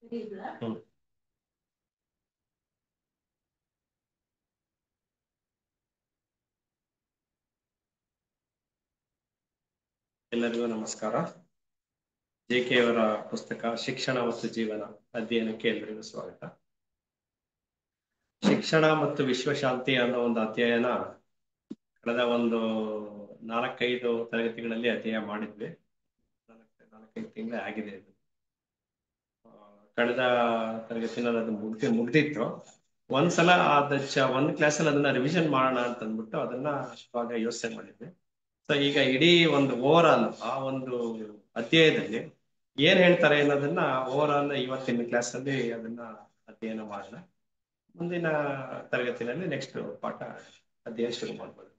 ಹ್ಮ್. ಎಲ್ಲರಿಗೂ ನಮಸ್ಕಾರ. ಜೆ.ಕೆ. ಅವರ ಪುಸ್ತಕ ಶಿಕ್ಷಣ ಮತ್ತು ಜೀವನ ಅಧ್ಯಯನಕ್ಕೆ ಎಲ್ಲರಿಗೂ ಸ್ವಾಗತ. ಶಿಕ್ಷಣ ಮತ್ತು ವಿಶ್ವಶಾಂತಿ ಅನ್ನೋ ಒಂದು ಅಧ್ಯಯನ ಕಳೆದ ಒಂದು 4-5 ತರಗತಿಗಳಲ್ಲಿ ಅಧ್ಯಯನ ಮಾಡಿದ್ವಿ. 4-5 ತಿಂಗಳೇ ಆಗಿದೆ ಇದು. ಕಳೆದ ತರಗತಿನಲ್ಲಿ ಅದು ಮುಗ್ದಿತ್ತು. ಒಂದ್ಸಲ ಒಂದು ಕ್ಲಾಸಲ್ಲಿ ಅದನ್ನ ರಿವಿಷನ್ ಮಾಡೋಣ ಅಂತ ಅಂದ್ಬಿಟ್ಟು ಅದನ್ನ ಅಷ್ಟವಾಗ ಯೋಚನೆ ಮಾಡಿದ್ವಿ. ಸೊ ಈಗ ಇಡೀ ಒಂದು ಓವರ್ ಆಲ್ ಆ ಒಂದು ಅಧ್ಯಾಯದಲ್ಲಿ ಏನ್ ಹೇಳ್ತಾರೆ ಅನ್ನೋದನ್ನ ಓವರ್ ಆಲ್ ಇವತ್ತಿನ ಕ್ಲಾಸ್ ಅಲ್ಲಿ ಅದನ್ನ ಅಧ್ಯಯನ ಮಾಡೋಣ. ಮುಂದಿನ ತರಗತಿನಲ್ಲಿ ನೆಕ್ಸ್ಟ್ ಪಾಠ ಅಧ್ಯಯನ ಶುರು ಮಾಡ್ಬೋದು.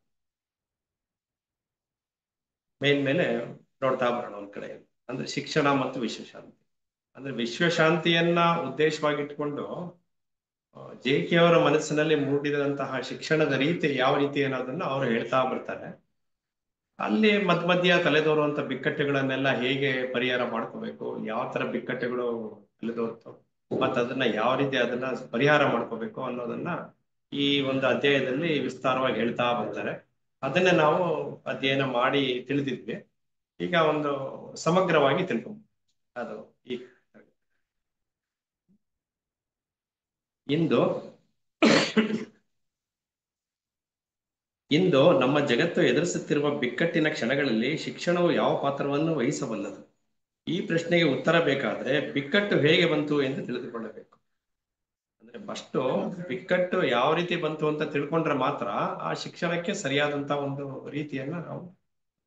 ಮೇಲೆ ನೋಡ್ತಾ ಬರೋಣ. ಒಂದ್ ಕಡೆ ಅಂದ್ರೆ ಶಿಕ್ಷಣ ಮತ್ತು ವಿಶ್ವಶಾಂತಿ. ಅಂದ್ರೆ ವಿಶ್ವಶಾಂತಿಯನ್ನ ಉದ್ದೇಶವಾಗಿಟ್ಕೊಂಡು ಜೆ.ಕೆ. ಅವರ ಮನಸ್ಸಿನಲ್ಲಿ ಮೂಡಿದಂತಹ ಶಿಕ್ಷಣದ ರೀತಿ ಯಾವ ರೀತಿ ಅನ್ನೋದನ್ನ ಅವರು ಹೇಳ್ತಾ ಬರ್ತಾರೆ. ಅಲ್ಲಿ ಮಧ್ಯ ತಲೆದೋರುವಂತ ಬಿಕ್ಕಟ್ಟುಗಳನ್ನೆಲ್ಲ ಹೇಗೆ ಪರಿಹಾರ ಮಾಡ್ಕೋಬೇಕು, ಯಾವ ತರ ಬಿಕ್ಕಟ್ಟುಗಳು ತಲೆದೋರ್ತು ಮತ್ತೆ ಅದನ್ನ ಯಾವ ರೀತಿ ಅದನ್ನ ಪರಿಹಾರ ಮಾಡ್ಕೋಬೇಕು ಅನ್ನೋದನ್ನ ಈ ಒಂದು ಅಧ್ಯಾಯದಲ್ಲಿ ವಿಸ್ತಾರವಾಗಿ ಹೇಳ್ತಾ ಬರ್ತಾರೆ. ಅದನ್ನ ನಾವು ಅಧ್ಯಯನ ಮಾಡಿ ತಿಳಿದಿದ್ವಿ. ಈಗ ಒಂದು ಸಮಗ್ರವಾಗಿ ತಿಳ್ಕೊಂಬ ಅದು ಈ ಇಂದು ನಮ್ಮ ಜಗತ್ತು ಎದುರಿಸುತ್ತಿರುವ ಬಿಕ್ಕಟ್ಟಿನ ಕ್ಷಣಗಳಲ್ಲಿ ಶಿಕ್ಷಣವು ಯಾವ ಪಾತ್ರವನ್ನು ವಹಿಸಬಲ್ಲದು? ಈ ಪ್ರಶ್ನೆಗೆ ಉತ್ತರ ಬೇಕಾದ್ರೆ ಬಿಕ್ಕಟ್ಟು ಹೇಗೆ ಬಂತು ಎಂದು ತಿಳಿದುಕೊಳ್ಳಬೇಕು. ಅಂದ್ರೆ ಫಸ್ಟ್ ಬಿಕ್ಕಟ್ಟು ಯಾವ ರೀತಿ ಬಂತು ಅಂತ ತಿಳ್ಕೊಂಡ್ರೆ ಮಾತ್ರ ಆ ಶಿಕ್ಷಣಕ್ಕೆ ಸರಿಯಾದಂತ ಒಂದು ರೀತಿಯನ್ನ ನಾವು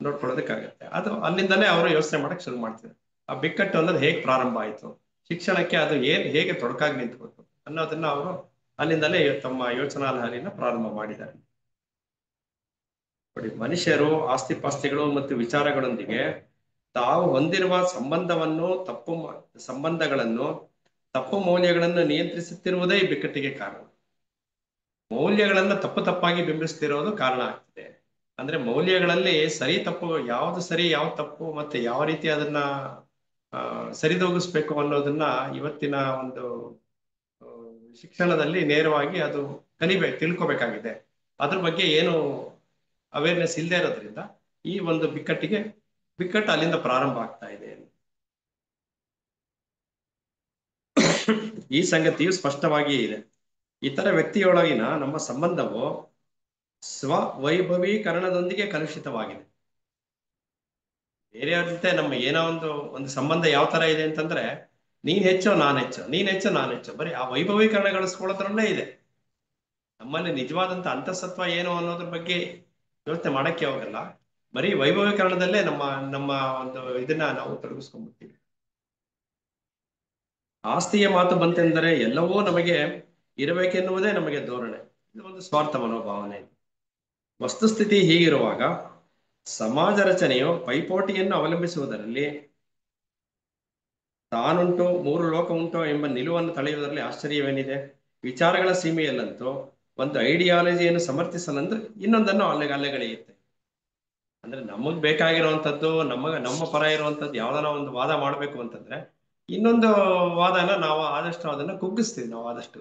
ನೋಡ್ಕೊಳ್ಳೋದಕ್ಕಾಗತ್ತೆ. ಅದು ಅಲ್ಲಿಂದಲೇ ಅವರು ಯೋಚನೆ ಮಾಡಕ್ ಶುರು ಮಾಡ್ತಾರೆ. ಆ ಬಿಕ್ಕಟ್ಟು ಅನ್ನೋದು ಹೇಗೆ ಪ್ರಾರಂಭ ಆಯ್ತು, ಶಿಕ್ಷಣಕ್ಕೆ ಅದು ಹೇಗೆ ತೊಡಕಾಗಿ ನಿಂತ್ಬೇಕು ಅನ್ನೋದನ್ನ ಅವರು ಅಲ್ಲಿಂದಲೇ ತಮ್ಮ ಯೋಚನಾ ಲಹರಿನ ಪ್ರಾರಂಭ ಮಾಡಿದ್ದಾರೆ. ನೋಡಿ, ಮನುಷ್ಯರು ಆಸ್ತಿಪಾಸ್ತಿಗಳು ಮತ್ತು ವಿಚಾರಗಳೊಂದಿಗೆ ತಾವು ಹೊಂದಿರುವ ಸಂಬಂಧಗಳನ್ನು ತಪ್ಪು ಮೌಲ್ಯಗಳನ್ನು ನಿಯಂತ್ರಿಸುತ್ತಿರುವುದೇ ಈ ಬಿಕ್ಕಟ್ಟಿಗೆ ಕಾರಣ. ಮೌಲ್ಯಗಳನ್ನ ತಪ್ಪಾಗಿ ಬಿಂಬಿಸ್ತಿರೋದು ಕಾರಣ ಆಗ್ತಿದೆ. ಅಂದ್ರೆ ಮೌಲ್ಯಗಳಲ್ಲಿ ಸರಿ ತಪ್ಪು, ಯಾವ್ದು ಸರಿ ಯಾವ್ದು ತಪ್ಪು ಮತ್ತೆ ಯಾವ ರೀತಿ ಅದನ್ನ ಸರಿದೂಗಿಸ್ಬೇಕು ಅನ್ನೋದನ್ನ ಇವತ್ತಿನ ಒಂದು ಶಿಕ್ಷಣದಲ್ಲಿ ನೇರವಾಗಿ ಅದು ತಿಳ್ಕೊಬೇಕಾಗಿದೆ. ಅದ್ರ ಬಗ್ಗೆ ಏನು ಅವೇರ್ನೆಸ್ ಇಲ್ಲದೆ ಇರೋದ್ರಿಂದ ಈ ಒಂದು ಬಿಕ್ಕಟ್ಟು ಅಲ್ಲಿಂದ ಪ್ರಾರಂಭ ಆಗ್ತಾ ಇದೆ. ಈ ಸಂಗತಿಯು ಸ್ಪಷ್ಟವಾಗಿಯೇ ಇದೆ. ಇತರ ವ್ಯಕ್ತಿಯೊಳಗಿನ ನಮ್ಮ ಸಂಬಂಧವು ಸ್ವವೈಭವೀಕರಣದೊಂದಿಗೆ ಕಲುಷಿತವಾಗಿದೆ. ಬೇರೆಯವ್ರ ಜೊತೆ ನಮ್ಮ ಏನೋ ಒಂದು ಸಂಬಂಧ ಯಾವ ತರ ಇದೆ ಅಂತಂದ್ರೆ, ನೀನ್ ಹೆಚ್ಚು ನಾನು ಹೆಚ್ಚು ಬರೀ ಆ ವೈಭವೀಕರಣಗೊಳಿಸ್ಕೊಳ್ಳೋದ್ರಲ್ಲೇ ಇದೆ. ನಮ್ಮಲ್ಲಿ ನಿಜವಾದಂತ ಅಂತಸತ್ವ ಏನು ಅನ್ನೋದ್ರ ಬಗ್ಗೆ ಯೋಚನೆ ಮಾಡಕ್ಕೆ ಹೋಗಲ್ಲ. ಬರೀ ವೈಭವೀಕರಣದಲ್ಲೇ ನಮ್ಮ ನಮ್ಮ ಒಂದು ಇದನ್ನ ನಾವು ತೊಡಗಿಸ್ಕೊಂಡ್ಬಿಡ್ತೀವಿ. ಆಸ್ತಿಯ ಮಾತು ಬಂತೆಂದರೆ ಎಲ್ಲವೂ ನಮಗೆ ಇರಬೇಕೆನ್ನುವುದೇ ನಮಗೆ ಧೋರಣೆ. ಇದು ಒಂದು ಸ್ವಾರ್ಥ ಮನೋಭಾವನೆ. ವಸ್ತುಸ್ಥಿತಿ ಹೀಗಿರುವಾಗ ಸಮಾಜ ರಚನೆಯು ಪೈಪೋಟಿಯನ್ನು ಅವಲಂಬಿಸುವುದರಲ್ಲಿ ತಾನುಂಟು 3 ಲೋಕ ಉಂಟು ಎಂಬ ನಿಲುವನ್ನು ತಳೆಯುವುದರಲ್ಲಿ ಆಶ್ಚರ್ಯವೇನಿದೆ? ವಿಚಾರಗಳ ಸೀಮೆಯಲ್ಲಂತೂ ಒಂದು ಐಡಿಯಾಲಜಿಯನ್ನು ಸಮರ್ಥಿಸಲೆಂದು ಇನ್ನೊಂದನ್ನು ಅಲೆಗಳೆಯುತ್ತೆ. ಅಂದ್ರೆ ನಮಗ್ ಬೇಕಾಗಿರುವಂತದ್ದು, ನಮ್ಮ ಪರ ಇರುವಂತದ್ದು ಯಾವ್ದಾನ ಒಂದು ವಾದ ಮಾಡ್ಬೇಕು ಅಂತಂದ್ರೆ ಇನ್ನೊಂದು ವಾದನ ನಾವು ಆದಷ್ಟು ಅದನ್ನ ಕುಗ್ಗಿಸ್ತೀವಿ. ನಾವು ಆದಷ್ಟು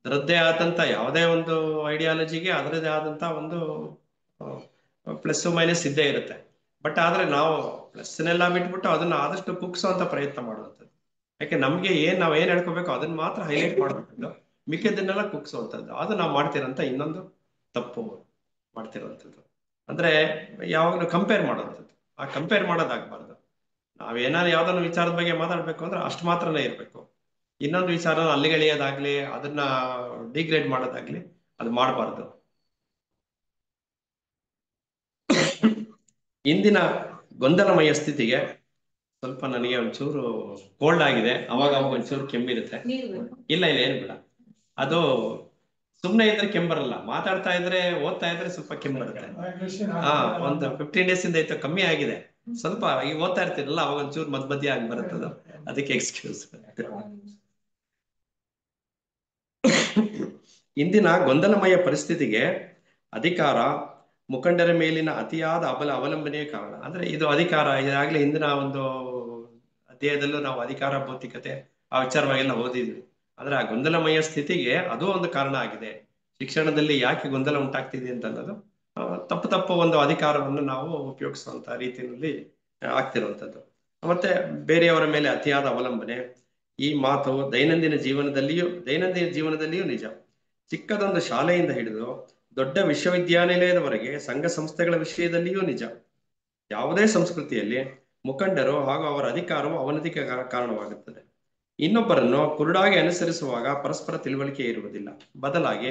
ಅದರದ್ದೇ ಆದಂತ ಯಾವುದೇ ಒಂದು ಐಡಿಯಾಲಜಿಗೆ ಅದರದ್ದೇ ಆದಂತ ಒಂದು ಪ್ಲಸ್ ಮೈನಸ್ ಇದ್ದೇ ಇರುತ್ತೆ. ಬಟ್ ಆದ್ರೆ ನಾವು ಪ್ಲಸ್ನೆಲ್ಲ ಬಿಟ್ಬಿಟ್ಟು ಅದನ್ನ ಆದಷ್ಟು ಕುಗ್ಸೋಂತ ಪ್ರಯತ್ನ ಮಾಡುವಂಥದ್ದು. ಯಾಕೆ ನಮ್ಗೆ ನಾವ್ ಏನ್ ಹೇಳ್ಕೋಬೇಕು ಅದನ್ನ ಮಾತ್ರ ಹೈಲೈಟ್ ಮಾಡ್ಬೇಕಂದು ಮಿಕ್ಕಿದ್ದನ್ನೆಲ್ಲ ಕುಗ್ಸುವಂಥದ್ದು. ಅದು ನಾವು ಮಾಡ್ತಿರೋಂಥ ಇನ್ನೊಂದು ತಪ್ಪು ಮಾಡ್ತಿರೋಂಥದ್ದು. ಅಂದ್ರೆ ಯಾವಾಗಲೂ ಕಂಪೇರ್ ಮಾಡೋಂಥದ್ದು. ಆ ಕಂಪೇರ್ ಮಾಡೋದಾಗ್ಬಾರ್ದು. ನಾವೇನಾದ್ರು ಯಾವ್ದಾದ್ರು ವಿಚಾರದ ಬಗ್ಗೆ ಮಾತಾಡ್ಬೇಕು ಅಂದ್ರೆ ಅಷ್ಟು ಮಾತ್ರನೇ ಇರ್ಬೇಕು. ಇನ್ನೊಂದು ವಿಚಾರ ಅಲ್ಲಿಗೆಳೆಯೋದಾಗ್ಲಿ ಅದನ್ನ ಡಿಗ್ರೇಡ್ ಮಾಡೋದಾಗ್ಲಿ ಅದು ಮಾಡಬಾರ್ದು. ಇಂದಿನ ಗೊಂದಲಮಯ ಸ್ಥಿತಿಗೆ ಸ್ವಲ್ಪ ನನಗೆ ಒಂಚೂರು ಕೋಲ್ಡ್ ಆಗಿದೆ. ಅವಾಗ ಒಂಚೂರು ಕೆಮ್ಮಿರುತ್ತೆ. ಇಲ್ಲ ಏನ್ ಬೇಡ. ಅದು ಸುಮ್ನೆ ಇದ್ರೆ ಕೆಮ್ಮು ಬರಲ್ಲ, ಮಾತಾಡ್ತಾ ಇದ್ರೆ ಓದ್ತಾ ಇದ್ರೆ ಸ್ವಲ್ಪ ಕೆಮ್ಮು ಬರುತ್ತೆ. ಒಂದು 15 ಡೇಸ್ ಇಂದ ಇತ್ತು, ಕಮ್ಮಿ ಆಗಿದೆ ಸ್ವಲ್ಪ. ಈಗ ಓದ್ತಾ ಇರ್ತೀರಲ್ಲ ಅವಾಗ ಒಂಚೂರು ಮಧ್ಯ ಆಗಿ ಬರುತ್ತದ, ಅದಕ್ಕೆ ಎಕ್ಸ್ಕ್ಯೂಸ್. ಇಂದಿನ ಗೊಂದಲಮಯ ಪರಿಸ್ಥಿತಿಗೆ ಅಧಿಕಾರ, ಮುಖಂಡರ ಮೇಲಿನ ಅತಿಯಾದ ಅವಲಂಬನೆಯೇ ಕಾರಣ. ಅಂದ್ರೆ ಇದು ಅಧಿಕಾರ, ಇದಾಗ್ಲೇ ಹಿಂದಿನ ಒಂದು ಅಧ್ಯಾಯದಲ್ಲೂ ನಾವು ಅಧಿಕಾರ ಭೌತಿಕತೆ ಆ ವಿಚಾರವಾಗೆಲ್ಲ ಓದಿದ್ವಿ. ಆದ್ರೆ ಆ ಗೊಂದಲಮಯ ಸ್ಥಿತಿಗೆ ಅದು ಒಂದು ಕಾರಣ ಆಗಿದೆ. ಶಿಕ್ಷಣದಲ್ಲಿ ಯಾಕೆ ಗೊಂದಲ ಉಂಟಾಗ್ತಿದೆ ಅಂತ ಅನ್ನೋದು ತಪ್ಪು ಒಂದು ಅಧಿಕಾರವನ್ನು ನಾವು ಉಪಯೋಗಿಸುವಂತ ರೀತಿಯಲ್ಲಿ ಆಗ್ತಿರುವಂಥದ್ದು. ಮತ್ತೆ ಬೇರೆಯವರ ಮೇಲೆ ಅತಿಯಾದ ಅವಲಂಬನೆ, ಈ ಮಾತು ದೈನಂದಿನ ಜೀವನದಲ್ಲಿಯೂ ನಿಜ. ಚಿಕ್ಕದೊಂದು ಶಾಲೆಯಿಂದ ಹಿಡಿದು ದೊಡ್ಡ ವಿಶ್ವವಿದ್ಯಾನಿಲಯದವರೆಗೆ ಸಂಘ ಸಂಸ್ಥೆಗಳ ವಿಷಯದಲ್ಲಿಯೂ ನಿಜ. ಯಾವುದೇ ಸಂಸ್ಕೃತಿಯಲ್ಲಿ ಮುಖಂಡರು ಹಾಗೂ ಅವರ ಅಧಿಕಾರವು ಅವನತಿಗೆ ಕಾರಣವಾಗುತ್ತದೆ. ಇನ್ನೊಬ್ಬರನ್ನು ಕುರುಡಾಗಿ ಅನುಸರಿಸುವಾಗ ಪರಸ್ಪರ ತಿಳುವಳಿಕೆ ಇರುವುದಿಲ್ಲ. ಬದಲಾಗಿ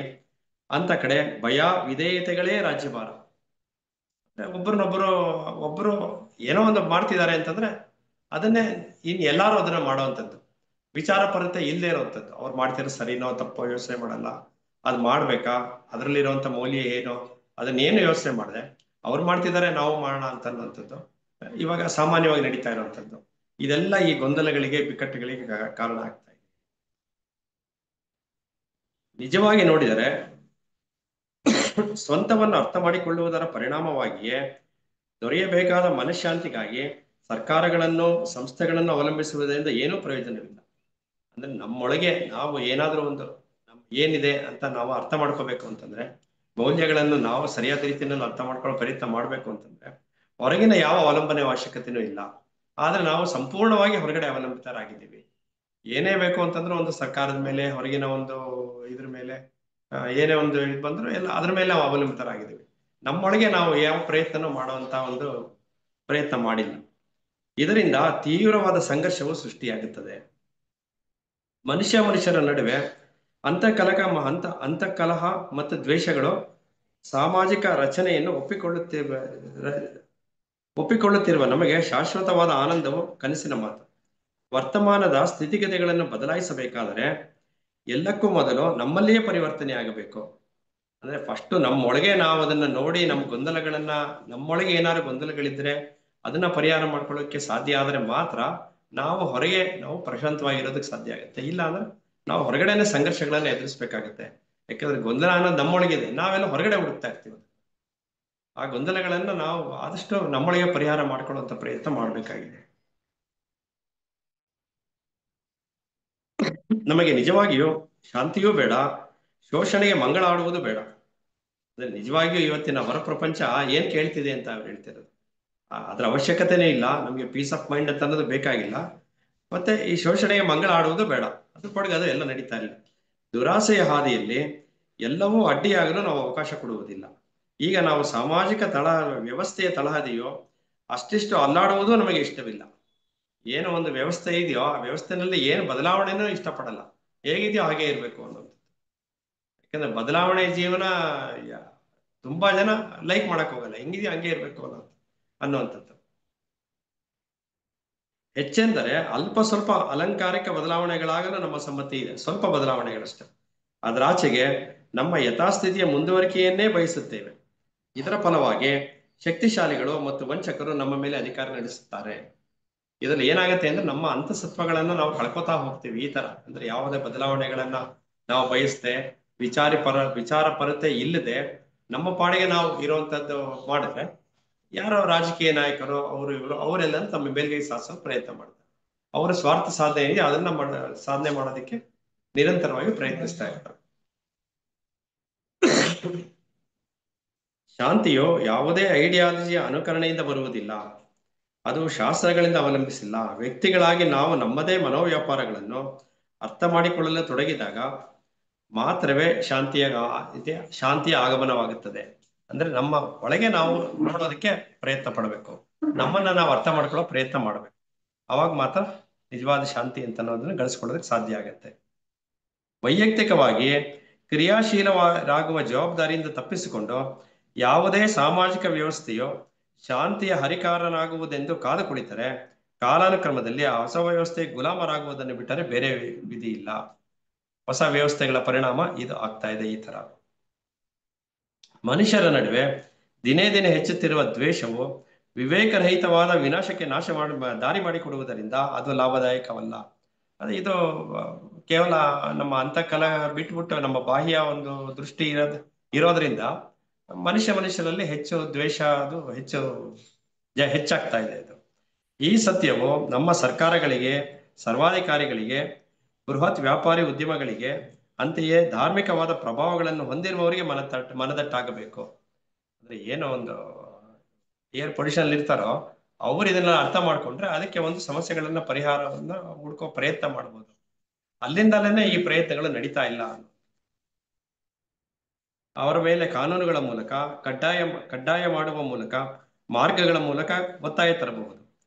ಅಂತ ಕಡೆ ಭಯ ವಿಧೇಯತೆಗಳೇ ರಾಜ್ಯಭಾರ. ಒಬ್ಬರು ಏನೋ ಒಂದು ಮಾಡ್ತಿದ್ದಾರೆ ಅಂತಂದ್ರೆ ಅದನ್ನೇ ಎಲ್ಲಾರು ಅದನ್ನ ಮಾಡುವಂಥದ್ದು. ವಿಚಾರ ಪರತೆ ಇಲ್ಲದೆ ಇರುವಂಥದ್ದು. ಅವ್ರು ಮಾಡ್ತಿರೋ ಸರಿನೋ ತಪ್ಪೋ ಯೋಚನೆ ಮಾಡಲ್ಲ. ಅದು ಮಾಡ್ಬೇಕಾ, ಅದರಲ್ಲಿರುವಂತ ಮೌಲ್ಯ ಏನೋ ಅದನ್ನೇನು ಯೋಚನೆ ಮಾಡಿದೆ ಅವ್ರು ಮಾಡ್ತಿದ್ದಾರೆ ನಾವು ಮಾಡೋಣ ಅಂತನ್ನುವಂಥದ್ದು ಇವಾಗ ಸಾಮಾನ್ಯವಾಗಿ ನಡೀತಾ ಇರುವಂಥದ್ದು. ಇದೆಲ್ಲ ಈ ಗೊಂದಲಗಳಿಗೆ ಬಿಕ್ಕಟ್ಟುಗಳಿಗೆ ಕಾರಣ ಆಗ್ತಾ ಇದೆ. ನಿಜವಾಗಿ ನೋಡಿದರೆ ಸ್ವಂತವನ್ನು ಅರ್ಥ ಮಾಡಿಕೊಳ್ಳುವುದರ ಪರಿಣಾಮವಾಗಿಯೇ ದೊರೆಯಬೇಕಾದ ಮನಃಶಾಂತಿಗಾಗಿ ಸರ್ಕಾರಗಳನ್ನು ಸಂಸ್ಥೆಗಳನ್ನು ಅವಲಂಬಿಸುವುದರಿಂದ ಏನೂ ಪ್ರಯೋಜನವಿಲ್ಲ. ಅಂದ್ರೆ ನಮ್ಮೊಳಗೆ ನಾವು ಏನಾದ್ರೂ ಒಂದು ಏನಿದೆ ಅಂತ ನಾವು ಅರ್ಥ ಮಾಡ್ಕೋಬೇಕು ಅಂತಂದ್ರೆ, ಮೌಲ್ಯಗಳನ್ನು ನಾವು ಸರಿಯಾದ ರೀತಿಯಲ್ಲಿ ಅರ್ಥ ಮಾಡ್ಕೊಳ್ಳೋ ಪ್ರಯತ್ನ ಮಾಡ್ಬೇಕು ಅಂತಂದ್ರೆ ಹೊರಗಿನ ಯಾವ ಅವಲಂಬನೆ ಅವಶ್ಯಕತೆನೂ ಇಲ್ಲ. ಆದ್ರೆ ನಾವು ಸಂಪೂರ್ಣವಾಗಿ ಹೊರಗಡೆ ಅವಲಂಬಿತರಾಗಿದ್ದೀವಿ. ಏನೇ ಬೇಕು ಅಂತಂದ್ರೆ ಒಂದು ಸರ್ಕಾರದ ಮೇಲೆ, ಹೊರಗಿನ ಒಂದು ಇದ್ರ ಮೇಲೆ ಏನೇ ಒಂದು ಇದು ಬಂದ್ರು ಎಲ್ಲ ಅದ್ರ ಮೇಲೆ ನಾವು ಅವಲಂಬಿತರಾಗಿದ್ದೀವಿ. ನಮ್ಮೊಳಗೆ ನಾವು ಯಾವ ಪ್ರಯತ್ನನೂ ಮಾಡುವಂತ ಒಂದು ಪ್ರಯತ್ನ ಮಾಡಿಲ್ಲ. ಇದರಿಂದ ತೀವ್ರವಾದ ಸಂಘರ್ಷವು ಸೃಷ್ಟಿಯಾಗುತ್ತದೆ. ಮನುಷ್ಯರ ನಡುವೆ ಅಂತಃಕಲಹ ಮತ್ತು ದ್ವೇಷಗಳು ಸಾಮಾಜಿಕ ರಚನೆಯನ್ನು ಒಪ್ಪಿಕೊಳ್ಳುತ್ತಿರುವ ನಮಗೆ ಶಾಶ್ವತವಾದ ಆನಂದವು ಕನಸಿನ ಮಾತು. ವರ್ತಮಾನದ ಸ್ಥಿತಿಗತಿಗಳನ್ನು ಬದಲಾಯಿಸಬೇಕಾದರೆ ಎಲ್ಲಕ್ಕೂ ಮೊದಲು ನಮ್ಮಲ್ಲಿಯೇ ಪರಿವರ್ತನೆ ಆಗಬೇಕು. ಅಂದ್ರೆ ಫಸ್ಟ್ ನಮ್ಮೊಳಗೆ ನಾವು ಅದನ್ನ ನೋಡಿ ನಮ್ಮೊಳಗೆ ಏನಾದ್ರು ಗೊಂದಲಗಳಿದ್ರೆ ಅದನ್ನ ಪರಿಹಾರ ಮಾಡ್ಕೊಳ್ಳೋಕೆ ಸಾಧ್ಯ ಆದ್ರೆ ಮಾತ್ರ ನಾವು ಪ್ರಶಾಂತವಾಗಿರೋದಕ್ಕೆ ಸಾಧ್ಯ ಆಗುತ್ತೆ. ಇಲ್ಲ ಅಂದ್ರೆ ನಾವು ಹೊರಗಡೆನೆ ಸಂಘರ್ಷಗಳನ್ನ ಎದುರಿಸ್ಬೇಕಾಗತ್ತೆ. ಯಾಕಂದ್ರೆ ಗೊಂದಲ ಅನ್ನೋದು ನಮ್ಮೊಳಗಿದೆ, ನಾವೆಲ್ಲ ಹೊರಗಡೆ ಹುಡುಕ್ತಾ ಇರ್ತೀವಿ. ಆ ಗೊಂದಲಗಳನ್ನ ನಾವು ಆದಷ್ಟು ನಮ್ಮೊಳಗೆ ಪರಿಹಾರ ಮಾಡ್ಕೊಳ್ಳುವಂತ ಪ್ರಯತ್ನ ಮಾಡ್ಬೇಕಾಗಿದೆ. ನಮಗೆ ನಿಜವಾಗಿಯೂ ಶಾಂತಿಯೂ ಬೇಡ, ಶೋಷಣೆಗೆ ಮಂಗಳ ಆಡುವುದು ಬೇಡ. ಅಂದ್ರೆ ನಿಜವಾಗಿಯೂ ಇವತ್ತಿನ ಹೊರ ಪ್ರಪಂಚ ಏನ್ ಕೇಳ್ತಿದೆ ಅಂತ ಅವ್ರು ಹೇಳ್ತಿರೋದು. ಅದ್ರ ಅವಶ್ಯಕತೆನೇ ಇಲ್ಲ. ನಮ್ಗೆ ಪೀಸ್ ಆಫ್ ಮೈಂಡ್ ಅಂತ ಅನ್ನೋದು ಬೇಕಾಗಿಲ್ಲ. ಮತ್ತೆ ಈ ಶೋಷಣೆಗೆ ಮಂಗಳ ಆಡುವುದು ಬೇಡ. ಅದ್ರ ಪಡೆಗೆ ಅದು ಎಲ್ಲ ನಡೀತಾ ಇಲ್ಲ. ದುರಾಸೆಯ ಹಾದಿಯಲ್ಲಿ ಎಲ್ಲವೂ ಅಡ್ಡಿಯಾಗಲು ನಾವು ಅವಕಾಶ ಕೊಡುವುದಿಲ್ಲ. ಈಗ ನಾವು ಸಾಮಾಜಿಕ ವ್ಯವಸ್ಥೆಯ ತಳಹದಿಯೋ ಅಷ್ಟಿಷ್ಟು ಅಲ್ಲಾಡುವುದು ನಮಗೆ ಇಷ್ಟವಿಲ್ಲ. ಏನೋ ಒಂದು ವ್ಯವಸ್ಥೆ ಇದೆಯೋ ಆ ವ್ಯವಸ್ಥೆನಲ್ಲಿ ಏನು ಬದಲಾವಣೆನೂ ಇಷ್ಟಪಡಲ್ಲ. ಹೇಗಿದೆಯೋ ಹಾಗೆ ಇರ್ಬೇಕು ಅನ್ನೋದು. ಯಾಕಂದ್ರೆ ಬದಲಾವಣೆ ಜೀವನ ತುಂಬಾ ಜನ ಲೈಕ್ ಮಾಡಕ್ ಹೋಗಲ್ಲ. ಹೆಂಗಿದೆಯೋ ಹಂಗೆ ಇರ್ಬೇಕು ಅನ್ನುವಂಥದ್ದು. ಹೆಚ್ಚೆಂದರೆ ಅಲ್ಪ ಸ್ವಲ್ಪ ಅಲಂಕಾರಿಕ ಬದಲಾವಣೆಗಳಾಗಲು ನಮ್ಮ ಸಮ್ಮತಿ ಇದೆ. ಸ್ವಲ್ಪ ಬದಲಾವಣೆಗಳಷ್ಟೇ. ಅದರಾಚೆಗೆ ನಮ್ಮ ಯಥಾಸ್ಥಿತಿಯ ಮುಂದುವರಿಕೆಯನ್ನೇ ಬಯಸುತ್ತೇವೆ. ಇದರ ಫಲವಾಗಿ ಶಕ್ತಿಶಾಲಿಗಳು ಮತ್ತು ವಂಚಕರು ನಮ್ಮ ಮೇಲೆ ಅಧಿಕಾರ ನಡೆಸುತ್ತಾರೆ. ಇದರಲ್ಲಿ ಏನಾಗುತ್ತೆ ಅಂದ್ರೆ ನಮ್ಮ ಅಂತಸತ್ವಗಳನ್ನ ನಾವು ಕಳ್ಕೊತಾ ಹೋಗ್ತೀವಿ. ಈ ತರ ಅಂದ್ರೆ ಯಾವುದೇ ಬದಲಾವಣೆಗಳನ್ನ ನಾವು ಬಯಸ್ತೆ ವಿಚಾರ ಪರತೆ ಇಲ್ಲದೆ ನಮ್ಮ ಪಾಡಿಗೆ ನಾವು ಇರುವಂತದ್ದು ಮಾಡಿದ್ರೆ ಯಾರೋ ರಾಜಕೀಯ ನಾಯಕರು ಇವರು ಅವರೆಲ್ಲ ತಮ್ಮ ಮೇಲ್ಗೈ ಸಾಧಿಸೋ ಪ್ರಯತ್ನ ಮಾಡ್ತಾರೆ. ಅವರ ಸ್ವಾರ್ಥ ಸಾಧನೆ ಏನಿದೆ ಅದನ್ನ ಸಾಧನೆ ಮಾಡೋದಕ್ಕೆ ನಿರಂತರವಾಗಿ ಪ್ರಯತ್ನಿಸ್ತಾ ಇರ್ತಾರೆ. ಶಾಂತಿಯು ಯಾವುದೇ ಐಡಿಯಾಲಜಿಯ ಅನುಕರಣೆಯಿಂದ ಬರುವುದಿಲ್ಲ. ಅದು ಶಾಸ್ತ್ರಗಳಿಂದ ಅವಲಂಬಿಸಿಲ್ಲ. ವ್ಯಕ್ತಿಗಳಾಗಿ ನಾವು ನಮ್ಮದೇ ಮನೋವ್ಯಾಪಾರಗಳನ್ನು ಅರ್ಥ ಮಾಡಿಕೊಳ್ಳಲು ತೊಡಗಿದಾಗ ಮಾತ್ರವೇ ಶಾಂತಿಯ ಆಗಮನವಾಗುತ್ತದೆ. ಅಂದ್ರೆ ನಮ್ಮ ಒಳಗೆ ನಾವು ನೋಡೋದಕ್ಕೆ ಪ್ರಯತ್ನ ಪಡಬೇಕು. ನಮ್ಮನ್ನ ನಾವು ಅರ್ಥ ಮಾಡ್ಕೊಳ್ಳೋ ಪ್ರಯತ್ನ ಮಾಡಬೇಕು. ಅವಾಗ ಮಾತ್ರ ನಿಜವಾದ ಶಾಂತಿ ಅಂತ ಅನ್ನೋದನ್ನ ಗಳಿಸ್ಕೊಳ್ಳೋದಕ್ಕೆ ಸಾಧ್ಯ ಆಗತ್ತೆ. ವೈಯಕ್ತಿಕವಾಗಿ ಕ್ರಿಯಾಶೀಲರಾಗುವ ಜವಾಬ್ದಾರಿಯಿಂದ ತಪ್ಪಿಸಿಕೊಂಡು ಯಾವುದೇ ಸಾಮಾಜಿಕ ವ್ಯವಸ್ಥೆಯು ಶಾಂತಿಯ ಹರಿಕಾರನಾಗುವುದೆಂದು ಕಾದು ಕುಳಿತರೆ ಕಾಲಾನುಕ್ರಮದಲ್ಲಿ ಆ ಹೊಸ ವ್ಯವಸ್ಥೆಗೆ ಗುಲಾಮರಾಗುವುದನ್ನು ಬಿಟ್ಟರೆ ಬೇರೆ ವಿಧಿ ಇಲ್ಲ. ಹೊಸ ವ್ಯವಸ್ಥೆಗಳ ಪರಿಣಾಮ ಇದು ಆಗ್ತಾ ಇದೆ. ಈ ತರ ಮನುಷ್ಯರ ನಡುವೆ ದಿನೇ ದಿನೇ ಹೆಚ್ಚುತ್ತಿರುವ ದ್ವೇಷವು ವಿವೇಕರಹಿತವಾದ ವಿನಾಶಕ್ಕೆ ದಾರಿ ಮಾಡಿಕೊಡುವುದರಿಂದ ಅದು ಲಾಭದಾಯಕವಲ್ಲ. ಇದು ಕೇವಲ ನಮ್ಮ ಅಂತಃಕಲ ಬಿಟ್ಬಿಟ್ಟು ನಮ್ಮ ಬಾಹ್ಯ ಒಂದು ದೃಷ್ಟಿ ಇರೋದ್ರಿಂದ ಮನುಷ್ಯರಲ್ಲಿ ಹೆಚ್ಚು ದ್ವೇಷ ಅದು ಹೆಚ್ಚಾಗ್ತಾ ಇದೆ. ಇದು ಈ ಸತ್ಯವು ನಮ್ಮ ಸರ್ಕಾರಗಳಿಗೆ, ಸರ್ವಾಧಿಕಾರಿಗಳಿಗೆ, ಬೃಹತ್ ವ್ಯಾಪಾರಿ ಉದ್ಯಮಗಳಿಗೆ, ಅಂತೆಯೇ ಧಾರ್ಮಿಕವಾದ ಪ್ರಭಾವಗಳನ್ನು ಹೊಂದಿರುವವರಿಗೆ ಮನದಟ್ಟಾಗಬೇಕು. ಅಂದ್ರೆ ಏನೋ ಒಂದು ಏರ್ ಪೊಲ್ಯೂಷನ್ ಇರ್ತಾರೋ ಅವ್ರು ಇದನ್ನ ಅರ್ಥ ಮಾಡ್ಕೊಂಡ್ರೆ ಅದಕ್ಕೆ ಒಂದು ಸಮಸ್ಯೆಗಳನ್ನ ಪರಿಹಾರವನ್ನ ಹುಡ್ಕೋ ಪ್ರಯತ್ನ ಮಾಡ್ಬೋದು. ಅಲ್ಲಿಂದಲೇ ಈ ಪ್ರಯತ್ನಗಳು ನಡೀತಾ ಇಲ್ಲ. ಅವರ ಮೇಲೆ ಕಾನೂನುಗಳ ಮೂಲಕ ಕಡ್ಡಾಯ ಮಾಡುವ ಮೂಲಕ, ಮಾರ್ಗಗಳ ಮೂಲಕ ಒತ್ತಾಯ ತರಬಹುದು.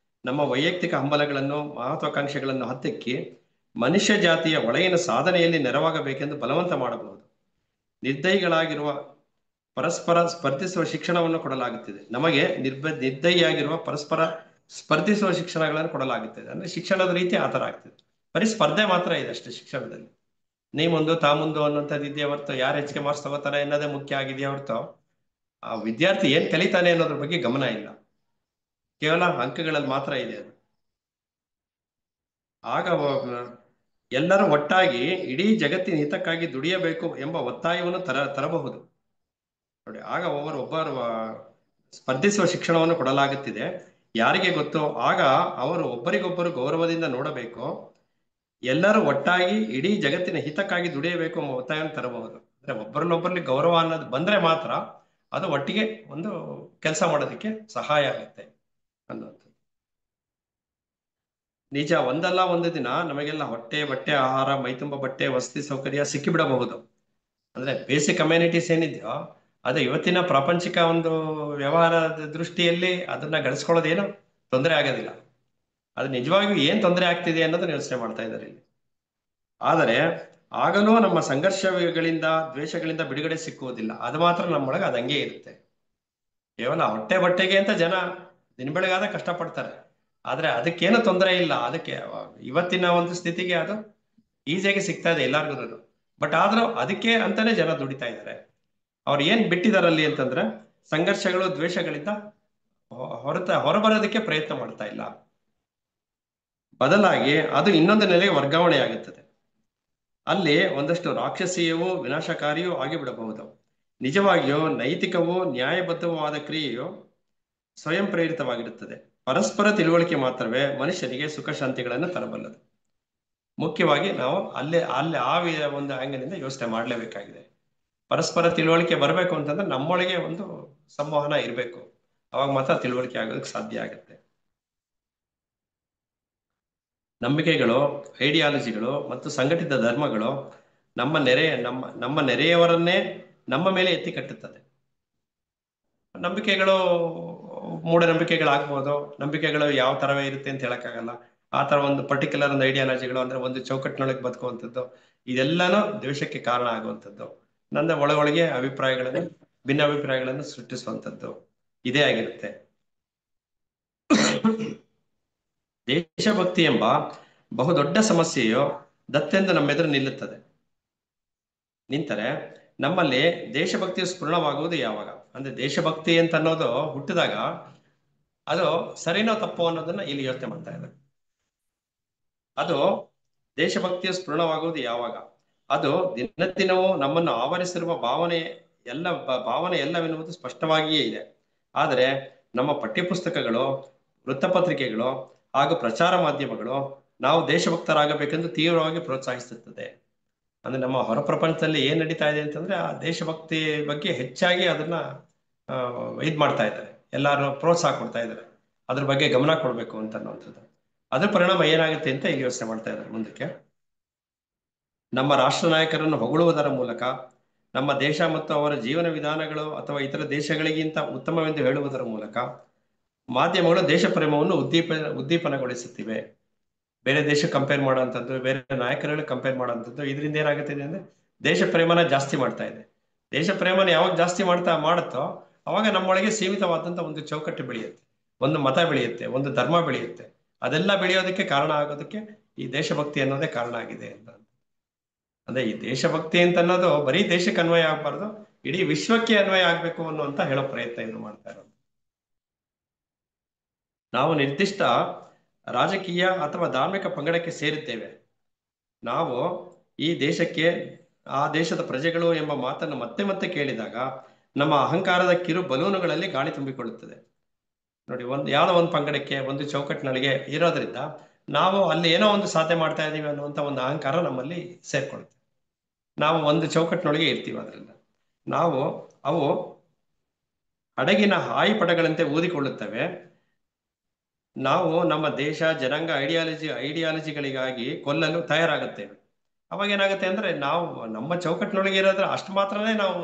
ನಮ್ಮ ವೈಯಕ್ತಿಕ ಹಂಬಲಗಳನ್ನು, ಮಹತ್ವಾಕಾಂಕ್ಷೆಗಳನ್ನು ಹತ್ತಿಕ್ಕಿ ಮನುಷ್ಯ ಜಾತಿಯ ಒಳಗಿನ ಸಾಧನೆಯಲ್ಲಿ ನೆರವಾಗಬೇಕೆಂದು ಬಲವಂತ ಮಾಡಬಹುದು. ನಿರ್ದಯಿಗಳಾಗಿರುವ ಪರಸ್ಪರ ಸ್ಪರ್ಧಿಸುವ ಶಿಕ್ಷಣವನ್ನು ಕೊಡಲಾಗುತ್ತಿದೆ. ನಮಗೆ ನಿರ್ದಯಿಯಾಗಿರುವ ಪರಸ್ಪರ ಸ್ಪರ್ಧಿಸುವ ಶಿಕ್ಷಣಗಳನ್ನು ಕೊಡಲಾಗುತ್ತದೆ. ಅಂದ್ರೆ ಶಿಕ್ಷಣದ ರೀತಿ ಆ ತರ ಆಗ್ತದೆ. ಬರೀ ಸ್ಪರ್ಧೆ ಮಾತ್ರ ಇದೆ ಅಷ್ಟೇ ಶಿಕ್ಷಣದಲ್ಲಿ. ನೀ ಮುಂದು ತಾ ಮುಂದು ಅನ್ನೋಂಥದ್ದು ಇದೆಯಾ ಹೊರತು ಯಾರು ಹೆಚ್ಚಿಗೆ ಮಾರ್ಕ್ಸ್ ತಗೋತಾರೆ ಅನ್ನೋದೇ ಮುಖ್ಯ ಆಗಿದೆಯಾ ಹೊರತು ಆ ವಿದ್ಯಾರ್ಥಿ ಏನ್ ಕಲಿತಾನೆ ಅನ್ನೋದ್ರ ಬಗ್ಗೆ ಗಮನ ಇಲ್ಲ. ಕೇವಲ ಅಂಕಗಳಲ್ಲಿ ಮಾತ್ರ ಇದೆ ಅದು. ಆಗ ಎಲ್ಲರೂ ಒಟ್ಟಾಗಿ ಇಡೀ ಜಗತ್ತಿನ ಹಿತಕ್ಕಾಗಿ ದುಡಿಯಬೇಕು ಎಂಬ ಒತ್ತಾಯವನ್ನು ತರಬಹುದು ನೋಡಿ. ಆಗ ಒಬ್ಬರು ಸ್ಪರ್ಧಿಸುವ ಶಿಕ್ಷಣವನ್ನು ಕೊಡಲಾಗುತ್ತಿದೆ. ಯಾರಿಗೆ ಗೊತ್ತು, ಆಗ ಅವರು ಒಬ್ಬರಿಗೊಬ್ಬರು ಗೌರವದಿಂದ ನೋಡಬೇಕು. ಎಲ್ಲರೂ ಒಟ್ಟಾಗಿ ಇಡೀ ಜಗತ್ತಿನ ಹಿತಕ್ಕಾಗಿ ದುಡಿಯಬೇಕು ಎಂಬ ಒತ್ತಾಯವನ್ನು ತರಬಹುದು. ಅಂದ್ರೆ ಒಬ್ಬರಲ್ಲೊಬ್ಬರಲ್ಲಿ ಗೌರವ ಅನ್ನೋದು ಬಂದ್ರೆ ಮಾತ್ರ ಅದು ಒಟ್ಟಿಗೆ ಒಂದು ಕೆಲಸ ಮಾಡೋದಕ್ಕೆ ಸಹಾಯ ಆಗುತ್ತೆ ಅನ್ನೋದು ನಿಜ. ಒಂದಲ್ಲ ಒಂದು ದಿನ ನಮಗೆಲ್ಲ ಹೊಟ್ಟೆ, ಬಟ್ಟೆ, ಆಹಾರ, ಮೈತುಂಬ ಬಟ್ಟೆ, ವಸತಿ ಸೌಕರ್ಯ ಸಿಕ್ಕಿಬಿಡಬಹುದು. ಅಂದ್ರೆ ಬೇಸಿಕ್ ಕಮ್ಯುನಿಟೀಸ್ ಏನಿದೆಯೋ ಅದು ಇವತ್ತಿನ ಪ್ರಾಪಂಚಿಕ ಒಂದು ವ್ಯವಹಾರದ ದೃಷ್ಟಿಯಲ್ಲಿ ಅದನ್ನ ಗಳಿಸ್ಕೊಳ್ಳೋದೇನು ತೊಂದರೆ ಆಗೋದಿಲ್ಲ. ಅದು ನಿಜವಾಗಿಯೂ ಏನ್ ತೊಂದರೆ ಆಗ್ತಿದೆ ಅನ್ನೋದನ್ನ ಯೋಚನೆ ಮಾಡ್ತಾ ಇದ್ದಾರೆ ಇಲ್ಲಿ. ಆದರೆ ಆಗಲೂ ನಮ್ಮ ಸಂಘರ್ಷಗಳಿಂದ, ದ್ವೇಷಗಳಿಂದ ಬಿಡುಗಡೆ ಸಿಕ್ಕುವುದಿಲ್ಲ. ಅದು ಮಾತ್ರ ನಮ್ಮೊಳಗೆ ಅದು ಹಂಗೆ ಇರುತ್ತೆ. ಕೇವಲ ಹೊಟ್ಟೆ ಬಟ್ಟೆಗೆ ಅಂತ ಜನ ದಿನ ಬೆಳಗಾದ ಕಷ್ಟಪಡ್ತಾರೆ. ಆದ್ರೆ ಅದಕ್ಕೇನು ತೊಂದರೆ ಇಲ್ಲ. ಅದಕ್ಕೆ ಇವತ್ತಿನ ಒಂದು ಸ್ಥಿತಿಗೆ ಅದು ಈಸಿಯಾಗಿ ಸಿಗ್ತಾ ಇದೆ ಎಲ್ಲಾರ್ಗು. ಬಟ್ ಆದ್ರೂ ಅದಕ್ಕೆ ಅಂತಾನೆ ಜನ ದುಡಿತಾ ಇದ್ದಾರೆ. ಅವ್ರು ಏನ್ ಬಿಟ್ಟಿದಾರಲ್ಲಿ ಅಂತಂದ್ರೆ ಸಂಘರ್ಷಗಳು, ದ್ವೇಷಗಳಿಂದ ಹೊರಬರೋದಕ್ಕೆ ಪ್ರಯತ್ನ ಮಾಡ್ತಾ ಇಲ್ಲ. ಬದಲಾಗಿ ಅದು ಇನ್ನೊಂದು ನೆಲೆಗೆ ವರ್ಗಾವಣೆ ಆಗುತ್ತದೆ. ಅಲ್ಲಿ ಒಂದಷ್ಟು ರಾಕ್ಷಸೀಯವೂ ವಿನಾಶಕಾರಿಯೂ ಆಗಿಬಿಡಬಹುದು. ನಿಜವಾಗಿಯೂ ನೈತಿಕವೂ ನ್ಯಾಯಬದ್ಧವೂ ಆದ ಕ್ರಿಯೆಯು ಸ್ವಯಂ ಪ್ರೇರಿತವಾಗಿರುತ್ತದೆ. ಪರಸ್ಪರ ತಿಳುವಳಿಕೆ ಮಾತ್ರವೇ ಮನುಷ್ಯನಿಗೆ ಸುಖ ಶಾಂತಿಗಳನ್ನು ತರಬಲ್ಲದು. ಮುಖ್ಯವಾಗಿ ನಾವು ಅಲ್ಲೇ ಆ ಒಂದು ಆಂಗಲಿಂದ ಯೋಚನೆ ಮಾಡಲೇಬೇಕಾಗಿದೆ. ಪರಸ್ಪರ ತಿಳುವಳಿಕೆ ಬರಬೇಕು ಅಂತಂದ್ರೆ ನಮ್ಮೊಳಗೆ ಒಂದು ಸಂವಹನ ಇರಬೇಕು. ಅವಾಗ ಮಾತ್ರ ತಿಳುವಳಿಕೆ ಆಗೋದಕ್ಕೆ ಸಾಧ್ಯ ಆಗುತ್ತೆ. ನಂಬಿಕೆಗಳು, ಐಡಿಯಾಲಜಿಗಳು ಮತ್ತು ಸಂಘಟಿತ ಧರ್ಮಗಳು ನಮ್ಮ ನೆರೆಯವರನ್ನೇ ನಮ್ಮ ಮೇಲೆ ಎತ್ತಿ ಕಟ್ಟುತ್ತದೆ. ನಂಬಿಕೆಗಳು ಮೂಢನಂಬಿಕೆಗಳಾಗ್ಬೋದು. ನಂಬಿಕೆಗಳು ಯಾವ ತರವೇ ಇರುತ್ತೆ ಅಂತ ಹೇಳಕ್ಕಾಗಲ್ಲ. ಆ ತರ ಒಂದು ಪರ್ಟಿಕ್ಯುಲರ್ ಒಂದು ಐಡಿಯಾಲಜಿಗಳು ಅಂದ್ರೆ ಒಂದು ಚೌಕಟ್ಟಿನೊಳಗೆ ಬದುಕುವಂಥದ್ದು, ಇದೆಲ್ಲಾನು ದ್ವೇಷಕ್ಕೆ ಕಾರಣ ಆಗುವಂಥದ್ದು. ನನ್ನ ಒಳಗೊಳಗೆ ಭಿನ್ನ ಅಭಿಪ್ರಾಯಗಳನ್ನು ಸೃಷ್ಟಿಸುವಂಥದ್ದು ಇದೇ ಆಗಿರುತ್ತೆ. ದೇಶಭಕ್ತಿ ಎಂಬ ಬಹುದೊಡ್ಡ ಸಮಸ್ಯೆಯು ದತ್ತೆಂದು ನಮ್ಮೆದುರು ನಿಂತರೆ ನಮ್ಮಲ್ಲಿ ದೇಶಭಕ್ತಿಯು ಸ್ಫುರಣವಾಗುವುದು ಯಾವಾಗ? ಅಂದ್ರೆ ದೇಶಭಕ್ತಿ ಅಂತ ಅನ್ನೋದು ಹುಟ್ಟಿದಾಗ ಅದು ಸರಿನೋ ತಪ್ಪೋ ಅನ್ನೋದನ್ನ ಇಲ್ಲಿ ಯೋಚನೆ ಮಾಡ್ತಾ ಇದ್ದಾರೆ. ಅದು ದೇಶಭಕ್ತಿಯ ಸ್ಫುರಣವಾಗುವುದು ಯಾವಾಗ? ಅದು ದಿನವೂ ನಮ್ಮನ್ನು ಆವರಿಸಿರುವ ಭಾವನೆ ಎಲ್ಲವೆನ್ನುವುದು ಸ್ಪಷ್ಟವಾಗಿಯೇ ಇದೆ. ಆದರೆ ನಮ್ಮ ಪಠ್ಯಪುಸ್ತಕಗಳು, ವೃತ್ತಪತ್ರಿಕೆಗಳು ಹಾಗೂ ಪ್ರಚಾರ ಮಾಧ್ಯಮಗಳು ನಾವು ದೇಶಭಕ್ತರಾಗಬೇಕೆಂದು ತೀವ್ರವಾಗಿ ಪ್ರೋತ್ಸಾಹಿಸುತ್ತದೆ. ಅಂದ್ರೆ ನಮ್ಮ ಹೊರ ಪ್ರಪಂಚದಲ್ಲಿ ಏನ್ ನಡೀತಾ ಇದೆ ಅಂತಂದ್ರೆ ಆ ದೇಶಭಕ್ತಿ ಬಗ್ಗೆ ಹೆಚ್ಚಾಗಿ ಅದನ್ನ ಇದ್ ಮಾಡ್ತಾ ಇದ್ದಾರೆ. ಎಲ್ಲಾರು ಪ್ರೋತ್ಸಾಹ ಕೊಡ್ತಾ ಇದ್ದಾರೆ, ಅದ್ರ ಬಗ್ಗೆ ಗಮನ ಕೊಡ್ಬೇಕು ಅಂತ ಅನ್ನುವಂಥದ್ದು. ಅದ್ರ ಪರಿಣಾಮ ಏನಾಗುತ್ತೆ ಅಂತ ಇಲ್ಲಿ ಯೋಚನೆ ಮಾಡ್ತಾ ಇದ್ದಾರೆ. ಮುಂದಕ್ಕೆ ನಮ್ಮ ರಾಷ್ಟ್ರ ನಾಯಕರನ್ನು ಹೊಗಳುವುದರ ಮೂಲಕ, ನಮ್ಮ ದೇಶ ಮತ್ತು ಅವರ ಜೀವನ ವಿಧಾನಗಳು ಅಥವಾ ಇತರ ದೇಶಗಳಿಗಿಂತ ಉತ್ತಮವೆಂದು ಹೇಳುವುದರ ಮೂಲಕ ಮಾಧ್ಯಮಗಳು ದೇಶ ಪ್ರೇಮವನ್ನು ಉದ್ದೀಪನಗೊಳಿಸುತ್ತಿವೆ. ಬೇರೆ ದೇಶಕ್ಕೆ ಕಂಪೇರ್ ಮಾಡುವಂಥದ್ದು, ಬೇರೆ ನಾಯಕರುಗಳಿಗೆ ಕಂಪೇರ್ ಮಾಡುವಂಥದ್ದು, ಇದರಿಂದ ಏನಾಗುತ್ತಿದೆ ಅಂದ್ರೆ ದೇಶ ಪ್ರೇಮನ ಜಾಸ್ತಿ ಮಾಡ್ತಾ ಇದೆ. ದೇಶ ಪ್ರೇಮನ ಯಾವಾಗ ಜಾಸ್ತಿ ಮಾಡುತ್ತೋ ಅವಾಗ ನಮ್ಮೊಳಗೆ ಸೀಮಿತವಾದಂತ ಒಂದು ಚೌಕಟ್ಟು ಬೆಳೆಯುತ್ತೆ, ಒಂದು ಮತ ಬೆಳೆಯುತ್ತೆ, ಒಂದು ಧರ್ಮ ಬೆಳೆಯುತ್ತೆ. ಅದೆಲ್ಲ ಬೆಳೆಯೋದಕ್ಕೆ ಕಾರಣ ಆಗೋದಕ್ಕೆ ಈ ದೇಶಭಕ್ತಿ ಅನ್ನೋದೇ ಕಾರಣ ಆಗಿದೆ ಅಂತ. ಅಂದ್ರೆ ಈ ದೇಶಭಕ್ತಿ ಅಂತ ಅನ್ನೋದು ಬರೀ ದೇಶಕ್ಕೆ ಅನ್ವಯ ಆಗ್ಬಾರ್ದು, ಇಡೀ ವಿಶ್ವಕ್ಕೆ ಅನ್ವಯ ಆಗ್ಬೇಕು ಅನ್ನುವಂತ ಹೇಳೋ ಪ್ರಯತ್ನ ಇದು ಮಾಡ್ತಾ ಇರೋದು. ನಾವು ನಿರ್ದಿಷ್ಟ ರಾಜಕೀಯ ಅಥವಾ ಧಾರ್ಮಿಕ ಪಂಗಡಕ್ಕೆ ಸೇರಿದ್ದೇವೆ. ನಾವು ಈ ದೇಶಕ್ಕೆ, ಆ ದೇಶದ ಪ್ರಜೆಗಳು ಎಂಬ ಮಾತನ್ನು ಮತ್ತೆ ಮತ್ತೆ ಕೇಳಿದಾಗ ನಮ್ಮ ಅಹಂಕಾರದ ಕಿರು ಬಲೂನುಗಳಲ್ಲಿ ಗಾಳಿ ತುಂಬಿಕೊಳ್ಳುತ್ತದೆ. ನೋಡಿ, ಯಾವ್ದೋ ಒಂದು ಪಂಗಡಕ್ಕೆ ಒಂದು ಚೌಕಟ್ಟಿನೊಳಗೆ ಇರೋದ್ರಿಂದ ನಾವು ಅಲ್ಲಿ ಏನೋ ಒಂದು ಸಾಧನೆ ಮಾಡ್ತಾ ಇದೀವಿ ಅನ್ನುವಂತ ಒಂದು ಅಹಂಕಾರ ನಮ್ಮಲ್ಲಿ ಸೇರ್ಕೊಳುತ್ತೆ. ನಾವು ಒಂದು ಚೌಕಟ್ಟಿನೊಳಗೆ ಇರ್ತೀವಿ. ಅದರಿಂದ ನಾವು ಅವು ಹಡಗಿನ ಹಾಯಿಪಟಗಳಂತೆ ಊದಿಕೊಳ್ಳುತ್ತವೆ. ನಾವು ನಮ್ಮ ದೇಶ ಜನಾಂಗ ಐಡಿಯಾಲಜಿಗಳಿಗಾಗಿ ಕೊಲ್ಲಲು ತಯಾರಾಗುತ್ತೇವೆ. ಅವಾಗ ಏನಾಗುತ್ತೆ ಅಂದ್ರೆ ನಾವು ನಮ್ಮ ಚೌಕಟ್ಟಿನೊಳಗೆ ಇರೋದ್ರೆ ಅಷ್ಟು ಮಾತ್ರನೇ ನಾವು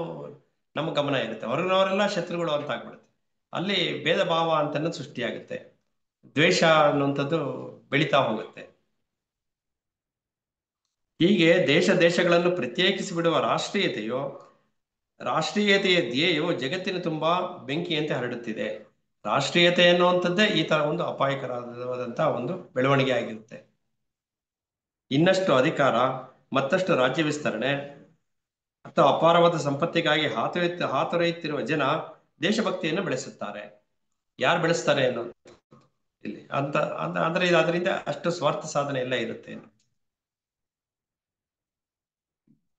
ನಮ್ಮ ಗಮನ ಇರುತ್ತೆ. ಹೊರಗಿನವರೆಲ್ಲ ಶತ್ರುಗಳು ಅಂತ ಆಗ್ಬಿಡುತ್ತೆ. ಅಲ್ಲಿ ಭೇದ ಭಾವ ಅಂತ ಸೃಷ್ಟಿಯಾಗುತ್ತೆ. ದ್ವೇಷ ಅನ್ನುವಂಥದ್ದು ಬೆಳೀತಾ ಹೋಗುತ್ತೆ. ಹೀಗೆ ದೇಶಗಳನ್ನು ಪ್ರತ್ಯೇಕಿಸಿ ಬಿಡುವ ರಾಷ್ಟ್ರೀಯತೆಯ ಧ್ಯೇಯವು ಜಗತ್ತಿನ ತುಂಬಾ ಬೆಂಕಿಯಂತೆ ಹರಡುತ್ತಿದೆ. ರಾಷ್ಟ್ರೀಯತೆ ಅನ್ನುವಂಥದ್ದೇ ಈ ತರ ಒಂದು ಅಪಾಯಕರವಾದಂತಹ ಒಂದು ಬೆಳವಣಿಗೆ ಆಗಿರುತ್ತೆ. ಇನ್ನಷ್ಟು ಅಧಿಕಾರ, ಮತ್ತಷ್ಟು ರಾಜ್ಯ ವಿಸ್ತರಣೆ ಅಥವಾ ಅಪಾರವಾದ ಸಂಪತ್ತಿಗಾಗಿ ಹಾತೊರೆಯುತ್ತಿರುವ ಜನ ದೇಶಭಕ್ತಿಯನ್ನು ಬೆಳೆಸುತ್ತಾರೆ. ಯಾರು ಬೆಳೆಸ್ತಾರೆ ಅನ್ನೋದು ಇಲ್ಲಿ ಅಂದ್ರೆ ಅದರಿಂದ ಅಷ್ಟು ಸ್ವಾರ್ಥ ಸಾಧನೆ ಎಲ್ಲ ಇರುತ್ತೆ.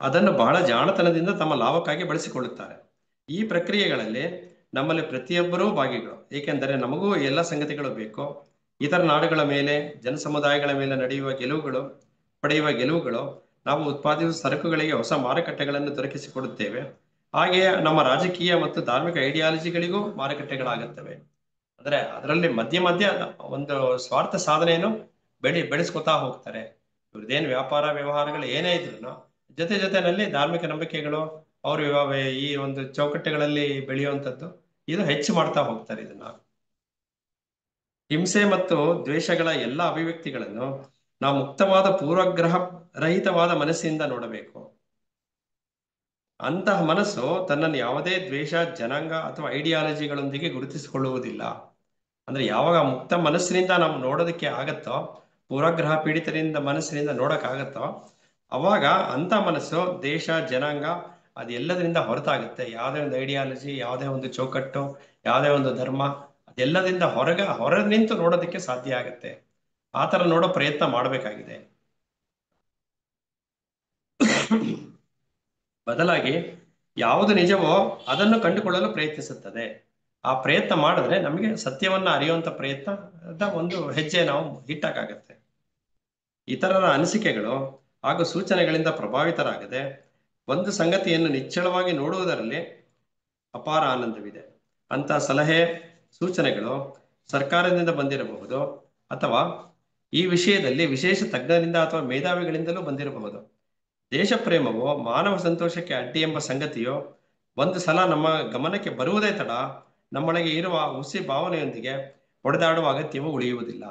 ಅದನ್ನು ಬಹಳ ಜಾಣತನದಿಂದ ತಮ್ಮ ಲಾಭಕ್ಕಾಗಿ ಬಳಸಿಕೊಳ್ಳುತ್ತಾರೆ. ಈ ಪ್ರಕ್ರಿಯೆಗಳಲ್ಲಿ ನಮ್ಮಲ್ಲಿ ಪ್ರತಿಯೊಬ್ಬರೂ ಭಾಗಿಗಳು. ಏಕೆಂದರೆ ನಮಗೂ ಎಲ್ಲ ಸಂಗತಿಗಳು ಬೇಕು. ಇತರ ನಾಡುಗಳ ಮೇಲೆ, ಜನಸಮುದಾಯಗಳ ಮೇಲೆ ಪಡೆಯುವ ಗೆಲುವುಗಳು ನಾವು ಉತ್ಪಾದಿಸುವ ಸರಕುಗಳಿಗೆ ಹೊಸ ಮಾರುಕಟ್ಟೆಗಳನ್ನು ದೊರಕಿಸಿಕೊಡುತ್ತೇವೆ. ಹಾಗೆಯೇ ನಮ್ಮ ರಾಜಕೀಯ ಮತ್ತು ಧಾರ್ಮಿಕ ಐಡಿಯಾಲಜಿಗಳಿಗೂ ಮಾರುಕಟ್ಟೆಗಳಾಗುತ್ತವೆ. ಅಂದ್ರೆ ಅದರಲ್ಲಿ ಮಧ್ಯ ಒಂದು ಸ್ವಾರ್ಥ ಸಾಧನೆಯನ್ನು ಬೆಳೆಸ್ಕೊತಾ ಹೋಗ್ತಾರೆ. ಇವ್ರದ್ದೇನು ವ್ಯಾಪಾರ ವ್ಯವಹಾರಗಳು ಏನೇ ಇದ್ರು ಜೊತೆನಲ್ಲಿ ಧಾರ್ಮಿಕ ನಂಬಿಕೆಗಳು ಅವರು ಈ ಒಂದು ಚೌಕಟ್ಟುಗಳಲ್ಲಿ ಬೆಳೆಯುವಂಥದ್ದು ಇದು ಹೆಚ್ಚು ಮಾಡ್ತಾ ಹೋಗ್ತಾರೆ. ಇದನ್ನ ಹಿಂಸೆ ಮತ್ತು ದ್ವೇಷಗಳ ಎಲ್ಲ ಅಭಿವ್ಯಕ್ತಿಗಳನ್ನು ನಾವು ಮುಕ್ತವಾದ ಪೂರ್ವಗ್ರಹ ರಹಿತವಾದ ಮನಸ್ಸಿಂದ ನೋಡಬೇಕು. ಅಂತಹ ಮನಸ್ಸು ತನ್ನನ್ನು ಯಾವುದೇ ದ್ವೇಷ, ಜನಾಂಗ ಅಥವಾ ಐಡಿಯಾಲಜಿಗಳೊಂದಿಗೆ ಗುರುತಿಸಿಕೊಳ್ಳುವುದಿಲ್ಲ. ಅಂದ್ರೆ ಯಾವಾಗ ಮುಕ್ತ ಮನಸ್ಸಿನಿಂದ ನಾವು ನೋಡೋದಕ್ಕೆ ಆಗತ್ತೋ, ಪೂರ್ವಗ್ರಹ ಪೀಡಿತರಿಂದ ಮನಸ್ಸಿನಿಂದ ನೋಡಕ್ಕಾಗತ್ತೋ, ಅವಾಗ ಅಂತ ಮನಸ್ಸು ದೇಶ, ಜನಾಂಗ ಅದೆಲ್ಲದರಿಂದ ಹೊರತಾಗುತ್ತೆ. ಯಾವುದೇ ಒಂದು ಐಡಿಯಾಲಜಿ, ಯಾವುದೇ ಒಂದು ಚೌಕಟ್ಟು, ಯಾವುದೇ ಒಂದು ಧರ್ಮ ಅದೆಲ್ಲದಿಂದ ಹೊರ ನಿಂತು ನೋಡೋದಕ್ಕೆ ಸಾಧ್ಯ ಆಗುತ್ತೆ. ಆ ತರ ನೋಡೋ ಪ್ರಯತ್ನ ಮಾಡಬೇಕಾಗಿದೆ. ಬದಲಾಗಿ ಯಾವುದು ನಿಜವೋ ಅದನ್ನು ಕಂಡುಕೊಳ್ಳಲು ಪ್ರಯತ್ನಿಸುತ್ತದೆ. ಆ ಪ್ರಯತ್ನ ಮಾಡಿದ್ರೆ ನಮಗೆ ಸತ್ಯವನ್ನ ಅರಿಯುವಂತ ಪ್ರಯತ್ನದ ಒಂದು ಹೆಜ್ಜೆ ನಾವು ಇಟ್ಟಕ್ಕಾಗತ್ತೆ. ಇತರರ ಅನಿಸಿಕೆಗಳು ಹಾಗೂ ಸೂಚನೆಗಳಿಂದ ಪ್ರಭಾವಿತರಾಗದೆ ಒಂದು ಸಂಗತಿಯನ್ನು ನಿಚ್ಚಳವಾಗಿ ನೋಡುವುದರಲ್ಲಿ ಅಪಾರ ಆನಂದವಿದೆ. ಅಂತ ಸಲಹೆ ಸೂಚನೆಗಳು ಸರ್ಕಾರದಿಂದ ಬಂದಿರಬಹುದು, ಅಥವಾ ಈ ವಿಷಯದಲ್ಲಿ ವಿಶೇಷ ತಜ್ಞರಿಂದ ಅಥವಾ ಮೇಧಾವಿಗಳಿಂದಲೂ ಬಂದಿರಬಹುದು. ದೇಶ ಪ್ರೇಮವು ಮಾನವ ಸಂತೋಷಕ್ಕೆ ಅಡ್ಡಿ ಎಂಬ ಸಂಗತಿಯು ಒಂದು ಸಲ ನಮ್ಮ ಗಮನಕ್ಕೆ ಬರುವುದೇ ತಡ ನಮ್ಮೊಳಗೆ ಇರುವ ಹುಸಿ ಭಾವನೆಯೊಂದಿಗೆ ಹೊಡೆದಾಡುವ ಅಗತ್ಯವು ಉಳಿಯುವುದಿಲ್ಲ.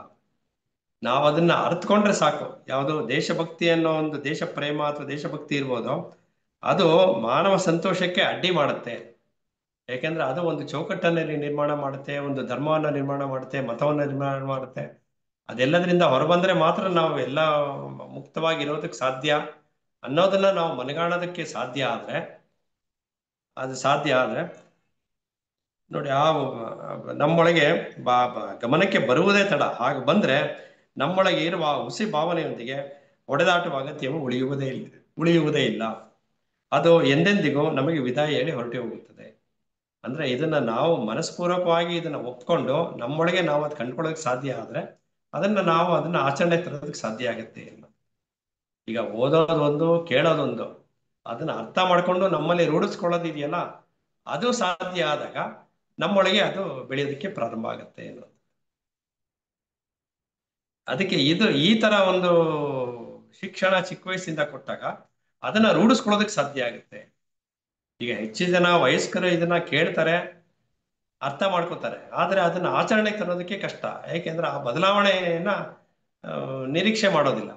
ನಾವು ಅದನ್ನ ಅರ್ಥಕೊಂಡ್ರೆ ಸಾಕು. ಯಾವುದು ದೇಶಭಕ್ತಿ ಅನ್ನೋ ಒಂದು ದೇಶ ಪ್ರೇಮ ಅಥವಾ ದೇಶಭಕ್ತಿ ಇರ್ಬೋದು, ಅದು ಮಾನವ ಸಂತೋಷಕ್ಕೆ ಅಡ್ಡಿ ಮಾಡುತ್ತೆ. ಯಾಕೆಂದ್ರೆ ಅದು ಒಂದು ಚೌಕಟ್ಟನ್ನು ನಿರ್ಮಾಣ ಮಾಡುತ್ತೆ, ಒಂದು ಧರ್ಮವನ್ನು ನಿರ್ಮಾಣ ಮಾಡುತ್ತೆ, ಮತವನ್ನು ನಿರ್ಮಾಣ ಮಾಡುತ್ತೆ. ಅದೆಲ್ಲದರಿಂದ ಹೊರಬಂದ್ರೆ ಮಾತ್ರ ನಾವು ಎಲ್ಲ ಮುಕ್ತವಾಗಿರೋದಕ್ಕೆ ಸಾಧ್ಯ ಅನ್ನೋದನ್ನ ನಾವು ಮನಗಾಣೋದಕ್ಕೆ ಸಾಧ್ಯ ಆದ್ರೆ ನೋಡಿ, ನಮ್ಮೊಳಗೆ ಗಮನಕ್ಕೆ ಬರುವುದೇ ತಡ. ಹಾಗೆ ಬಂದ್ರೆ ನಮ್ಮೊಳಗೆ ಇರುವ ಹುಸಿ ಭಾವನೆಯೊಂದಿಗೆ ಹೊಡೆದಾಟುವ ಅಗತ್ಯವು ಉಳಿಯುವುದೇ ಇಲ್ಲ. ಅದು ಎಂದೆಂದಿಗೂ ನಮಗೆ ವಿದಾಯ ಹೇಳಿ ಹೊರಟೆ ಹೋಗುತ್ತದೆ. ಅಂದ್ರೆ ಇದನ್ನ ನಾವು ಮನಸ್ಪೂರ್ವಕವಾಗಿ ಇದನ್ನ ಒಪ್ಕೊಂಡು ನಮ್ಮೊಳಗೆ ನಾವು ಅದು ಕಂಡುಕೊಳ್ಳೋಕೆ ಸಾಧ್ಯ ಆದ್ರೆ ಅದನ್ನ ಆಚರಣೆ ತರೋದಕ್ಕೆ ಸಾಧ್ಯ ಆಗುತ್ತೆ. ಈಗ ಓದೋದೊಂದು, ಕೇಳೋದೊಂದು, ಅದನ್ನ ಅರ್ಥ ಮಾಡ್ಕೊಂಡು ನಮ್ಮಲ್ಲಿ ರೂಢಿಸ್ಕೊಳ್ಳೋದಿದೆಯಲ್ಲ, ಅದು ಸಾಧ್ಯ ಆದಾಗ ನಮ್ಮೊಳಗೆ ಅದು ಬೆಳೆಯೋದಕ್ಕೆ ಪ್ರಾರಂಭ ಆಗುತ್ತೆ ಅನ್ನೋದು. ಅದಕ್ಕೆ ಈ ತರ ಒಂದು ಶಿಕ್ಷಣ ಚಿಕ್ಕ ವಯಸ್ಸಿಂದ ಕೊಟ್ಟಾಗ ಅದನ್ನ ರೂಢಿಸ್ಕೊಳ್ಳೋದಕ್ಕೆ ಸಾಧ್ಯ ಆಗುತ್ತೆ. ಈಗ ಹೆಚ್ಚು ಜನ ವಯಸ್ಕರು ಇದನ್ನ ಕೇಳ್ತಾರೆ, ಅರ್ಥ ಮಾಡ್ಕೋತಾರೆ, ಆದ್ರೆ ಅದನ್ನ ಆಚರಣೆಗೆ ತರೋದಕ್ಕೆ ಕಷ್ಟ. ಯಾಕೆಂದ್ರೆ ಆ ಬದಲಾವಣೆಯನ್ನ ನಿರೀಕ್ಷೆ ಮಾಡೋದಿಲ್ಲ,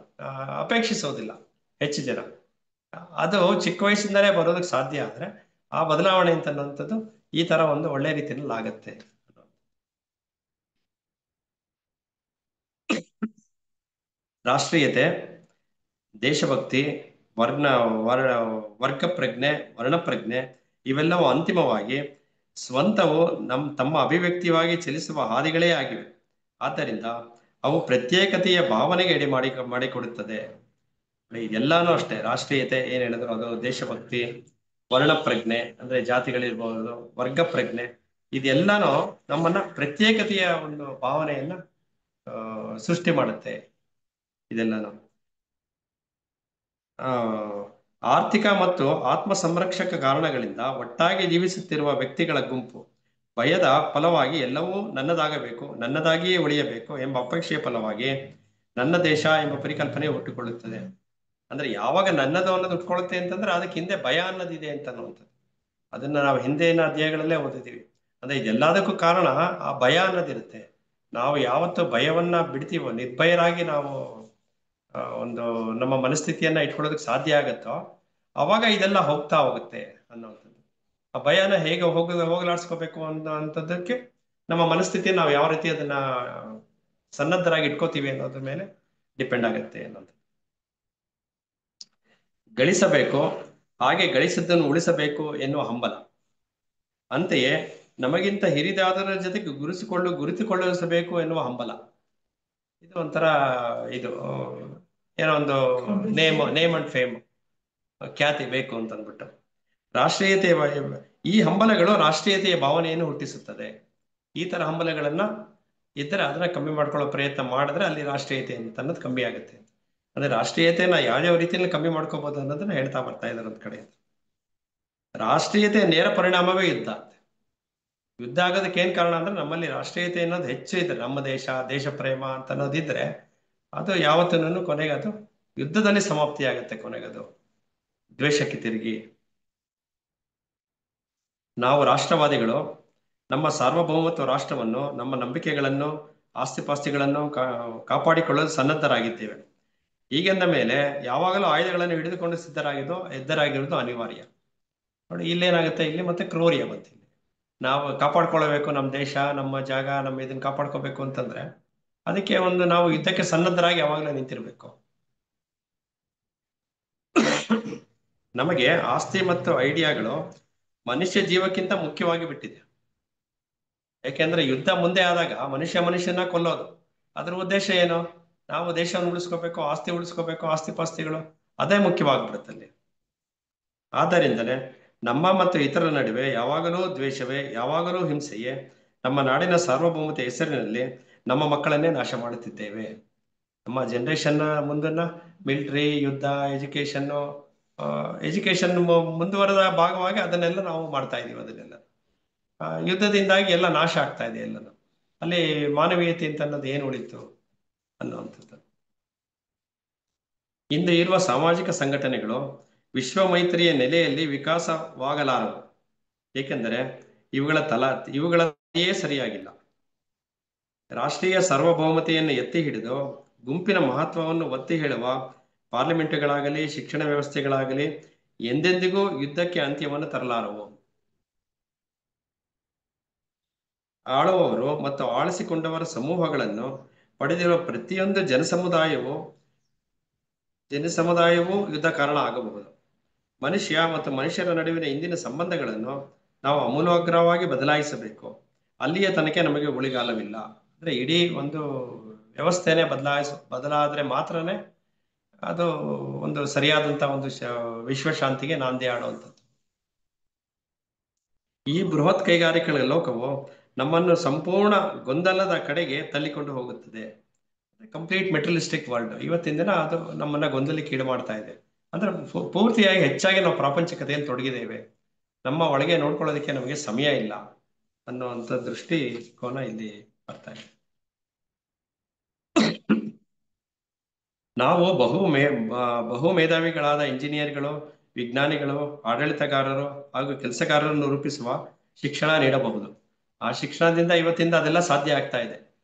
ಅಪೇಕ್ಷಿಸೋದಿಲ್ಲ ಹೆಚ್ಚು ಜನ. ಅದು ಚಿಕ್ಕ ವಯಸ್ಸಿಂದಲೇ ಬರೋದಕ್ಕೆ ಸಾಧ್ಯ ಆದ್ರೆ ಆ ಬದಲಾವಣೆ ಅಂತನ್ನುವಂಥದ್ದು ಈ ತರ ಒಂದು ಒಳ್ಳೆ ರೀತಿಯಲ್ಲಿ ಆಗತ್ತೆ. ರಾಷ್ಟ್ರೀಯತೆ, ದೇಶಭಕ್ತಿ, ವರ್ಗ ಪ್ರಜ್ಞೆ, ವರ್ಣಪ್ರಜ್ಞೆ ಇವೆಲ್ಲವೂ ಅಂತಿಮವಾಗಿ ಸ್ವಂತವು ತಮ್ಮ ಅಭಿವ್ಯಕ್ತಿಯಾಗಿ ಚಲಿಸುವ ಹಾದಿಗಳೇ ಆಗಿವೆ. ಆದ್ದರಿಂದ ಅವು ಪ್ರತ್ಯೇಕತೆಯ ಭಾವನೆಗೆ ಎಡೆ ಮಾಡಿಕೊಡುತ್ತದೆ. ಇದೆಲ್ಲಾನು ಅಷ್ಟೇ. ರಾಷ್ಟ್ರೀಯತೆ ಏನ್ ಹೇಳಿದ್ರು ಅದು ದೇಶಭಕ್ತಿ, ವರ್ಣಪ್ರಜ್ಞೆ ಅಂದ್ರೆ ಜಾತಿಗಳಿರ್ಬಹುದು, ವರ್ಗ ಪ್ರಜ್ಞೆ ಇದೆಲ್ಲಾನು ನಮ್ಮನ್ನ ಪ್ರತ್ಯೇಕತೆಯ ಒಂದು ಭಾವನೆಯನ್ನ ಸೃಷ್ಟಿ ಮಾಡುತ್ತೆ. ಇದೆಲ್ಲಾನು ಆ ಆರ್ಥಿಕ ಮತ್ತು ಆತ್ಮ ಸಂರಕ್ಷಕ ಕಾರಣಗಳಿಂದ ಒಟ್ಟಾಗಿ ಜೀವಿಸುತ್ತಿರುವ ವ್ಯಕ್ತಿಗಳ ಗುಂಪು ಭಯದ ಫಲವಾಗಿ ಎಲ್ಲವೂ ನನ್ನದಾಗಬೇಕು, ನನ್ನದಾಗಿಯೇ ಉಳಿಯಬೇಕು ಎಂಬ ಅಪೇಕ್ಷೆಯ ಫಲವಾಗಿ ನನ್ನ ದೇಶ ಎಂಬ ಪರಿಕಲ್ಪನೆ ಹುಟ್ಟುಕೊಳ್ಳುತ್ತದೆ. ಅಂದ್ರೆ ಯಾವಾಗ ನನ್ನದು ಅನ್ನೋದು ಹುಟ್ಕೊಳ್ಳುತ್ತೆ ಅಂತಂದ್ರೆ ಅದಕ್ಕೆ ಹಿಂದೆ ಭಯ ಅನ್ನೋದಿದೆ ಅಂತ ಅನ್ನುವಂಥದ್ದು. ಅದನ್ನ ನಾವು ಹಿಂದಿನ ಅಧ್ಯಾಯಗಳಲ್ಲೇ ಓದಿದ್ದೀವಿ. ಅಂದ್ರೆ ಇದೆಲ್ಲದಕ್ಕೂ ಕಾರಣ ಆ ಭಯ ಅನ್ನೋದಿರುತ್ತೆ. ನಾವು ಯಾವತ್ತು ಭಯವನ್ನ ಬಿಡ್ತೀವೋ, ನಿರ್ಭಯರಾಗಿ ನಾವು ಒಂದು ನಮ್ಮ ಮನಸ್ಥಿತಿಯನ್ನ ಇಟ್ಕೊಳ್ಳೋದಕ್ಕೆ ಸಾಧ್ಯ ಆಗತ್ತೋ ಅವಾಗ ಇದೆಲ್ಲ ಹೋಗ್ತಾ ಹೋಗುತ್ತೆ ಅನ್ನೋವಂಥದ್ದು. ಆ ಭಯನ ಹೇಗೆ ಹೋಗಲಾಡಿಸ್ಕೋಬೇಕು ಅನ್ನೋಂಥದ್ದಕ್ಕೆ ನಮ್ಮ ಮನಸ್ಥಿತಿ ನಾವು ಯಾವ ರೀತಿ ಅದನ್ನ ಸನ್ನದ್ಧರಾಗಿ ಇಟ್ಕೋತೀವಿ ಅನ್ನೋದ್ರ ಮೇಲೆ ಡಿಪೆಂಡ್ ಆಗುತ್ತೆ ಅನ್ನೋದು. ಗಳಿಸಬೇಕು, ಹಾಗೆ ಗಳಿಸಿದ್ದನ್ನು ಉಳಿಸಬೇಕು ಎನ್ನುವ ಹಂಬಲ. ಅಂತೆಯೇ ನಮಗಿಂತ ಹಿರಿದಾದರ ಜೊತೆಗೆ ಗುರುತಿಕೊಳ್ಳಿಸಬೇಕು ಎನ್ನುವ ಹಂಬಲ. ಇದು ಒಂಥರ ಇದು ಏನೋ ಒಂದು ನೇಮ್ ಅಂಡ್ ಫೇಮ್, ಖ್ಯಾತಿ ಬೇಕು ಅಂತ ಅಂದ್ಬಿಟ್ಟು ರಾಷ್ಟ್ರೀಯತೆ. ಈ ಹಂಬಲಗಳು ರಾಷ್ಟ್ರೀಯತೆಯ ಭಾವನೆಯನ್ನು ಹುಟ್ಟಿಸುತ್ತದೆ. ಈ ತರ ಹಂಬಲಗಳನ್ನ ಇದ್ದರೆ ಅದನ್ನ ಕಮ್ಮಿ ಮಾಡ್ಕೊಳ್ಳೋ ಪ್ರಯತ್ನ ಮಾಡಿದ್ರೆ ಅಲ್ಲಿ ರಾಷ್ಟ್ರೀಯತೆ ಅಂತ ಅನ್ನೋದು ಕಮ್ಮಿ ಆಗುತ್ತೆ. ಅಂದ್ರೆ ರಾಷ್ಟ್ರೀಯತೆಯನ್ನ ಯಾವ್ಯಾವ ರೀತಿಯಲ್ಲಿ ಕಮ್ಮಿ ಮಾಡ್ಕೋಬಹುದು ಅನ್ನೋದನ್ನ ಹೇಳ್ತಾ ಬರ್ತಾ ಇದ್ದಾರೆ ಒಂದ್ ಕಡೆ. ರಾಷ್ಟ್ರೀಯತೆಯ ನೇರ ಪರಿಣಾಮವೇ ಯುದ್ಧ. ಯುದ್ಧ ಆಗೋದಕ್ಕೆ ಏನ್ ಕಾರಣ ಅಂದ್ರೆ ನಮ್ಮಲ್ಲಿ ರಾಷ್ಟ್ರೀಯತೆ ಅನ್ನೋದು ಹೆಚ್ಚು ಇದ್ರೆ, ನಮ್ಮ ದೇಶ ಪ್ರೇಮ ಅಂತ ಅನ್ನೋದಿದ್ರೆ ಅದು ಯಾವತ್ತೂ ಕೊನೆಗೆ ಅದು ಯುದ್ಧದಲ್ಲಿ ಸಮಾಪ್ತಿ ಆಗುತ್ತೆ. ಕೊನೆಗದು ದ್ವೇಷಕ್ಕೆ ತಿರುಗಿ. ನಾವು ರಾಷ್ಟ್ರವಾದಿಗಳು ನಮ್ಮ ಸಾರ್ವಭೌಮತ್ವ ರಾಷ್ಟ್ರವನ್ನು, ನಮ್ಮ ನಂಬಿಕೆಗಳನ್ನು, ಆಸ್ತಿಪಾಸ್ತಿಗಳನ್ನು ಕಾಪಾಡಿಕೊಳ್ಳಲು ಸನ್ನದ್ಧರಾಗಿದ್ದೇವೆ. ಹೀಗೆಂದ ಮೇಲೆ ಯಾವಾಗಲೂ ಆಯುಧಗಳನ್ನು ಹಿಡಿದುಕೊಂಡು ಎದ್ದರಾಗಿರುವುದು ಅನಿವಾರ್ಯ. ನೋಡಿ ಇಲ್ಲೇನಾಗುತ್ತೆ, ಇಲ್ಲಿ ಮತ್ತೆ ಕ್ರೌರ್ಯ ಬಂತು. ನಾವು ಕಾಪಾಡ್ಕೊಳ್ಬೇಕು ನಮ್ಮ ದೇಶ, ನಮ್ಮ ಜಾಗ, ನಮ್ಮ ಇದನ್ನ ಕಾಪಾಡ್ಕೋಬೇಕು ಅಂತಂದ್ರೆ ಅದಕ್ಕೆ ಒಂದು ನಾವು ಯುದ್ಧಕ್ಕೆ ಸನ್ನದ್ಧರಾಗಿ ಯಾವಾಗಲೂ ನಿಂತಿರ್ಬೇಕು. ನಮಗೆ ಆಸ್ತಿ ಮತ್ತು ಐಡಿಯಾಗಳು ಮನುಷ್ಯ ಜೀವಕ್ಕಿಂತ ಮುಖ್ಯವಾಗಿ ಬಿಟ್ಟಿದೆ. ಯಾಕೆಂದ್ರೆ ಯುದ್ಧ ಮುಂದೆ ಆದಾಗ ಮನುಷ್ಯನ ಕೊಲ್ಲೋದು. ಅದ್ರ ಉದ್ದೇಶ ಏನು? ನಾವು ದೇಶವನ್ನು ಉಳಿಸ್ಕೋಬೇಕು, ಆಸ್ತಿ ಉಳಿಸ್ಕೋಬೇಕು, ಆಸ್ತಿ ಪಾಸ್ತಿಗಳು ಅದೇ ಮುಖ್ಯವಾಗ್ಬಿಡುತ್ತಲ್ಲಿ. ಆದ್ದರಿಂದಲೇ ನಮ್ಮ ಮತ್ತು ಇತರರ ನಡುವೆ ಯಾವಾಗಲೂ ದ್ವೇಷವೇ, ಯಾವಾಗಲೂ ಹಿಂಸೆಯೇ. ನಮ್ಮ ನಾಡಿನ ಸಾರ್ವಭೌಮತೆ ಹೆಸರಿನಲ್ಲಿ ನಮ್ಮ ಮಕ್ಕಳನ್ನೇ ನಾಶ ಮಾಡುತ್ತಿದ್ದೇವೆ. ನಮ್ಮ ಜನರೇಷನ್ ಮುಂದನ್ನ ಮಿಲಿಟರಿ, ಯುದ್ಧ, ಎಜುಕೇಶನ್ ಮುಂದುವರೆದ ಭಾಗವಾಗಿ ಅದನ್ನೆಲ್ಲ ನಾವು ಮಾಡ್ತಾ ಇದೀವಿ. ಅದನ್ನೆಲ್ಲ ಯುದ್ಧದಿಂದಾಗಿ ಎಲ್ಲ ನಾಶ ಆಗ್ತಾ ಇದೆ ಎಲ್ಲನೂ. ಅಲ್ಲಿ ಮಾನವೀಯತೆ ಅಂತ ಅನ್ನೋದು ಏನು ಉಳಿತು ಅನ್ನುವಂಥದ್ದು. ಇಂದು ಇರುವ ಸಾಮಾಜಿಕ ಸಂಘಟನೆಗಳು ವಿಶ್ವ ಮೈತ್ರಿಯ ನೆಲೆಯಲ್ಲಿ ವಿಕಾಸವಾಗಲಾರವು. ಏಕೆಂದರೆ ಇವುಗಳೇ ಸರಿಯಾಗಿಲ್ಲ. ರಾಷ್ಟ್ರೀಯ ಸಾರ್ವಭೌಮತೆಯನ್ನು ಎತ್ತಿ ಹಿಡಿದು ಗುಂಪಿನ ಮಹತ್ವವನ್ನು ಒತ್ತಿ ಹೇಳುವ ಪಾರ್ಲಿಮೆಂಟ್ಗಳಾಗಲಿ, ಶಿಕ್ಷಣ ವ್ಯವಸ್ಥೆಗಳಾಗಲಿ ಎಂದೆಂದಿಗೂ ಯುದ್ಧಕ್ಕೆ ಅಂತ್ಯವನ್ನು ತರಲಾರವು. ಆಳುವವರು ಮತ್ತು ಆಳಿಸಿಕೊಂಡವರ ಸಮೂಹಗಳನ್ನು ಪಡೆದಿರುವ ಪ್ರತಿಯೊಂದು ಜನಸಮುದಾಯವೂ ಯುದ್ಧ ಕಾರಣ ಆಗಬಹುದು. ಮನುಷ್ಯ ಮತ್ತು ಮನುಷ್ಯರ ನಡುವಿನ ಇಂದಿನ ಸಂಬಂಧಗಳನ್ನು ನಾವು ಅಮೂಲಾಗ್ರವಾಗಿ ಬದಲಾಯಿಸಬೇಕು. ಅಲ್ಲಿಯ ತನಕ ನಮಗೆ ಉಳಿಗಾಲವಿಲ್ಲ. ಅಂದ್ರೆ ಇಡೀ ಒಂದು ವ್ಯವಸ್ಥೆನೇ ಬದಲಾದ್ರೆ ಮಾತ್ರನೇ ಅದು ಒಂದು ಸರಿಯಾದಂತ ಒಂದು ವಿಶ್ವಶಾಂತಿಗೆ ನಾಂದಿ ಆಡುವಂಥದ್ದು. ಈ ಬೃಹತ್ ಕೈಗಾರಿಕೆಗಳ ಲೋಕವು ನಮ್ಮನ್ನು ಸಂಪೂರ್ಣ ಗೊಂದಲದ ಕಡೆಗೆ ತಳ್ಳಿಕೊಂಡು ಹೋಗುತ್ತದೆ. ಕಂಪ್ಲೀಟ್ ಮೆಟೀರಿಯಲಿಸ್ಟಿಕ್ ವರ್ಲ್ಡ್ ಇವತ್ತಿನ ದಿನ ಅದು ನಮ್ಮನ್ನ ಗೊಂದಲಕ್ಕೆ ಈಡು ಮಾಡ್ತಾ ಇದೆ. ಅಂದ್ರೆ ಪೂರ್ತಿಯಾಗಿ ಹೆಚ್ಚಾಗಿ ನಾವು ಪ್ರಾಪಂಚಿಕತೆಯಲ್ಲಿ ತೊಡಗಿದ್ದೇವೆ. ನಮ್ಮ ಒಳಗೆ ನೋಡ್ಕೊಳ್ಳೋದಕ್ಕೆ ನಮಗೆ ಸಮಯ ಇಲ್ಲ ಅನ್ನುವಂಥ ದೃಷ್ಟಿಕೋನ ಇಲ್ಲಿ ಬರ್ತಾ ಇದೆ. ನಾವು ಬಹು ಮೇಧಾವಿಗಳಾದ ಇಂಜಿನಿಯರ್ಗಳು, ವಿಜ್ಞಾನಿಗಳು, ಆಡಳಿತಗಾರರು ಹಾಗೂ ಕೆಲಸಗಾರರನ್ನು ರೂಪಿಸುವ ಶಿಕ್ಷಣ ನೀಡಬಹುದು. ಆ ಶಿಕ್ಷಣದಿಂದ ಇವತ್ತಿಂದ ಅದೆಲ್ಲ ಸಾಧ್ಯ ಆಗ್ತಾ ಇದೆ.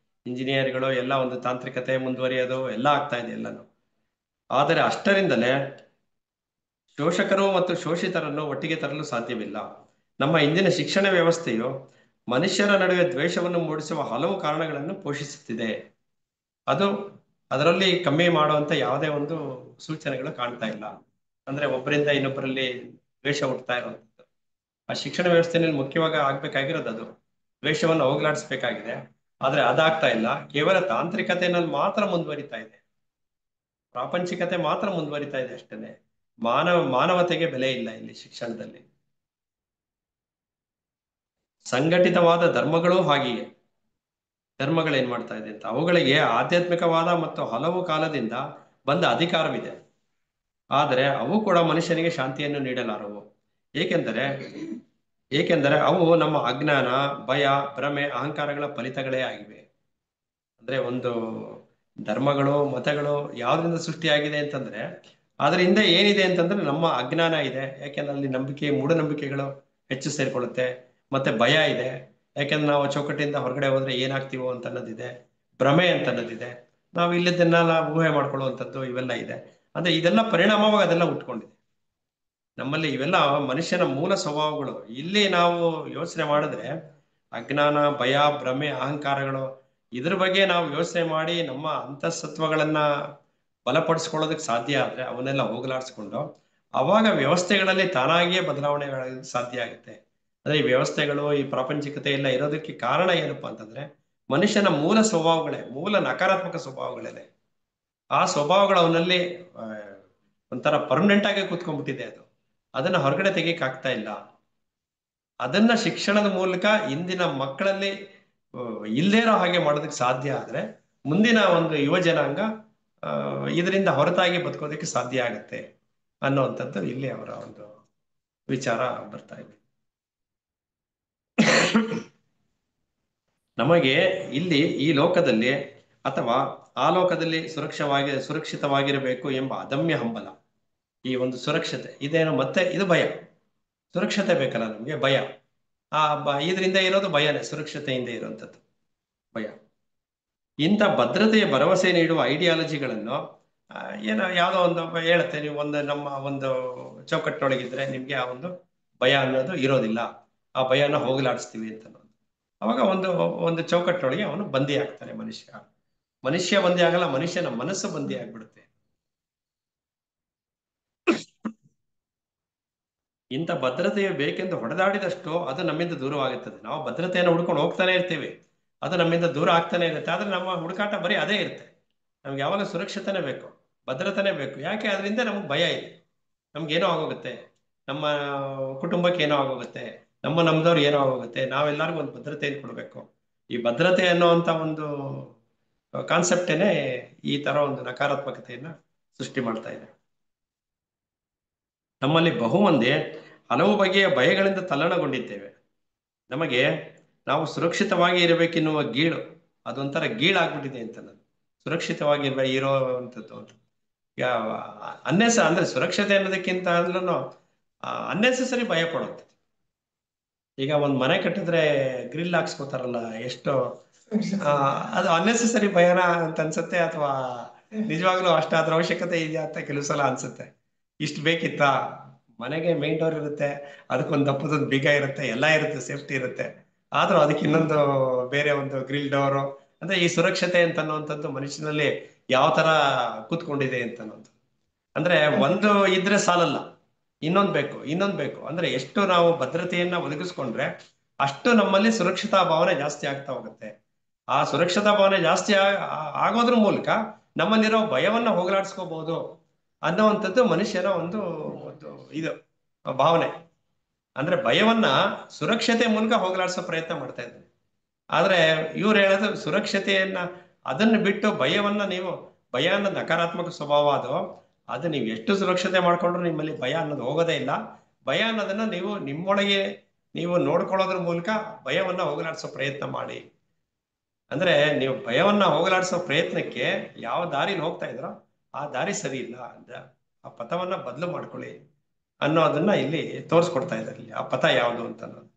ಇಂಜಿನಿಯರ್ಗಳು ಎಲ್ಲ ಒಂದು ತಾಂತ್ರಿಕತೆ ಮುಂದುವರಿಯೋದು ಎಲ್ಲ ಆಗ್ತಾ ಇದೆ ಎಲ್ಲನು. ಆದರೆ ಅಷ್ಟರಿಂದಲೇ ಶೋಷಕರು ಮತ್ತು ಶೋಷಿತರನ್ನು ಒಟ್ಟಿಗೆ ತರಲು ಸಾಧ್ಯವಿಲ್ಲ. ನಮ್ಮ ಇಂದಿನ ಶಿಕ್ಷಣ ವ್ಯವಸ್ಥೆಯು ಮನುಷ್ಯರ ನಡುವೆ ದ್ವೇಷವನ್ನು ಮೂಡಿಸುವ ಹಲವು ಕಾರಣಗಳನ್ನು ಪೋಷಿಸುತ್ತಿದೆ. ಅದರಲ್ಲಿ ಕಮ್ಮಿ ಮಾಡುವಂತ ಯಾವುದೇ ಒಂದು ಸೂಚನೆಗಳು ಕಾಣ್ತಾ ಇಲ್ಲ. ಅಂದ್ರೆ ಒಬ್ಬರಿಂದ ಇನ್ನೊಬ್ಬರಲ್ಲಿ ದ್ವೇಷ ಹುಟ್ಟತಾ ಇರುವಂಥದ್ದು. ಆ ಶಿಕ್ಷಣ ವ್ಯವಸ್ಥೆಯಲ್ಲಿ ಮುಖ್ಯವಾಗಿ ಆಗ್ಬೇಕಾಗಿರೋದು ಅದು. ದ್ವೇಷವನ್ನು ಹೋಗ್ಲಾಡಿಸ್ಬೇಕಾಗಿದೆ. ಆದ್ರೆ ಅದಾಗ್ತಾ ಇಲ್ಲ. ಕೇವಲ ತಾಂತ್ರಿಕತೆಯಲ್ಲಿ ಮಾತ್ರ ಮುಂದುವರಿತಾ ಇದೆ, ಪ್ರಾಪಂಚಿಕತೆ ಮಾತ್ರ ಮುಂದುವರಿತಾ ಇದೆ ಅಷ್ಟೇನೆ. ಮಾನವತೆಗೆ ಬೆಲೆ ಇಲ್ಲ ಇಲ್ಲಿ ಶಿಕ್ಷಣದಲ್ಲಿ. ಸಂಘಟಿತವಾದ ಧರ್ಮಗಳೂ ಹಾಗೆಯೇ. ಧರ್ಮಗಳೇನ್ ಮಾಡ್ತಾ ಇದೆ ಅಂತ, ಅವುಗಳಿಗೆ ಆಧ್ಯಾತ್ಮಿಕವಾದ ಮತ್ತು ಹಲವು ಕಾಲದಿಂದ ಬಂದ ಅಧಿಕಾರವಿದೆ. ಆದರೆ ಅವು ಕೂಡ ಮನುಷ್ಯನಿಗೆ ಶಾಂತಿಯನ್ನು ನೀಡಲಾರವು. ಏಕೆಂದರೆ ಏಕೆಂದರೆ ಅವು ನಮ್ಮ ಅಜ್ಞಾನ, ಭಯ, ಭ್ರಮೆ, ಅಹಂಕಾರಗಳ ಫಲಿತಗಳೇ ಆಗಿವೆ. ಅಂದ್ರೆ ಒಂದು ಧರ್ಮಗಳು, ಮತಗಳು ಯಾವ್ದ್ರಿಂದ ಸೃಷ್ಟಿಯಾಗಿದೆ ಅಂತಂದ್ರೆ ಅದ್ರ ಹಿಂದೆ ಏನಿದೆ ಅಂತಂದ್ರೆ ನಮ್ಮ ಅಜ್ಞಾನ ಇದೆ. ಯಾಕೆಂದ್ರೆ ಅಲ್ಲಿ ನಂಬಿಕೆ, ಮೂಢನಂಬಿಕೆಗಳು ಹೆಚ್ಚು ಸೇರ್ಕೊಳ್ಳುತ್ತೆ. ಮತ್ತೆ ಭಯ ಇದೆ, ಯಾಕೆಂದ್ರೆ ನಾವು ಚೌಕಟ್ಟಿಂದ ಹೊರಗಡೆ ಹೋದ್ರೆ ಏನಾಗ್ತೀವೋ ಅಂತ ಅನ್ನೋದಿದೆ. ಭ್ರಮೆ ಅಂತ ಅನ್ನೋದಿದೆ, ನಾವು ಇಲ್ಲಿದ್ದನ್ನೆಲ್ಲ ಊಹೆ ಮಾಡ್ಕೊಳ್ಳುವಂಥದ್ದು ಇವೆಲ್ಲ ಇದೆ. ಅಂದ್ರೆ ಇದೆಲ್ಲ ಪರಿಣಾಮವಾಗಿ ಅದೆಲ್ಲ ಉಟ್ಕೊಂಡಿದೆ ನಮ್ಮಲ್ಲಿ. ಇವೆಲ್ಲ ಮನುಷ್ಯನ ಮೂಲ ಸ್ವಭಾವಗಳು. ಇಲ್ಲಿ ನಾವು ಯೋಚನೆ ಮಾಡಿದ್ರೆ ಅಜ್ಞಾನ, ಭಯ, ಭ್ರಮೆ, ಅಹಂಕಾರಗಳು ಇದ್ರ ಬಗ್ಗೆ ನಾವು ಯೋಚನೆ ಮಾಡಿ ನಮ್ಮ ಅಂತಸತ್ವಗಳನ್ನ ಬಲಪಡಿಸ್ಕೊಳ್ಳೋದಕ್ಕೆ ಸಾಧ್ಯ ಆದ್ರೆ, ಅವನ್ನೆಲ್ಲ ಹೋಗಲಾಡಿಸ್ಕೊಂಡು ಅವಾಗ ವ್ಯವಸ್ಥೆಗಳಲ್ಲಿ ತಾನಾಗಿಯೇ ಬದಲಾವಣೆಗಳಾಗಕ್ಕೆ ಸಾಧ್ಯ ಆಗುತ್ತೆ. ಅಂದ್ರೆ ಈ ವ್ಯವಸ್ಥೆಗಳು, ಈ ಪ್ರಾಪಂಚಿಕತೆ ಎಲ್ಲ ಇರೋದಕ್ಕೆ ಕಾರಣ ಏನಪ್ಪಾ ಅಂತಂದ್ರೆ ಮನುಷ್ಯನ ಮೂಲ ಸ್ವಭಾವಗಳೇ, ಮೂಲ ನಕಾರಾತ್ಮಕ ಸ್ವಭಾವಗಳೇ. ಆ ಸ್ವಭಾವಗಳು ಅವನಲ್ಲಿ ಒಂಥರ ಪರ್ಮನೆಂಟ್ ಆಗಿ ಕೂತ್ಕೊಂಡ್ಬಿಟ್ಟಿದೆ. ಅದನ್ನ ಹೊರಗಡೆ ತೆಗಿಯಕ್ ಆಗ್ತಾ ಇಲ್ಲ. ಅದನ್ನ ಶಿಕ್ಷಣದ ಮೂಲಕ ಇಂದಿನ ಮಕ್ಕಳಲ್ಲಿ ಇಲ್ಲದೇ ಇರೋ ಹಾಗೆ ಮಾಡೋದಕ್ಕೆ ಸಾಧ್ಯ ಆದ್ರೆ ಮುಂದಿನ ಒಂದು ಯುವ ಜನಾಂಗ ಇದರಿಂದ ಹೊರತಾಗಿ ಬದುಕೋದಕ್ಕೆ ಸಾಧ್ಯ ಆಗುತ್ತೆ ಅನ್ನುವಂಥದ್ದು ಇಲ್ಲಿ ಅವರ ಒಂದು ವಿಚಾರ ಬರ್ತಾ ಇದೆ. ನಮಗೆ ಇಲ್ಲಿ ಈ ಲೋಕದಲ್ಲಿ ಅಥವಾ ಆ ಲೋಕದಲ್ಲಿ ಸುರಕ್ಷಿತವಾಗಿರಬೇಕು ಎಂಬ ಅದಮ್ಯ ಹಂಬಲ, ಈ ಒಂದು ಸುರಕ್ಷತೆ ಇದೇನು, ಮತ್ತೆ ಇದು ಭಯ. ಸುರಕ್ಷತೆ ಬೇಕಲ್ಲ ನಮ್ಗೆ, ಭಯ. ಇದರಿಂದ ಇರೋದು ಭಯನೇ, ಸುರಕ್ಷತೆಯಿಂದ ಇರುವಂಥದ್ದು ಭಯ. ಇಂಥ ಭದ್ರತೆಯ ಭರವಸೆ ನೀಡುವ ಐಡಿಯಾಲಜಿಗಳನ್ನು ಏನೋ ಯಾವುದೋ ಒಂದು ಹೇಳುತ್ತೆ, ನೀವು ಒಂದು ನಮ್ಮ ಒಂದು ಚೌಕಟ್ಟಿನೊಳಗಿದ್ರೆ ನಿಮ್ಗೆ ಆ ಒಂದು ಭಯ ಅನ್ನೋದು ಇರೋದಿಲ್ಲ, ಆ ಭಯನ ಹೋಗಲಾಡಿಸ್ತೀವಿ ಅಂತ ಅನ್ನೋದು. ಅವಾಗ ಒಂದು ಒಂದು ಚೌಕಟ್ಟಿನೊಳಗೆ ಅವನು ಬಂದಿ ಆಗ್ತಾನೆ. ಮನುಷ್ಯ ಬಂದಿ ಆಗಲ್ಲ, ಮನುಷ್ಯನ ಮನಸ್ಸು ಬಂದಿ ಆಗ್ಬಿಡುತ್ತೆ. ಇಂಥ ಭದ್ರತೆಯು ಬೇಕೆಂದು ಹೊಡೆದಾಡಿದಷ್ಟು ಅದು ನಮ್ಮಿಂದ ದೂರವಾಗುತ್ತದೆ. ನಾವು ಭದ್ರತೆಯನ್ನು ಹುಡ್ಕೊಂಡು ಹೋಗ್ತಾನೆ ಇರ್ತೀವಿ, ಅದು ನಮ್ಮಿಂದ ದೂರ ಆಗ್ತಾನೆ ಇರುತ್ತೆ. ಆದ್ರೆ ನಮ್ಮ ಹುಡುಕಾಟ ಬರೀ ಅದೇ ಇರುತ್ತೆ. ನಮ್ಗೆ ಯಾವಾಗ ಸುರಕ್ಷತೆನೇ ಬೇಕು, ಭದ್ರತೆನೇ ಬೇಕು. ಯಾಕೆ? ಅದರಿಂದ ನಮ್ಗೆ ಭಯ ಇದೆ, ನಮ್ಗೇನೋ ಆಗೋಗುತ್ತೆ, ನಮ್ಮ ಕುಟುಂಬಕ್ಕೆ ಏನೋ ಆಗೋಗುತ್ತೆ, ನಮ್ದವ್ರು ಏನೋ ಆಗೋಗುತ್ತೆ. ನಾವೆಲ್ಲರಿಗೂ ಒಂದು ಭದ್ರತೆಯನ್ನು ಕೊಡಬೇಕು. ಈ ಭದ್ರತೆ ಅನ್ನೋಂಥ ಒಂದು ಕಾನ್ಸೆಪ್ಟೇನೆ ಈ ತರ ಒಂದು ನಕಾರಾತ್ಮಕತೆಯನ್ನ ಸೃಷ್ಟಿ ಮಾಡ್ತಾ ಇದೆ. ನಮ್ಮಲ್ಲಿ ಬಹುಮಂದಿ ಹಲವು ಬಗೆಯ ಭಯಗಳಿಂದ ತಲ್ಲಣಗೊಂಡಿದ್ದೇವೆ. ನಮಗೆ ನಾವು ಸುರಕ್ಷಿತವಾಗಿ ಇರಬೇಕೆನ್ನುವ ಗೀಳು, ಅದೊಂಥರ ಗೀಳಾಗ್ಬಿಟ್ಟಿದೆ ಅಂತ. ನಾನು ಸುರಕ್ಷಿತವಾಗಿ ಇರೋವಂಥದ್ದು ಅಂತ ಅಂದ್ರೆ ಸುರಕ್ಷತೆ ಅನ್ನೋದಕ್ಕಿಂತ ಅಂದ್ರೂ ಅನ್ನೆಸೆಸರಿ ಭಯ ಪಡುತ್ತೆ. ಈಗ ಒಂದ್ ಮನೆ ಕಟ್ಟಿದ್ರೆ ಗ್ರಿಲ್ ಹಾಕ್ಸ್ಕೊತಾರಲ್ಲ, ಎಷ್ಟು ಅದು ಅನ್ನೆಸೆಸರಿ ಭಯನ ಅಂತ ಅನ್ಸುತ್ತೆ, ಅಥವಾ ನಿಜವಾಗ್ಲೂ ಅದ್ರ ಅವಶ್ಯಕತೆ ಇದೆಯಾ ಅಂತ ಕೆಲವು ಸಲ ಅನ್ಸುತ್ತೆ. ಇಷ್ಟು ಬೇಕಿತ್ತಾ? ಮನೆಗೆ ಮೇನ್ ಡೋರ್ ಇರುತ್ತೆ, ಅದಕ್ಕೊಂದು ದಪ್ಪದೊಂದು ಬೀಗ ಇರುತ್ತೆ, ಎಲ್ಲ ಇರುತ್ತೆ, ಸೇಫ್ಟಿ ಇರುತ್ತೆ. ಆದ್ರೂ ಅದಕ್ಕೆ ಇನ್ನೊಂದು ಬೇರೆ ಒಂದು ಗ್ರಿಲ್ ಡೋರು. ಅಂದ್ರೆ ಈ ಸುರಕ್ಷತೆ ಅಂತ ಅನ್ನುವಂಥದ್ದು ಮನುಷ್ಯನಲ್ಲಿ ಯಾವ ತರ ಕೂತ್ಕೊಂಡಿದೆ ಅಂತ ಅನ್ನೋದು. ಅಂದ್ರೆ ಒಂದು ಇದ್ರೆ ಸಾಲಲ್ಲ, ಇನ್ನೊಂದ್ ಬೇಕು. ಅಂದ್ರೆ ಎಷ್ಟು ನಾವು ಭದ್ರತೆಯನ್ನ ಒದಗಿಸ್ಕೊಂಡ್ರೆ ಅಷ್ಟು ನಮ್ಮಲ್ಲಿ ಸುರಕ್ಷತಾ ಭಾವನೆ ಜಾಸ್ತಿ ಆಗ್ತಾ ಹೋಗುತ್ತೆ. ಆ ಸುರಕ್ಷತಾ ಭಾವನೆ ಜಾಸ್ತಿ ಆಗೋದ್ರ ಮೂಲಕ ನಮ್ಮಲ್ಲಿರೋ ಭಯವನ್ನ ಹೋಗಲಾಡಿಸ್ಕೋಬಹುದು ಅನ್ನೋವಂಥದ್ದು ಮನುಷ್ಯನ ಒಂದು ಇದು ಭಾವನೆ. ಅಂದ್ರೆ ಭಯವನ್ನ ಸುರಕ್ಷತೆ ಮೂಲಕ ಹೋಗಲಾಡಿಸೋ ಪ್ರಯತ್ನ ಮಾಡ್ತಾ ಇದ್ದಾರೆ. ಆದ್ರೆ ಇವ್ರು ಹೇಳೋದು ಸುರಕ್ಷತೆಯನ್ನ ಅದನ್ನು ಬಿಟ್ಟು ಭಯ ಅನ್ನೋದು ನಕಾರಾತ್ಮಕ ಸ್ವಭಾವ. ಅದು ನೀವು ಎಷ್ಟು ಸುರಕ್ಷತೆ ಮಾಡ್ಕೊಂಡ್ರು ನಿಮ್ಮಲ್ಲಿ ಭಯ ಅನ್ನೋದು ಹೋಗೋದೇ ಇಲ್ಲ. ಭಯ ಅನ್ನೋದನ್ನ ನೀವು ನಿಮ್ಮೊಳಗೆ ನೀವು ನೋಡ್ಕೊಳ್ಳೋದ್ರ ಮೂಲಕ ಭಯವನ್ನ ಹೋಗಲಾಡಿಸೋ ಪ್ರಯತ್ನ ಮಾಡಿ. ಅಂದ್ರೆ ನೀವು ಭಯವನ್ನ ಹೋಗಲಾಡಿಸೋ ಪ್ರಯತ್ನಕ್ಕೆ ಯಾವ ದಾರಿಲಿ ಹೋಗ್ತಾ ಇದ್ರೋ ಆ ದಾರಿ ಸರಿ ಇಲ್ಲ, ಆ ಪಥವನ್ನ ಬದಲು ಮಾಡ್ಕೊಳ್ಳಿ ಅನ್ನೋದನ್ನ ಇಲ್ಲಿ ತೋರಿಸ್ಕೊಡ್ತಾ ಇದ್ದಾರೆ. ಆ ಪಥ ಯಾವುದು ಅಂತ ಅನ್ನೋದು.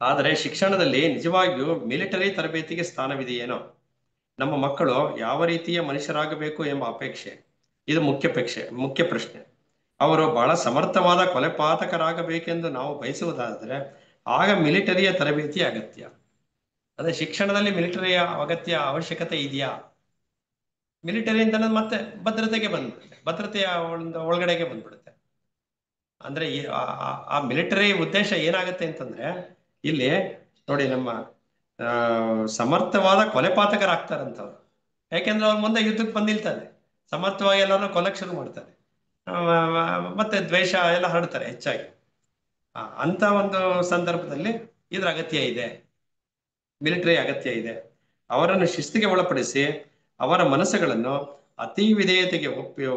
ಆದರೆ ಶಿಕ್ಷಣದಲ್ಲಿ ನಿಜವಾಗಿಯೂ ಮಿಲಿಟರಿ ತರಬೇತಿಗೆ ಸ್ಥಾನವಿದೆಯೇನೋ? ನಮ್ಮ ಮಕ್ಕಳು ಯಾವ ರೀತಿಯ ಮನುಷ್ಯರಾಗಬೇಕು ಎಂಬ ಅಪೇಕ್ಷೆ, ಇದು ಮುಖ್ಯ ಪ್ರಶ್ನೆ. ಅವರು ಬಹಳ ಸಮರ್ಥವಾದ ಕೊಲೆಪಾತಕರಾಗಬೇಕೆಂದು ನಾವು ಬಯಸುವುದಾದರೆ ಆಗ ಮಿಲಿಟರಿಯ ತರಬೇತಿ ಅಗತ್ಯ. ಅದೇ ಶಿಕ್ಷಣದಲ್ಲಿ ಮಿಲಿಟರಿಯ ಅವಶ್ಯಕತೆ ಇದೆಯಾ? ಮಿಲಿಟರಿ ಅಂತ ಮತ್ತೆ ಭದ್ರತೆಗೆ ಬಂದ್ಬಿಡುತ್ತೆ, ಭದ್ರತೆಯ ಒಳಗಡೆಗೆ ಬಂದ್ಬಿಡುತ್ತೆ. ಅಂದ್ರೆ ಆ ಮಿಲಿಟರಿ ಉದ್ದೇಶ ಏನಾಗುತ್ತೆ ಅಂತಂದ್ರೆ ಇಲ್ಲಿ ನೋಡಿ, ನಮ್ಮ ಸಮರ್ಥವಾದ ಕೊಲೆಪಾತಕರಾಗ್ತಾರಂತವ್ರು. ಯಾಕೆಂದ್ರೆ ಅವ್ರ ಮುಂದೆ ಯುದ್ಧಕ್ಕೆ ಬಂದಿಲ್ತಾನೆ, ಸಮರ್ಥವಾಗಿ ಎಲ್ಲರೂ ಕೊಲಕ್ಕೆ ಶುರು ಮಾಡ್ತಾರೆ, ಮತ್ತೆ ದ್ವೇಷ ಎಲ್ಲ ಹರಡ್ತಾರೆ ಹೆಚ್ಚಾಗಿ. ಅಂತ ಒಂದು ಸಂದರ್ಭದಲ್ಲಿ ಇದ್ರ ಅಗತ್ಯ ಇದೆ, ಮಿಲಿಟರಿ ಅಗತ್ಯ ಇದೆ. ಅವರನ್ನು ಶಿಸ್ತಿಗೆ ಒಳಪಡಿಸಿ ಅವರ ಮನಸ್ಸುಗಳನ್ನು ಅತಿ ವಿಧೇಯತೆಗೆ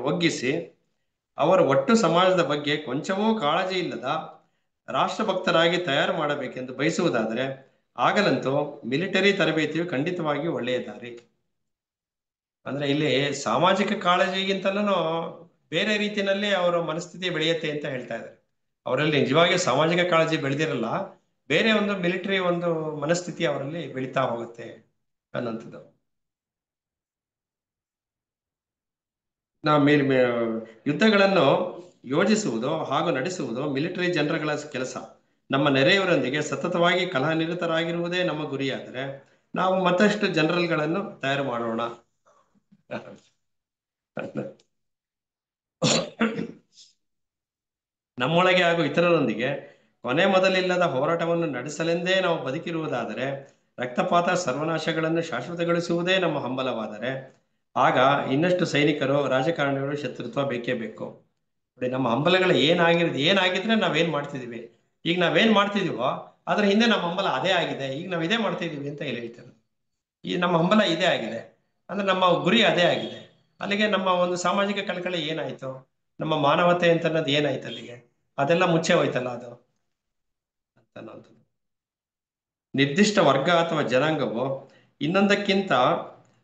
ಒಗ್ಗಿಸಿ ಅವರ ಒಟ್ಟು ಸಮಾಜದ ಬಗ್ಗೆ ಕೊಂಚವೂ ಕಾಳಜಿ ಇಲ್ಲದ ರಾಷ್ಟ್ರಭಕ್ತರಾಗಿ ತಯಾರು ಮಾಡಬೇಕೆಂದು ಬಯಸುವುದಾದರೆ ಆಗಲಂತೂ ಮಿಲಿಟರಿ ತರಬೇತಿಯು ಖಂಡಿತವಾಗಿಯೂ ಒಳ್ಳೆಯ ದಾರಿ. ಅಂದ್ರೆ ಇಲ್ಲಿ ಸಾಮಾಜಿಕ ಕಾಳಜಿಗಿಂತಲೂ ಬೇರೆ ರೀತಿಯಲ್ಲಿ ಅವರ ಮನಸ್ಥಿತಿ ಬೆಳೆಯುತ್ತೆ ಅಂತ ಹೇಳ್ತಾ ಇದ್ದಾರೆ. ಅವರಲ್ಲಿ ನಿಜವಾಗಿ ಸಾಮಾಜಿಕ ಕಾಳಜಿ ಬೆಳೆದಿರಲ್ಲ, ಬೇರೆ ಒಂದು ಮಿಲಿಟರಿ ಒಂದು ಮನಸ್ಥಿತಿ ಅವರಲ್ಲಿ ಬೆಳೀತಾ ಹೋಗುತ್ತೆ ಅನ್ನೋಂಥದ್ದು. ಯುದ್ಧಗಳನ್ನು ಯೋಜಿಸುವುದು ಹಾಗೂ ನಡೆಸುವುದು ಮಿಲಿಟರಿ ಜನರಲ್ಗಳ ಕೆಲಸ. ನಮ್ಮ ನೆರೆಯವರೊಂದಿಗೆ ಸತತವಾಗಿ ಕಲಹ ನಿರತರಾಗಿರುವುದೇ ನಮ್ಮ ಗುರಿಯಾದರೆ ನಾವು ಮತ್ತಷ್ಟು ಜನರಲ್ಗಳನ್ನು ತಯಾರು ಮಾಡೋಣ. ನಮ್ಮೊಳಗೆ ಹಾಗೂ ಇತರರೊಂದಿಗೆ ಕೊನೆ ಮೊದಲಿಲ್ಲದ ಹೋರಾಟವನ್ನು ನಡೆಸಲೆಂದೇ ನಾವು ಬದುಕಿರುವುದಾದರೆ, ರಕ್ತಪಾತ ಸರ್ವನಾಶಗಳನ್ನು ಶಾಶ್ವತಗೊಳಿಸುವುದೇ ನಮ್ಮ ಹಂಬಲವಾದರೆ, ಆಗ ಇನ್ನಷ್ಟು ಸೈನಿಕರು, ರಾಜಕಾರಣಿಗಳು, ಶತ್ರುತ್ವ ಬೇಕೇ ಬೇಕು. ನೋಡಿ, ನಮ್ಮ ಹಂಬಲಗಳು ಏನಾಗಿದ್ರೆ ನಾವೇನ್ ಮಾಡ್ತಿದೀವಿ. ಈಗ ನಾವೇನ್ ಮಾಡ್ತಿದೀವೋ ಅದ್ರ ಹಿಂದೆ ನಮ್ಮ ಹಂಬಲ ಅದೇ ಆಗಿದೆ. ಈಗ ನಾವ್ ಇದೇ ಮಾಡ್ತಾ ಇದೀವಿ ಅಂತ ಹೇಳ್ತಾರೆ. ಈ ನಮ್ಮ ಹಂಬಲ ಇದೇ ಆಗಿದೆ ಅಂದ್ರೆ ನಮ್ಮ ಗುರಿ ಅದೇ ಆಗಿದೆ. ಅಲ್ಲಿಗೆ ನಮ್ಮ ಒಂದು ಸಾಮಾಜಿಕ ಕಳಕಳಿ ಏನಾಯ್ತು, ನಮ್ಮ ಮಾನವತೆ ಅಂತ ಅನ್ನೋದು ಏನಾಯ್ತು, ಅಲ್ಲಿಗೆ ಅದೆಲ್ಲ ಮುಚ್ಚೆ ಹೋಯ್ತಲ್ಲ ಅದು ಅನ್ನೋದು. ನಿರ್ದಿಷ್ಟ ವರ್ಗ ಅಥವಾ ಜನಾಂಗವು ಇನ್ನೊಂದಕ್ಕಿಂತ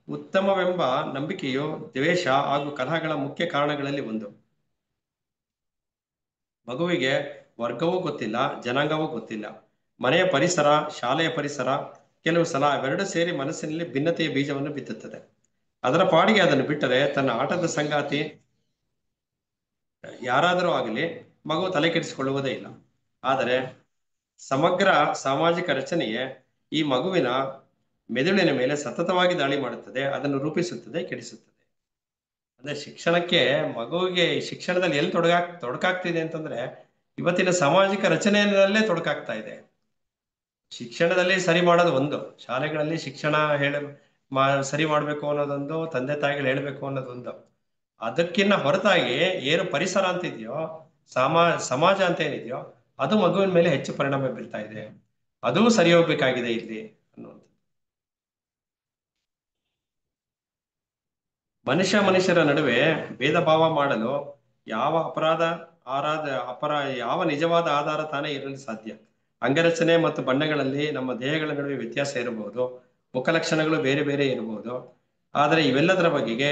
ಉತ್ತಮವೆಂಬ ನಂಬಿಕೆಯು ದ್ವೇಷ ಹಾಗೂ ಕಲಹಗಳ ಮುಖ್ಯ ಕಾರಣಗಳಲ್ಲಿ ಒಂದು. ಮಗುವಿಗೆ ವರ್ಗವೂ ಗೊತ್ತಿಲ್ಲ, ಜನಾಂಗವೂ ಗೊತ್ತಿಲ್ಲ. ಮನೆಯ ಪರಿಸರ, ಶಾಲೆಯ ಪರಿಸರ, ಕೆಲವು ಸಲ ಅವೆರಡು ಸೇರಿ ಮನಸ್ಸಿನಲ್ಲಿ ಭಿನ್ನತೆಯ ಬೀಜವನ್ನು ಬಿತ್ತುತ್ತದೆ. ಅದರ ಪಾಡಿಗೆ ಅದನ್ನು ಬಿಟ್ಟರೆ ತನ್ನ ಆಟದ ಸಂಗಾತಿ ಯಾರಾದರೂ ಆಗಲಿ ಮಗು ತಲೆ ಕೆಡಿಸಿಕೊಳ್ಳುವುದೇ ಇಲ್ಲ. ಆದರೆ ಸಮಗ್ರ ಸಾಮಾಜಿಕ ರಚನೆಯೇ ಈ ಮಗುವಿನ ಮೆದುಳಿನ ಮೇಲೆ ಸತತವಾಗಿ ದಾಳಿ ಮಾಡುತ್ತದೆ, ಅದನ್ನು ರೂಪಿಸುತ್ತದೆ, ಕೆಡಿಸುತ್ತದೆ. ಅಂದ್ರೆ ಶಿಕ್ಷಣಕ್ಕೆ, ಮಗುವಿಗೆ ಶಿಕ್ಷಣದಲ್ಲಿ ಎಲ್ಲಿ ತೊಡಕಾಗ್ತಿದೆ ಅಂತಂದ್ರೆ ಇವತ್ತಿನ ಸಾಮಾಜಿಕ ರಚನೆಯಲ್ಲೇ ತೊಡಕಾಗ್ತಾ ಇದೆ. ಶಿಕ್ಷಣದಲ್ಲಿ ಸರಿ ಮಾಡೋದು ಒಂದು, ಶಾಲೆಗಳಲ್ಲಿ ಶಿಕ್ಷಣ ಸರಿ ಮಾಡ್ಬೇಕು ಅನ್ನೋದೊಂದು, ತಂದೆ ತಾಯಿಗಳು ಹೇಳ್ಬೇಕು ಅನ್ನೋದೊಂದು. ಅದಕ್ಕಿನ್ನ ಹೊರತಾಗಿ ಏನು ಪರಿಸರ ಅಂತ ಇದೆಯೋ, ಸಮಾಜ ಅಂತ ಏನಿದೆಯೋ ಅದು ಮಗುವಿನ ಮೇಲೆ ಹೆಚ್ಚು ಪರಿಣಾಮ ಬೀರ್ತಾ ಇದೆ. ಅದು ಸರಿ ಹೋಗ್ಬೇಕಾಗಿದೆ ಇಲ್ಲಿ ಅನ್ನುವಂಥದ್ದು. ಮನುಷ್ಯರ ನಡುವೆ ಭೇದ ಭಾವ ಮಾಡಲು ಯಾವ ಯಾವ ನಿಜವಾದ ಆಧಾರ ತಾನೇ ಇರಲು ಸಾಧ್ಯ. ಅಂಗರಚನೆ ಮತ್ತು ಬಣ್ಣಗಳಲ್ಲಿ ನಮ್ಮ ದೇಹಗಳ ನಡುವೆ ವ್ಯತ್ಯಾಸ ಇರಬಹುದು, ಮುಖಲಕ್ಷಣಗಳು ಬೇರೆ ಬೇರೆ ಇರಬಹುದು. ಆದರೆ ಇವೆಲ್ಲದರ ಬಗೆಗೆ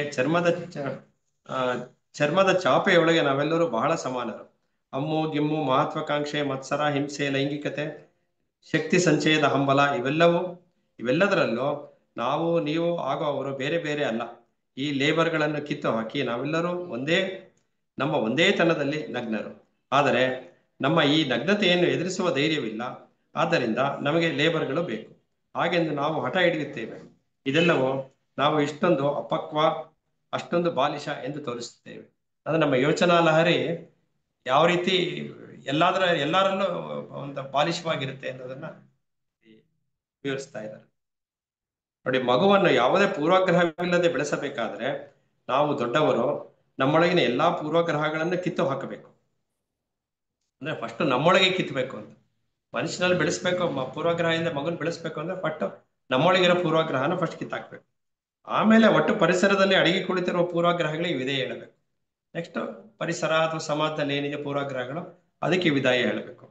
ಚರ್ಮದ ಚಾಪೆಯೊಳಗೆ ನಾವೆಲ್ಲರೂ ಬಹಳ ಸಮಾನರು. ಅಮ್ಮು ಗಿಮ್ಮು, ಮಹತ್ವಾಕಾಂಕ್ಷೆ, ಮತ್ಸರ, ಹಿಂಸೆ, ಲೈಂಗಿಕತೆ, ಶಕ್ತಿ ಸಂಚಯದ ಹಂಬಲ, ಇವೆಲ್ಲದರಲ್ಲೂ ನಾವು, ನೀವು ಹಾಗೂ ಅವರು ಬೇರೆ ಬೇರೆ ಅಲ್ಲ. ಈ ಲೇಬರ್ಗಳನ್ನು ಕಿತ್ತು ಹಾಕಿ ನಾವೆಲ್ಲರೂ ನಮ್ಮ ಒಂದೇ ತನದಲ್ಲಿ ನಗ್ನರು. ಆದರೆ ನಮ್ಮ ಈ ನಗ್ನತೆಯನ್ನು ಎದುರಿಸುವ ಧೈರ್ಯವಿಲ್ಲ. ಆದ್ದರಿಂದ ನಮಗೆ ಲೇಬರ್ಗಳು ಬೇಕು ಹಾಗೆಂದು ನಾವು ಹಠ ಹಿಡಿಯುತ್ತೇವೆ. ಇದೆಲ್ಲವೂ ನಾವು ಇಷ್ಟೊಂದು ಅಪಕ್ವ, ಅಷ್ಟೊಂದು ಬಾಲಿಶ ಎಂದು ತೋರಿಸುತ್ತೇವೆ. ಅಂದ್ರೆ ನಮ್ಮ ಯೋಚನಾ ಲಹರಿ ಯಾವ ರೀತಿ ಎಲ್ಲರಲ್ಲೂ ಒಂದು ಬಾಲಿಶವಾಗಿರುತ್ತೆ ಅನ್ನೋದನ್ನ ವಿವರಿಸ್ತಾ ಇದ್ದಾರೆ. ನೋಡಿ, ಮಗುವನ್ನು ಯಾವುದೇ ಪೂರ್ವಾಗ್ರಹವಿಲ್ಲದೆ ಬೆಳೆಸಬೇಕಾದ್ರೆ ನಾವು ದೊಡ್ಡವರು ನಮ್ಮೊಳಗಿನ ಎಲ್ಲಾ ಪೂರ್ವಗ್ರಹಗಳನ್ನು ಕಿತ್ತು ಹಾಕಬೇಕು. ಅಂದ್ರೆ ಫಸ್ಟ್ ನಮ್ಮೊಳಗೆ ಕಿತ್ತಬೇಕು ಅಂತ. ಮನುಷ್ಯನಲ್ಲಿ ಬೆಳೆಸ್ಬೇಕು, ಪೂರ್ವಗ್ರಹದಿಂದ ಮಗುನ್ ಬೆಳೆಸ್ಬೇಕು ಅಂದ್ರೆ ಫಸ್ಟ್ ನಮ್ಮೊಳಗಿರೋ ಪೂರ್ವಗ್ರಹನ ಫಸ್ಟ್ ಕಿತ್ತಾಕ್ಬೇಕು. ಆಮೇಲೆ ಒಟ್ಟು ಪರಿಸರದಲ್ಲಿ ಅಡಗಿ ಕುಳಿತಿರುವ ಪೂರ್ವಗ್ರಹಗಳಿಗೆ ವಿಧೇಯ ಹೇಳಬೇಕು. ನೆಕ್ಸ್ಟ್ ಪರಿಸರ ಅಥವಾ ಸಮಾಜದಲ್ಲಿ ಏನಿದೆ ಪೂರ್ವಗ್ರಹಗಳು, ಅದಕ್ಕೆ ವಿದಾಯ ಹೇಳಬೇಕು.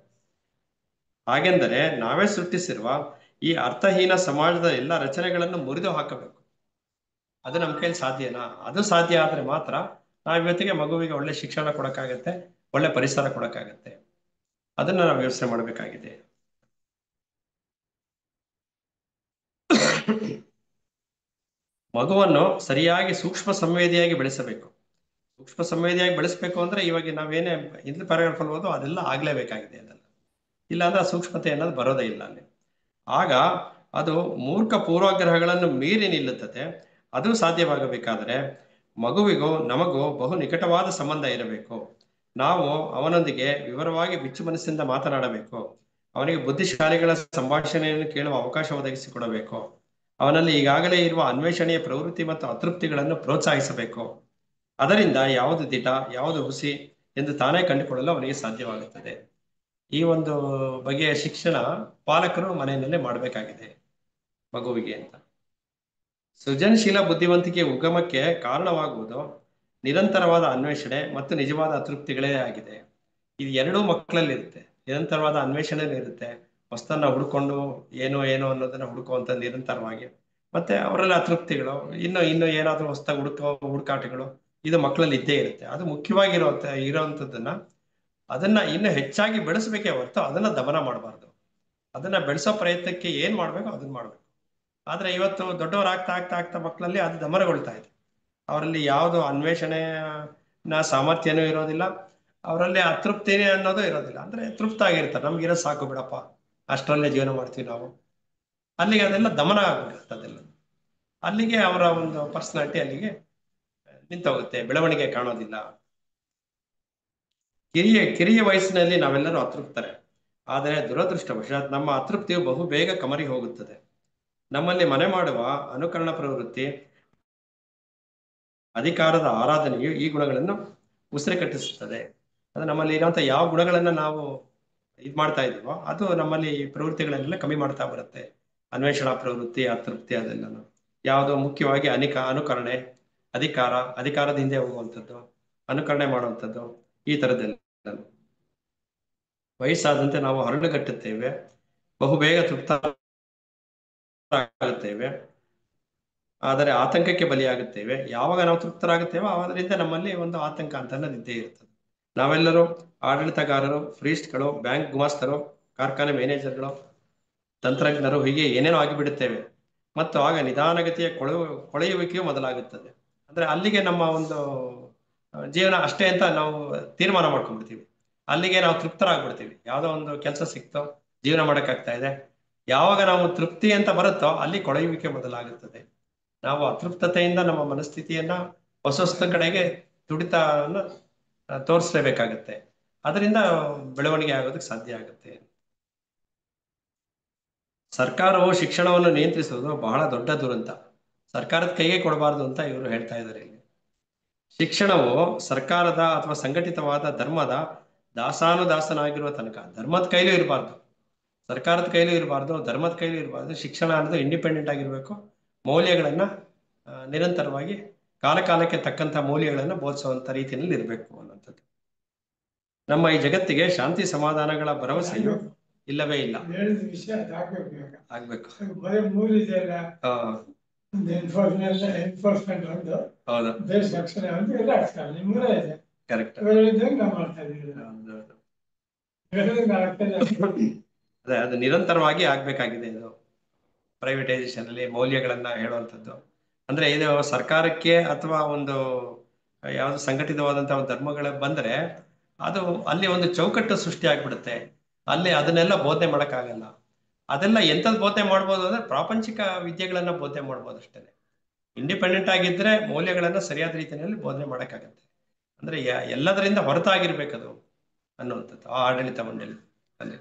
ಹಾಗೆಂದರೆ ನಾವೇ ಸೃಷ್ಟಿಸಿರುವ ಈ ಅರ್ಥಹೀನ ಸಮಾಜದ ಎಲ್ಲ ರಚನೆಗಳನ್ನು ಮುರಿದು ಹಾಕಬೇಕು. ಅದು ನಮ್ಮ ಕೈಲಿ ಸಾಧ್ಯನಾ? ಅದು ಸಾಧ್ಯ ಆದ್ರೆ ಮಾತ್ರ ನಾವು ಇವತ್ತಿಗೆ ಮಗುವಿಗೆ ಒಳ್ಳೆ ಶಿಕ್ಷಣ ಕೊಡಕ್ಕಾಗತ್ತೆ, ಒಳ್ಳೆ ಪರಿಸರ ಕೊಡಕ್ಕಾಗತ್ತೆ. ಅದನ್ನ ನಾವು ಯೋಚನೆ ಮಾಡಬೇಕಾಗಿದೆ. ಮಗುವನ್ನು ಸರಿಯಾಗಿ ಸೂಕ್ಷ್ಮ ಸಂವೇದಿಯಾಗಿ ಬೆಳೆಸಬೇಕು. ಸೂಕ್ಷ್ಮ ಸಂವೇದಿಯಾಗಿ ಬೆಳೆಸಬೇಕು ಅಂದ್ರೆ ಇವಾಗ ನಾವೇನೇ ಹಿಂದಿನ ಪ್ಯಾರಾಗ್ರಾಫ್ ಅಲ್ಲಿ ಓದೋ ಅದೆಲ್ಲ ಆಗ್ಲೇಬೇಕಾಗಿದೆ. ಅದೆಲ್ಲ ಇಲ್ಲ ಅಂದ್ರೆ ಆ ಸೂಕ್ಷ್ಮತೆ ಅನ್ನೋದು ಬರೋದೇ ಇಲ್ಲ ಅಲ್ಲಿ. ಆಗ ಅದು ಮೂರ್ಖ ಪೂರ್ವಾಗ್ರಹಗಳನ್ನು ಮೀರಿ ನಿಲ್ಲುತ್ತದೆ. ಅದು ಸಾಧ್ಯವಾಗಬೇಕಾದರೆ ಮಗುವಿಗೂ ನಮಗೂ ಬಹು ನಿಕಟವಾದ ಸಂಬಂಧ ಇರಬೇಕು. ನಾವು ಅವನೊಂದಿಗೆ ವಿವರವಾಗಿ ಬಿಚ್ಚು ಮನಸ್ಸಿಂದ ಮಾತನಾಡಬೇಕು. ಅವನಿಗೆ ಬುದ್ಧಿಶಾಲಿಗಳ ಸಂಭಾಷಣೆಯನ್ನು ಕೇಳುವ ಅವಕಾಶ ಒದಗಿಸಿಕೊಡಬೇಕು. ಅವನಲ್ಲಿ ಈಗಾಗಲೇ ಇರುವ ಅನ್ವೇಷಣೆಯ ಪ್ರವೃತ್ತಿ ಮತ್ತು ಅತೃಪ್ತಿಗಳನ್ನು ಪ್ರೋತ್ಸಾಹಿಸಬೇಕು. ಅದರಿಂದ ಯಾವುದು ದಿಟ, ಯಾವುದು ಹುಸಿ ಎಂದು ತಾನೇ ಕಂಡುಕೊಳ್ಳಲು ಅವನಿಗೆ ಸಾಧ್ಯವಾಗುತ್ತದೆ. ಈ ಒಂದು ಬಗೆಯ ಶಿಕ್ಷಣ ಪಾಲಕರು ಮನೆಯಲ್ಲೇ ಮಾಡಬೇಕಾಗಿದೆ ಮಗುವಿಗೆ ಅಂತ. ಸೃಜನಶೀಲ ಬುದ್ಧಿವಂತಿಕೆ ಉಗಮಕ್ಕೆ ಕಾರಣವಾಗುವುದು ನಿರಂತರವಾದ ಅನ್ವೇಷಣೆ ಮತ್ತು ನಿಜವಾದ ಅತೃಪ್ತಿಗಳೇ ಆಗಿದೆ. ಇದು ಎರಡೂ ಮಕ್ಕಳಲ್ಲಿ ಇರುತ್ತೆ. ನಿರಂತರವಾದ ಅನ್ವೇಷಣೆ ಇರುತ್ತೆ, ಹೊಸ್ತನ್ನ ಹುಡ್ಕೊಂಡು ಏನೋ ಅನ್ನೋದನ್ನ ಹುಡುಕುವಂತ ನಿರಂತರವಾಗಿ. ಮತ್ತೆ ಅವರಲ್ಲಿ ಅತೃಪ್ತಿಗಳು, ಇನ್ನು ಏನಾದ್ರೂ ಹೊಸ್ತಾಗಿ ಹುಡುಕಾಟಗಳು ಇದು ಮಕ್ಕಳಲ್ಲಿ ಇದ್ದೇ ಇರುತ್ತೆ. ಅದು ಇರೋವಂಥದ್ದನ್ನ ಅದನ್ನ ಇನ್ನು ಹೆಚ್ಚಾಗಿ ಬೆಳೆಸಬೇಕೇ ಹೊರತು ಅದನ್ನ ದಮನ ಮಾಡಬಾರ್ದು. ಅದನ್ನ ಬೆಳೆಸೋ ಪ್ರಯತ್ನಕ್ಕೆ ಏನ್ ಮಾಡ್ಬೇಕು ಅದನ್ನ ಮಾಡ್ಬೇಕು. ಆದ್ರೆ ಇವತ್ತು ದೊಡ್ಡವರಾಗ್ತಾ ಆಗ್ತಾ ಆಗ್ತಾ ಮಕ್ಕಳಲ್ಲಿ ಅದು ದಮನಗೊಳ್ತಾ ಇದೆ. ಅವರಲ್ಲಿ ಯಾವುದು ಸಾಮರ್ಥ್ಯನೂ ಇರೋದಿಲ್ಲ, ಅವರಲ್ಲಿ ಅತೃಪ್ತಿನೇ ಅನ್ನೋದು ಇರೋದಿಲ್ಲ. ಅಂದ್ರೆ ತೃಪ್ತ ಆಗಿರ್ತಾರೆ, ನಮ್ಗಿರೋ ಸಾಕು ಬಿಡಪ್ಪ, ಅಷ್ಟರಲ್ಲೇ ಜೀವನ ಮಾಡ್ತೀವಿ ನಾವು. ಅಲ್ಲಿಗೆ ಅದೆಲ್ಲ ದಮನ ಆಗ್ಬಿಡುತ್ತೆ. ಅದೆಲ್ಲ ಅಲ್ಲಿಗೆ ಅವರ ಒಂದು ಪರ್ಸನಾಲಿಟಿ ಅಲ್ಲಿಗೆ ನಿಂತೋಗುತ್ತೆ, ಬೆಳವಣಿಗೆ ಕಾಣೋದಿಲ್ಲ. ಕಿರಿಯ ವಯಸ್ಸಿನಲ್ಲಿ ನಾವೆಲ್ಲರೂ ಅತೃಪ್ತರೆ. ಆದರೆ ದುರದೃಷ್ಟವಶಾತ್ ನಮ್ಮ ಅತೃಪ್ತಿಯು ಬಹು ಬೇಗ ಕಮರಿ ಹೋಗುತ್ತದೆ. ನಮ್ಮಲ್ಲಿ ಮನೆ ಮಾಡುವ ಅನುಕರಣ ಪ್ರವೃತ್ತಿ, ಅಧಿಕಾರದ ಆರಾಧನೆಯು ಈ ಗುಣಗಳನ್ನು ಉಸಿರು ಕಟ್ಟಿಸುತ್ತದೆ. ಅದು ನಮ್ಮಲ್ಲಿ ಇರುವಂತಹ ಯಾವ ಗುಣಗಳನ್ನ ನಾವು ಮಾಡ್ತಾ ಇದೀವೋ ಅದು ನಮ್ಮಲ್ಲಿ ಈ ಪ್ರವೃತ್ತಿಗಳನ್ನೆಲ್ಲ ಕಮ್ಮಿ ಮಾಡ್ತಾ ಬರುತ್ತೆ. ಅನ್ವೇಷಣಾ ಪ್ರವೃತ್ತಿ, ಅತೃಪ್ತಿ, ಅದೆಲ್ಲ ಯಾವುದೋ ಮುಖ್ಯವಾಗಿ ಅನುಕರಣೆ, ಅಧಿಕಾರದ ಹಿಂದೆ ಹೋಗುವಂಥದ್ದು, ಅನುಕರಣೆ ಮಾಡುವಂಥದ್ದು, ಈ ತರದ್ದೆಲ್ಲ. ವಯಸ್ಸಾದಂತೆ ನಾವು ಹರಳುಗಟ್ಟುತ್ತೇವೆ, ಬಹುಬೇಗ ತೃಪ್ತರಾಗುತ್ತೇವೆ, ಆದರೆ ಆತಂಕಕ್ಕೆ ಬಲಿಯಾಗುತ್ತೇವೆ. ಯಾವಾಗ ನಾವು ತೃಪ್ತರಾಗುತ್ತೇವೋ ಅದರಿಂದ ನಮ್ಮಲ್ಲಿ ಒಂದು ಆತಂಕ ಅಂತ ಇದ್ದೇ ಇರ್ತದೆ. ನಾವೆಲ್ಲರೂ ಆಡಳಿತಗಾರರು, ಫ್ರೀಸ್ಟ್ಗಳು, ಬ್ಯಾಂಕ್ ಗುಮಾಸ್ತರು, ಕಾರ್ಖಾನೆ ಮ್ಯಾನೇಜರ್ಗಳು, ತಂತ್ರಜ್ಞರು, ಹೀಗೆ ಏನೇನೋ ಆಗಿಬಿಡುತ್ತೇವೆ. ಮತ್ತು ಆಗ ನಿಧಾನಗತಿಯ ಕೊಳೆಯುವಿಕೆಯು ಮೊದಲಾಗುತ್ತದೆ. ಅಂದ್ರೆ ಅಲ್ಲಿಗೆ ನಮ್ಮ ಒಂದು ಜೀವನ ಅಷ್ಟೇ ಅಂತ ನಾವು ತೀರ್ಮಾನ ಮಾಡ್ಕೊಂಡ್ಬಿಡ್ತೀವಿ. ಅಲ್ಲಿಗೆ ನಾವು ತೃಪ್ತರಾಗ್ಬಿಡ್ತೀವಿ. ಯಾವುದೋ ಒಂದು ಕೆಲಸ ಸಿಕ್ತೋ, ಜೀವನ ಮಾಡಕ್ಕಾಗ್ತಾ ಇದೆ, ಯಾವಾಗ ನಾವು ತೃಪ್ತಿ ಅಂತ ಬರುತ್ತೋ ಅಲ್ಲಿ ಕೊಳೆಯುವಿಕೆ ಮೊದಲಾಗುತ್ತದೆ. ನಾವು ಅತೃಪ್ತತೆಯಿಂದ ನಮ್ಮ ಮನಸ್ಥಿತಿಯನ್ನ ಹೊಸ ಕಡೆಗೆ ತುಡಿತವನ್ನು ತೋರಿಸಲೇಬೇಕಾಗತ್ತೆ. ಅದರಿಂದ ಬೆಳವಣಿಗೆ ಆಗೋದಕ್ಕೆ ಸಾಧ್ಯ ಆಗುತ್ತೆ. ಸರ್ಕಾರವು ಶಿಕ್ಷಣವನ್ನು ನಿಯಂತ್ರಿಸುವುದು ಬಹಳ ದೊಡ್ಡ ದುರಂತ. ಸರ್ಕಾರದ ಕೈಗೆ ಕೊಡಬಾರದು ಅಂತ ಇವರು ಹೇಳ್ತಾ ಇದ್ದಾರೆ ಇಲ್ಲಿ. ಶಿಕ್ಷಣವು ಸರ್ಕಾರದ ಅಥವಾ ಸಂಘಟಿತವಾದ ಧರ್ಮದ ದಾಸಾನುದಾಸನಾಗಿರುವ ತನಕ ಧರ್ಮದ ಕೈಲೂ ಇರಬಾರ್ದು, ಸರ್ಕಾರದ ಕೈಲೂ ಇರಬಾರ್ದು, ಧರ್ಮದ ಕೈಲೂ ಇರಬಾರ್ದು. ಶಿಕ್ಷಣ ಅನ್ನೋದು ಇಂಡಿಪೆಂಡೆಂಟ್ ಆಗಿರ್ಬೇಕು. ಮೌಲ್ಯಗಳನ್ನ ನಿರಂತರವಾಗಿ ಕಾಲಕ್ಕೆ ತಕ್ಕಂತ ಮೌಲ್ಯಗಳನ್ನ ಬೋಧಿಸುವಂತ ರೀತಿಯಲ್ಲಿ ಇರಬೇಕು ಅನ್ನುವಂಥದ್ದು. ನಮ್ಮ ಈ ಜಗತ್ತಿಗೆ ಶಾಂತಿ ಸಮಾಧಾನಗಳ ಭರವಸೆಯು ಇಲ್ಲವೇ ಇಲ್ಲ. ಆಗ್ಬೇಕು. ಕರೆಕ್ಟ್. ಅದೇ ಅದು ನಿರಂತರವಾಗಿ ಆಗ್ಬೇಕಾಗಿದೆ. ಇದು ಪ್ರೈವೇಟೈಸೇಷನ್ ಅಲ್ಲಿ ಮೌಲ್ಯಗಳನ್ನ ಹೇಳುವಂಥದ್ದು. ಅಂದ್ರೆ ಇದು ಸರ್ಕಾರಕ್ಕೆ ಅಥವಾ ಒಂದು ಯಾವ್ದು ಸಂಘಟಿತವಾದಂತಹ ಧರ್ಮಗಳ ಬಂದ್ರೆ ಅದು ಅಲ್ಲಿ ಒಂದು ಚೌಕಟ್ಟು ಸೃಷ್ಟಿ ಆಗ್ಬಿಡುತ್ತೆ. ಅಲ್ಲಿ ಅದನ್ನೆಲ್ಲ ಬೋಧನೆ ಮಾಡಕ್ಕಾಗಲ್ಲ. ಅದೆಲ್ಲ ಎಂಥದ್ದು ಬೋಧನೆ ಮಾಡ್ಬೋದು ಅಂದ್ರೆ ಪ್ರಾಪಂಚಿಕ ವಿದ್ಯೆಗಳನ್ನ ಬೋಧನೆ ಮಾಡ್ಬೋದು ಅಷ್ಟೇ. ಇಂಡಿಪೆಂಡೆಂಟ್ ಆಗಿದ್ರೆ ಮೌಲ್ಯಗಳನ್ನ ಸರಿಯಾದ ರೀತಿಯಲ್ಲಿ ಬೋಧನೆ ಮಾಡಕ್ಕಾಗತ್ತೆ. ಅಂದ್ರೆ ಎಲ್ಲದರಿಂದ ಹೊರತಾಗಿರ್ಬೇಕದು ಅನ್ನುವಂಥದ್ದು ಆ ಆಡಳಿತ ಮಂಡಳಿ ಅಲ್ಲಿ.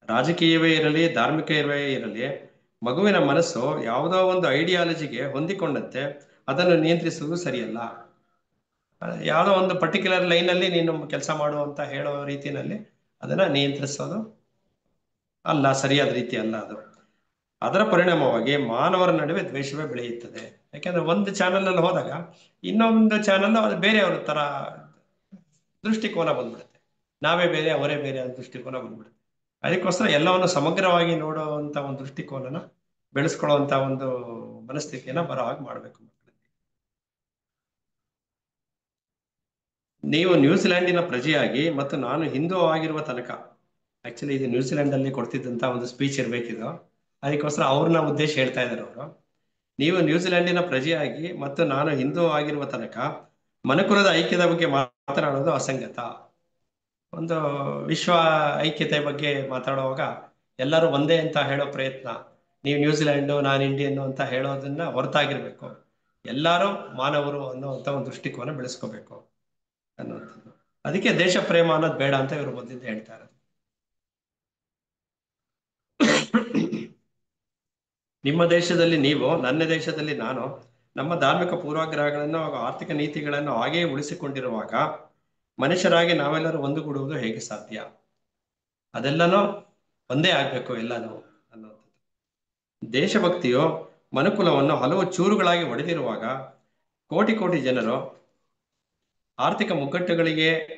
ರಾಜಕೀಯವೇ ಇರಲಿ, ಧಾರ್ಮಿಕವೇ ಇರಲಿ, ಮಗುವಿನ ಮನಸ್ಸು ಯಾವುದೋ ಒಂದು ಐಡಿಯಾಲಜಿಗೆ ಹೊಂದಿಕೊಂಡಂತೆ ಅದನ್ನು ನಿಯಂತ್ರಿಸುವುದು ಸರಿಯಲ್ಲ. ಯಾವುದೋ ಒಂದು ಪರ್ಟಿಕ್ಯುಲರ್ ಲೈನ್ ಅಲ್ಲಿ ನೀನು ಕೆಲಸ ಮಾಡು ಅಂತ ಹೇಳೋ ರೀತಿಯಲ್ಲಿ ಅದನ್ನ ನಿಯಂತ್ರಿಸೋದು ಅಲ್ಲ, ಸರಿಯಾದ ರೀತಿ ಅಲ್ಲ ಅದು. ಅದರ ಪರಿಣಾಮವಾಗಿ ಮಾನವರ ನಡುವೆ ದ್ವೇಷವೇ ಬೆಳೆಯುತ್ತದೆ. ಯಾಕೆಂದ್ರೆ ಒಂದು ಚಾನಲ್ ಅಲ್ಲಿ ಹೋದಾಗ ಇನ್ನೊಂದು ಚಾನಲ್ ಅದು ಬೇರೆಯವ್ರ ತರ ದೃಷ್ಟಿಕೋನ ಬಂದ್ಬಿಡುತ್ತೆ. ನಾವೇ ಬೇರೆ ಅವರೇ ಬೇರೆ ಅಂತ ದೃಷ್ಟಿಕೋನ ಬಂದ್ಬಿಡುತ್ತೆ. ಅದಕ್ಕೋಸ್ಕರ ಎಲ್ಲವನ್ನು ಸಮಗ್ರವಾಗಿ ನೋಡುವಂತ ಒಂದು ದೃಷ್ಟಿಕೋನನ ಬೆಳೆಸ್ಕೊಳ್ಳುವಂತ ಒಂದು ಮನಸ್ಥಿತಿಯನ್ನ ಬರೋ ಹಾಗೆ ಮಾಡ್ಬೇಕು. ನೀವು ನ್ಯೂಜಿಲೆಂಡಿನ ಪ್ರಜೆಯಾಗಿ ಮತ್ತು ನಾನು ಹಿಂದೂ ಆಗಿರುವ ತನಕ, ಆಕ್ಚುಲಿ ಇದು ನ್ಯೂಜಿಲೆಂಡ್ ಅಲ್ಲಿ ಕೊಡ್ತಿದ್ದಂತ ಒಂದು ಸ್ಪೀಚ್ ಇರ್ಬೇಕಿದು. ಅದಕ್ಕೋಸ್ಕರ ಅವ್ರನ್ನ ಉದ್ದೇಶ ಹೇಳ್ತಾ ಇದ್ದಾರೆ ಅವರು. ನೀವು ನ್ಯೂಜಿಲೆಂಡಿನ ಪ್ರಜೆಯಾಗಿ ಮತ್ತು ನಾನು ಹಿಂದೂ ಆಗಿರುವ ತನಕ ಮನುಕುಲದ ಐಕ್ಯದ ಬಗ್ಗೆ ಮಾತನಾಡೋದು ಅಸಂಗತ. ಒಂದು ವಿಶ್ವ ಐಕ್ಯತೆ ಬಗ್ಗೆ ಮಾತಾಡುವಾಗ ಎಲ್ಲರೂ ಒಂದೇ ಅಂತ ಹೇಳೋ ಪ್ರಯತ್ನ, ನೀವು ನ್ಯೂಜಿಲೆಂಡು ನಾನು ಇಂಡಿಯನ್ ಅಂತ ಹೇಳೋದನ್ನ ಹೊರತಾಗಿರ್ಬೇಕು. ಎಲ್ಲರೂ ಮಾನವರು ಅನ್ನೋಂಥ ಒಂದು ದೃಷ್ಟಿಕೋನ ಬೆಳೆಸ್ಕೋಬೇಕು ಅನ್ನುವಂಥದ್ದು. ಅದಕ್ಕೆ ದೇಶ ಪ್ರೇಮ ಅನ್ನೋದು ಬೇಡ ಅಂತ ಇವರು ಮೊದಲಿಂದ ಹೇಳ್ತಾರೆ. ನಿಮ್ಮ ದೇಶದಲ್ಲಿ ನೀವು, ನನ್ನ ದೇಶದಲ್ಲಿ ನಾನು, ನಮ್ಮ ಧಾರ್ಮಿಕ ಪೂರ್ವಾಗ್ರಹಗಳನ್ನು ಹಾಗೂ ಆರ್ಥಿಕ ನೀತಿಗಳನ್ನು ಹಾಗೆಯೇ ಉಳಿಸಿಕೊಂಡಿರುವಾಗ ಮನುಷ್ಯರಾಗಿ ನಾವೆಲ್ಲರೂ ಒಂದುಗೂಡುವುದು ಹೇಗೆ ಸಾಧ್ಯ? ಅದೆಲ್ಲನೂ ಒಂದೇ ಆಗ್ಬೇಕು ಎಲ್ಲನೂ ಅನ್ನೋದು. ದೇಶಭಕ್ತಿಯು ಮನುಕುಲವನ್ನು ಹಲವು ಚೂರುಗಳಾಗಿ ಒಡೆದಿರುವಾಗ, ಕೋಟಿ ಕೋಟಿ ಜನರು ಆರ್ಥಿಕ ಮುಗ್ಗಟ್ಟುಗಳಿಗೆ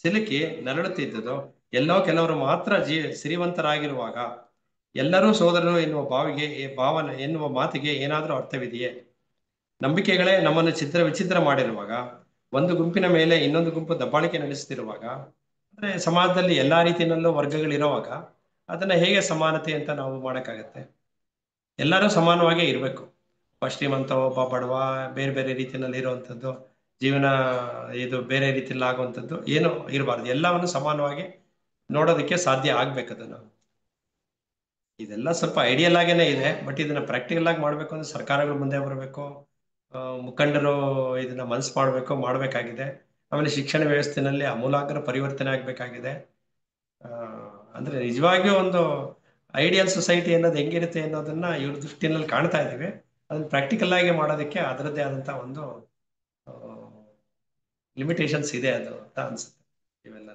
ಸಿಲುಕಿ ನರಳುತ್ತಿದ್ದುದು, ಎಲ್ಲೋ ಕೆಲವರು ಮಾತ್ರ ಸಿರಿವಂತರಾಗಿರುವಾಗ, ಎಲ್ಲರೂ ಸೋದರರು ಎನ್ನುವ ಭಾವನೆ ಎನ್ನುವ ಮಾತಿಗೆ ಏನಾದರೂ ಅರ್ಥವಿದೆಯೇ? ನಂಬಿಕೆಗಳೇ ನಮ್ಮನ್ನು ವಿಚಿತ್ರ ಮಾಡಿರುವಾಗ, ಒಂದು ಗುಂಪಿನ ಮೇಲೆ ಇನ್ನೊಂದು ಗುಂಪು ದಬ್ಬಾಳಿಕೆ ನಡೆಸುತ್ತಿರುವಾಗ, ಅಂದ್ರೆ ಸಮಾಜದಲ್ಲಿ ಎಲ್ಲಾ ರೀತಿಯಲ್ಲೂ ವರ್ಗಗಳಿರುವಾಗ ಅದನ್ನ ಹೇಗೆ ಸಮಾನತೆ ಅಂತ ನಾವು ಮಾಡಕ್ಕಾಗತ್ತೆ? ಎಲ್ಲರೂ ಸಮಾನವಾಗೇ ಇರಬೇಕು. ಒಬ್ಬ ಶ್ರೀಮಂತ, ಒಬ್ಬ ಬಡವ, ಬೇರೆ ಬೇರೆ ರೀತಿಯಲ್ಲಿ ಇರುವಂಥದ್ದು, ಜೀವನ ಇದು ಬೇರೆ ರೀತಿಯಲ್ಲಿ ಆಗುವಂಥದ್ದು ಏನು ಇರಬಾರ್ದು. ಎಲ್ಲವನ್ನು ಸಮಾನವಾಗಿ ನೋಡೋದಕ್ಕೆ ಸಾಧ್ಯ ಆಗ್ಬೇಕು ಅದನ್ನು. ಇದೆಲ್ಲ ಸ್ವಲ್ಪ ಐಡಿಯಲ್ ಆಗೇನೆ ಇದೆ, ಬಟ್ ಇದನ್ನ ಪ್ರಾಕ್ಟಿಕಲ್ ಆಗಿ ಮಾಡ್ಬೇಕು ಅಂದ್ರೆ ಸರ್ಕಾರಗಳು ಮುಂದೆ ಬರಬೇಕು, ಮುಖಂಡರು ಇದನ್ನ ಮನಸ್ಸು ಮಾಡಬೇಕಾಗಿದೆ. ಆಮೇಲೆ ಶಿಕ್ಷಣ ವ್ಯವಸ್ಥೆನಲ್ಲಿ ಆಮೂಲಾಗ್ರ ಪರಿವರ್ತನೆ ಆಗ್ಬೇಕಾಗಿದೆ. ಅಂದ್ರೆ ನಿಜವಾಗಿಯೂ ಒಂದು ಐಡಿಯಲ್ ಸೊಸೈಟಿ ಅನ್ನೋದು ಹೆಂಗಿರುತ್ತೆ ಅನ್ನೋದನ್ನ ಇವ್ರ ದೃಷ್ಟಿನಲ್ಲಿ ಕಾಣ್ತಾ ಇದೀವಿ. ಅದನ್ನ ಪ್ರಾಕ್ಟಿಕಲ್ ಆಗಿ ಮಾಡೋದಕ್ಕೆ ಅದರದ್ದೇ ಆದಂತ ಒಂದು ಲಿಮಿಟೇಷನ್ಸ್ ಇದೆ ಅದು ಅಂತ ಅನ್ಸುತ್ತೆ. ಇವೆಲ್ಲ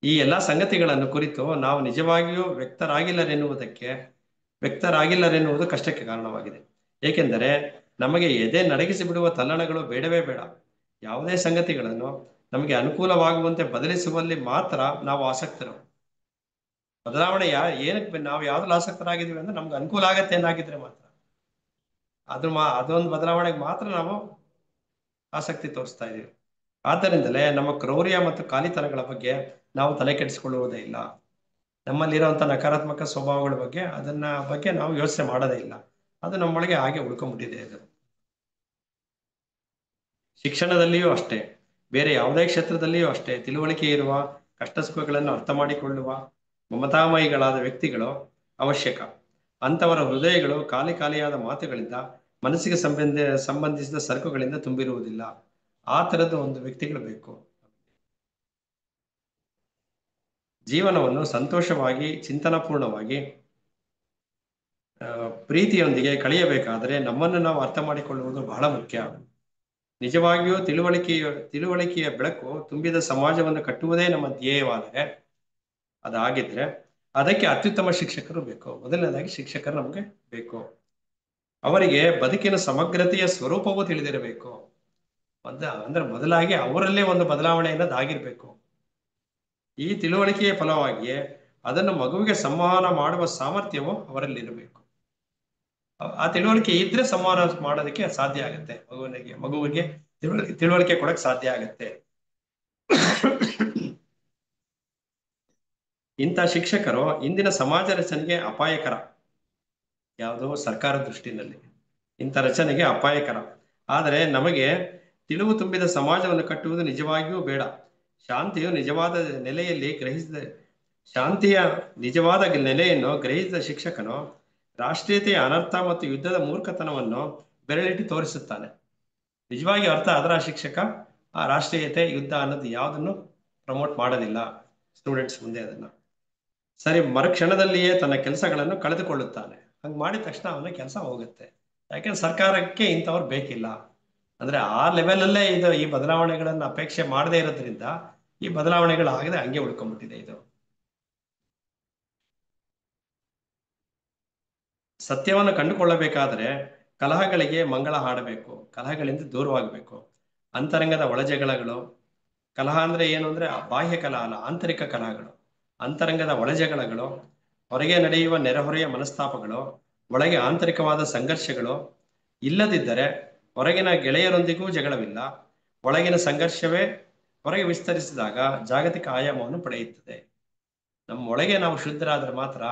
ಈ ಎಲ್ಲಾ ಸಂಗತಿಗಳನ್ನು ಕುರಿತು ನಾವು ನಿಜವಾಗಿಯೂ ವ್ಯಕ್ತರಾಗಿಲ್ಲರೆನ್ನುವುದು ಕಷ್ಟಕ್ಕೆ ಕಾರಣವಾಗಿದೆ. ಏಕೆಂದರೆ ನಮಗೆ ಎದೆ ನಡಗಿಸಿ ಬಿಡುವ ತಲ್ಲಣಗಳು ಬೇಡವೇ ಬೇಡ. ಯಾವುದೇ ಸಂಗತಿಗಳನ್ನು ನಮಗೆ ಅನುಕೂಲವಾಗುವಂತೆ ಬದಲಿಸುವಲ್ಲಿ ಮಾತ್ರ ನಾವು ಆಸಕ್ತರು. ಬದಲಾವಣೆ ಏನಕ್ಕೆ ನಾವು ಯಾವ್ದ್ರಲ್ಲಿ ಆಸಕ್ತರಾಗಿದ್ದೀವಿ ಅಂದ್ರೆ ನಮ್ಗೆ ಅನುಕೂಲ ಆಗತ್ತೆ ಏನಾಗಿದ್ರೆ ಮಾತ್ರ ಅದೊಂದು ಬದಲಾವಣೆಗೆ ಮಾತ್ರ ನಾವು ಆಸಕ್ತಿ ತೋರಿಸ್ತಾ ಇದೀವಿ. ಆದ್ದರಿಂದಲೇ ನಮ್ಮ ಕ್ರೌರ್ಯ ಮತ್ತು ಖಾಲಿತನಗಳ ಬಗ್ಗೆ ನಾವು ತಲೆ ಕೆಡಿಸಿಕೊಳ್ಳುವುದೇ ಇಲ್ಲ. ನಮ್ಮಲ್ಲಿರುವಂತಹ ನಕಾರಾತ್ಮಕ ಸ್ವಭಾವಗಳ ಬಗ್ಗೆ ನಾವು ಯೋಚನೆ ಮಾಡೋದೇ ಇಲ್ಲ. ಅದು ನಮ್ಮೊಳಗೆ ಹಾಗೆ ಉಳ್ಕೊಂಡ್ಬಿಟ್ಟಿದೆ. ಅದು ಶಿಕ್ಷಣದಲ್ಲಿಯೂ ಅಷ್ಟೇ, ಬೇರೆ ಯಾವುದೇ ಕ್ಷೇತ್ರದಲ್ಲಿಯೂ ಅಷ್ಟೇ, ತಿಳುವಳಿಕೆ ಇರುವ, ಕಷ್ಟ ಸುಖಗಳನ್ನು ಅರ್ಥ ಮಾಡಿಕೊಳ್ಳುವ ಮಮತಾಮಯಿಗಳಾದ ವ್ಯಕ್ತಿಗಳು ಅವಶ್ಯಕ. ಅಂತವರ ಹೃದಯಗಳು ಖಾಲಿಯಾದ ಮಾತುಗಳಿಂದ, ಮನಸ್ಸಿಗೆ ಸಂಬಂಧಿಸಿದ ಸರಕುಗಳಿಂದ ತುಂಬಿರುವುದಿಲ್ಲ. ಆ ತರದ ಒಂದು ವ್ಯಕ್ತಿಗಳು ಬೇಕು. ಜೀವನವನ್ನು ಸಂತೋಷವಾಗಿ, ಚಿಂತನಪೂರ್ಣವಾಗಿ, ಪ್ರೀತಿಯೊಂದಿಗೆ ಕಳೆಯಬೇಕಾದರೆ ನಮ್ಮನ್ನು ನಾವು ಅರ್ಥ ಮಾಡಿಕೊಳ್ಳುವುದು ಬಹಳ ಮುಖ್ಯ. ನಿಜವಾಗಿಯೂ ತಿಳುವಳಿಕೆಯ ಬೆಳಕು ತುಂಬಿದ ಸಮಾಜವನ್ನು ಕಟ್ಟುವುದೇ ನಮ್ಮ ಧ್ಯೇಯವಾದರೆ, ಅದಾಗಿದ್ರೆ ಅದಕ್ಕೆ ಅತ್ಯುತ್ತಮ ಶಿಕ್ಷಕರು ಬೇಕು. ಮೊದಲನೇದಾಗಿ ಶಿಕ್ಷಕರು ನಮಗೆ ಬೇಕು. ಅವರಿಗೆ ಬದುಕಿನ ಸಮಗ್ರತೆಯ ಸ್ವರೂಪವೂ ತಿಳಿದಿರಬೇಕು. ಅಂದ್ರೆ ಮೊದಲಾಗಿ ಅವರಲ್ಲೇ ಒಂದು ಬದಲಾವಣೆ ಅನ್ನೋದಾಗಿರ್ಬೇಕು. ಈ ತಿಳುವಳಿಕೆಯ ಫಲವಾಗಿ ಅದನ್ನು ಮಗುವಿಗೆ ಸಂವಹನ ಮಾಡುವ ಸಾಮರ್ಥ್ಯವು ಅವರಲ್ಲಿರಬೇಕು. ಆ ತಿಳುವಳಿಕೆ ಇದ್ರೆ ಸಂವಹನ ಮಾಡೋದಕ್ಕೆ ಸಾಧ್ಯ ಆಗುತ್ತೆ. ಮಗುವಿಗೆ ತಿಳುವಳಿಕೆ ಕೊಡಕ್ ಸಾಧ್ಯ ಆಗುತ್ತೆ. ಇಂಥ ಶಿಕ್ಷಕರು ಇಂದಿನ ಸಮಾಜ ರಚನೆಗೆ ಅಪಾಯಕರ. ಯಾವುದೋ ಸರ್ಕಾರ ದೃಷ್ಟಿನಲ್ಲಿ ಇಂಥ ರಚನೆಗೆ ಅಪಾಯಕರ. ಆದರೆ ನಮಗೆ ತಿಳಿವು ತುಂಬಿದ ಸಮಾಜವನ್ನು ಕಟ್ಟುವುದು ನಿಜವಾಗಿಯೂ ಬೇಡ. ಶಾಂತಿಯ ನಿಜವಾದ ನೆಲೆಯನ್ನು ಗ್ರಹಿಸಿದ ಶಿಕ್ಷಕನು ರಾಷ್ಟ್ರೀಯತೆಯ ಅನರ್ಥ ಮತ್ತು ಯುದ್ಧದ ಮೂರ್ಖತನವನ್ನು ಬೆರಳಿಟ್ಟು ತೋರಿಸುತ್ತಾನೆ. ನಿಜವಾಗಿ ಅರ್ಥ ಅದರ ಶಿಕ್ಷಕ ಆ ರಾಷ್ಟ್ರೀಯತೆ, ಯುದ್ಧ ಅನ್ನೋದು ಯಾವುದನ್ನು ಪ್ರಮೋಟ್ ಮಾಡೋದಿಲ್ಲ ಸ್ಟೂಡೆಂಟ್ಸ್ ಮುಂದೆ. ಅದನ್ನ ಸರಿ ಮರುಕ್ಷಣದಲ್ಲಿಯೇ ತನ್ನ ಕೆಲಸಗಳನ್ನು ಕಳೆದುಕೊಳ್ಳುತ್ತಾನೆ. ಹಂಗ್ ಮಾಡಿದ ತಕ್ಷಣ ಅವನ ಕೆಲಸ ಹೋಗುತ್ತೆ. ಯಾಕೆಂದ್ರೆ ಸರ್ಕಾರಕ್ಕೆ ಇಂಥವ್ರು ಬೇಕಿಲ್ಲ. ಅಂದ್ರೆ ಆ ಲೆವೆಲ್ ಅಲ್ಲೇ ಈ ಬದಲಾವಣೆಗಳನ್ನ ಅಪೇಕ್ಷೆ ಮಾಡದೇ ಇರೋದ್ರಿಂದ ಈ ಬದಲಾವಣೆಗಳಾಗದೆ ಹಂಗೆ ಉಳ್ಕೊಂಡ್ಬಿಟ್ಟಿದೆ. ಇದು ಸತ್ಯವನ್ನು ಕಂಡುಕೊಳ್ಳಬೇಕಾದ್ರೆ ಕಲಹಗಳಿಗೆ ಮಂಗಳ ಹಾಡಬೇಕು, ಕಲಹಗಳಿಂದ ದೂರವಾಗಬೇಕು. ಅಂತರಂಗದ ಒಳಜಗಳಗಳು, ಕಲಹ ಅಂದ್ರೆ ಏನು ಅಂದ್ರೆ ಬಾಹ್ಯ ಕಲಹ ಅಲ್ಲ, ಆಂತರಿಕ ಕಲಹಗಳು, ಅಂತರಂಗದ ಒಳಜಗಳಗಳು, ಹೊರಗೆ ನಡೆಯುವ ನೆರೆಹೊರೆಯ ಮನಸ್ತಾಪಗಳು, ಒಳಗೆ ಆಂತರಿಕವಾದ ಸಂಘರ್ಷಗಳು ಇಲ್ಲದಿದ್ದರೆ ಹೊರಗಿನ ಗೆಳೆಯರೊಂದಿಗೂ ಜಗಳವಿಲ್ಲ. ಒಳಗಿನ ಸಂಘರ್ಷವೇ ಹೊರಗೆ ವಿಸ್ತರಿಸಿದಾಗ ಜಾಗತಿಕ ಆಯಾಮವನ್ನು ಪಡೆಯುತ್ತದೆ. ನಮ್ಮ ಒಳಗೆ ನಾವು ಶುದ್ಧರಾದ್ರೆ ಮಾತ್ರ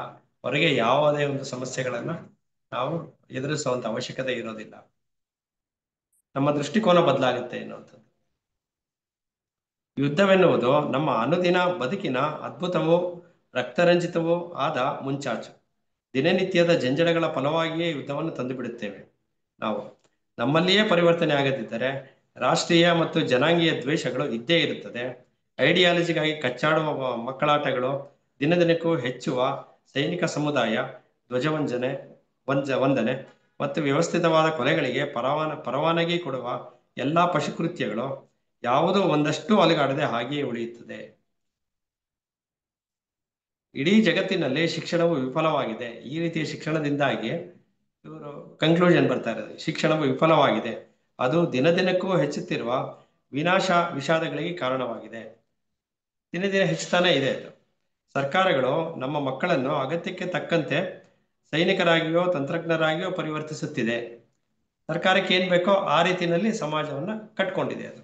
ಹೊರಗೆ ಯಾವುದೇ ಒಂದು ಸಮಸ್ಯೆಗಳನ್ನ ನಾವು ಎದುರಿಸುವಂತ ಅವಶ್ಯಕತೆ ಇರೋದಿಲ್ಲ. ನಮ್ಮ ದೃಷ್ಟಿಕೋನ ಬದಲಾಗುತ್ತೆ ಎನ್ನುವಂಥದ್ದು. ಯುದ್ಧವೆನ್ನುವುದು ನಮ್ಮ ಅನುದಿನ ಬದುಕಿನ ಅದ್ಭುತವೂ ರಕ್ತರಂಜಿತವೂ ಆದ ಮುಂಚಾಚು. ದಿನನಿತ್ಯದ ಜಂಜಡಗಳ ಫಲವಾಗಿಯೇ ಯುದ್ಧವನ್ನು ತಂದು ಬಿಡುತ್ತೇವೆ ನಾವು. ನಮ್ಮಲ್ಲಿಯೇ ಪರಿವರ್ತನೆ ಆಗದಿದ್ದರೆ ರಾಷ್ಟ್ರೀಯ ಮತ್ತು ಜನಾಂಗೀಯ ದ್ವೇಷಗಳು ಇದ್ದೇ ಇರುತ್ತದೆ. ಐಡಿಯಾಲಜಿಗಾಗಿ ಕಚ್ಚಾಡುವ ಮಕ್ಕಳಾಟಗಳು, ದಿನದಿನಕ್ಕೂ ಹೆಚ್ಚುವ ಸೈನಿಕ ಸಮುದಾಯ, ವಂದನೆ ಮತ್ತು ವ್ಯವಸ್ಥಿತವಾದ ಕೊಲೆಗಳಿಗೆ ಪರವಾನಗಿ ಕೊಡುವ ಎಲ್ಲಾ ಪಶುಕೃತ್ಯಗಳು ಯಾವುದೋ ಒಂದಷ್ಟು ಅಲುಗಾಡದೆ ಹಾಗೆಯೇ ಉಳಿಯುತ್ತದೆ. ಇಡೀ ಜಗತ್ತಿನಲ್ಲಿ ಶಿಕ್ಷಣವು ವಿಫಲವಾಗಿದೆ. ಈ ರೀತಿಯ ಶಿಕ್ಷಣದಿಂದಾಗಿ ಇವರು ಕನ್ಕ್ಲೂಷನ್ ಬರ್ತಾ ಇರೋದು, ಶಿಕ್ಷಣವು ವಿಫಲವಾಗಿದೆ. ಅದು ದಿನದಿನಕ್ಕೂ ಹೆಚ್ಚುತ್ತಿರುವ ವಿಷಾದಗಳಿಗೆ ಕಾರಣವಾಗಿದೆ. ದಿನ ದಿನ ಹೆಚ್ಚುತ್ತಾನೆ ಇದೆ ಅದು. ಸರ್ಕಾರಗಳು ನಮ್ಮ ಮಕ್ಕಳನ್ನು ಅಗತ್ಯಕ್ಕೆ ತಕ್ಕಂತೆ ಸೈನಿಕರಾಗಿಯೋ ತಂತ್ರಜ್ಞರಾಗಿಯೋ ಪರಿವರ್ತಿಸುತ್ತಿದೆ. ಸರ್ಕಾರಕ್ಕೆ ಏನ್ ಬೇಕೋ ಆ ರೀತಿಯಲ್ಲಿ ಸಮಾಜವನ್ನ ಕಟ್ಕೊಂಡಿದೆ ಅದು.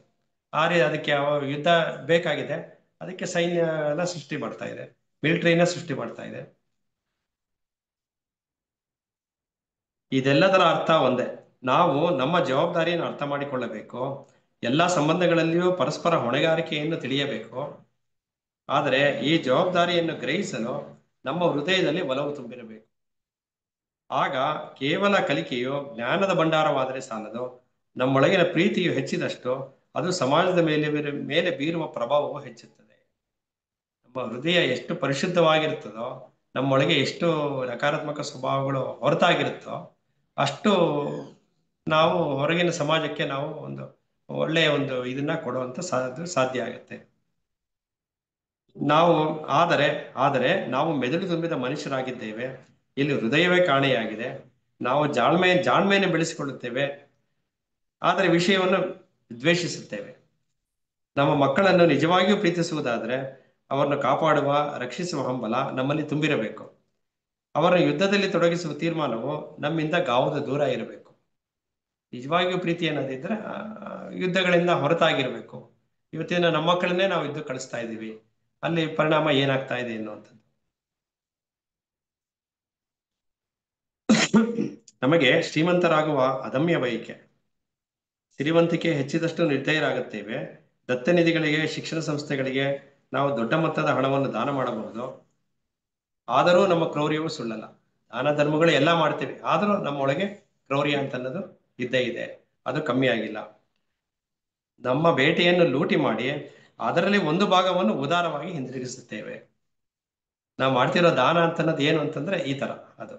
ಅದಕ್ಕೆ ಯುದ್ಧ ಬೇಕಾಗಿದೆ, ಅದಕ್ಕೆ ಸೈನ್ಯ ಎಲ್ಲ ಸೃಷ್ಟಿ ಮಾಡ್ತಾ ಇದೆ, ಮಿಲಿಟರಿನ ಸೃಷ್ಟಿ ಮಾಡ್ತಾ ಇದೆ. ಇದೆಲ್ಲದರ ಅರ್ಥ ಒಂದೇ, ನಾವು ನಮ್ಮ ಜವಾಬ್ದಾರಿಯನ್ನು ಅರ್ಥ ಮಾಡಿಕೊಳ್ಳಬೇಕು. ಎಲ್ಲ ಸಂಬಂಧಗಳಲ್ಲಿಯೂ ಪರಸ್ಪರ ಹೊಣೆಗಾರಿಕೆಯನ್ನು ತಿಳಿಯಬೇಕು. ಆದರೆ ಈ ಜವಾಬ್ದಾರಿಯನ್ನು ಗ್ರಹಿಸಲು ನಮ್ಮ ಹೃದಯದಲ್ಲಿ ಒಲವು ತುಂಬಿರಬೇಕು. ಆಗ ಕೇವಲ ಕಲಿಕೆಯು ಜ್ಞಾನದ ಭಂಡಾರವಾದರೆ ಸಾಲದು. ನಮ್ಮೊಳಗಿನ ಪ್ರೀತಿಯು ಹೆಚ್ಚಿದಷ್ಟು ಅದು ಸಮಾಜದ ಮೇಲೆ ಬೀರುವ ಪ್ರಭಾವವು ಹೆಚ್ಚುತ್ತದೆ. ನಮ್ಮ ಹೃದಯ ಎಷ್ಟು ಪರಿಶುದ್ಧವಾಗಿರುತ್ತದೋ, ನಮ್ಮೊಳಗೆ ಎಷ್ಟು ನಕಾರಾತ್ಮಕ ಸ್ವಭಾವಗಳು ಹೊರತಾಗಿರುತ್ತೋ, ಅಷ್ಟು ನಾವು ಹೊರಗಿನ ಸಮಾಜಕ್ಕೆ ನಾವು ಒಂದು ಒಳ್ಳೆಯ ಒಂದು ಇದನ್ನ ಕೊಡುವಂತ ಸಾಧ್ಯ ಆಗುತ್ತೆ. ಆದರೆ ನಾವು ಮೆದುಳು ತುಂಬಿದ ಮನುಷ್ಯರಾಗಿದ್ದೇವೆ. ಇಲ್ಲಿ ಹೃದಯವೇ ಕಾಣೆಯಾಗಿದೆ. ನಾವು ಜಾಣ್ಮೆಯನ್ನು ಬೆಳೆಸಿಕೊಳ್ಳುತ್ತೇವೆ, ಆದರೆ ವಿಷಯವನ್ನು ದ್ವೇಷಿಸುತ್ತೇವೆ. ನಮ್ಮ ಮಕ್ಕಳನ್ನು ನಿಜವಾಗಿಯೂ ಪ್ರೀತಿಸುವುದಾದರೆ ಅವರನ್ನು ಕಾಪಾಡುವ, ರಕ್ಷಿಸುವ ಹಂಬಲ ನಮ್ಮಲ್ಲಿ ತುಂಬಿರಬೇಕು. ಅವರನ್ನು ಯುದ್ಧದಲ್ಲಿ ತೊಡಗಿಸುವ ತೀರ್ಮಾನವು ನಮ್ಮಿಂದ ಗಾವುದು ದೂರ ಇರಬೇಕು. ನಿಜವಾಗಿಯೂ ಪ್ರೀತಿ ಅನ್ನೋದಿದ್ರೆ ಯುದ್ಧಗಳಿಂದ ಹೊರತಾಗಿರ್ಬೇಕು. ಇವತ್ತಿನ ನಮ್ಮ ಮಕ್ಕಳನ್ನೇ ನಾವು ಯುದ್ಧ ಕಳಿಸ್ತಾ ಇದ್ದೀವಿ, ಅಲ್ಲಿ ಪರಿಣಾಮ ಏನಾಗ್ತಾ ಇದೆ ಎನ್ನುವಂಥದ್ದು. ನಮಗೆ ಶ್ರೀಮಂತರಾಗುವ ಅದಮ್ಯ ಬಯಕೆ, ಸಿರಿವಂತಿಕೆ ಹೆಚ್ಚಿದಷ್ಟು ನಿರ್ದಯರಾಗುತ್ತೇವೆ. ದತ್ತ ನಿಧಿಗಳಿಗೆ, ಶಿಕ್ಷಣ ಸಂಸ್ಥೆಗಳಿಗೆ ನಾವು ದೊಡ್ಡ ಮೊತ್ತದ ಹಣವನ್ನು ದಾನ ಮಾಡಬಹುದು, ಆದರೂ ನಮ್ಮ ಕ್ರೌರ್ಯವು ಸುಳ್ಳಲ್ಲ. ದಾನ ಧರ್ಮಗಳು ಎಲ್ಲ ಮಾಡ್ತೇವೆ, ಆದರೂ ನಮ್ಮ ಒಳಗೆ ಕ್ರೌರ್ಯ ಅಂತ ಅನ್ನೋದು ಇದ್ದೇ ಇದೆ, ಅದು ಕಮ್ಮಿ ಆಗಿಲ್ಲ. ನಮ್ಮ ಬೇಟೆಯನ್ನು ಲೂಟಿ ಮಾಡಿ ಅದರಲ್ಲಿ ಒಂದು ಭಾಗವನ್ನು ಉದಾರವಾಗಿ ಹಿಂದಿರುಗಿಸುತ್ತೇವೆ. ನಾವು ಮಾಡ್ತಿರೋ ದಾನ ಅಂತ ಅನ್ನೋದು ಏನು ಅಂತಂದ್ರೆ ಈ ತರ ಅದು.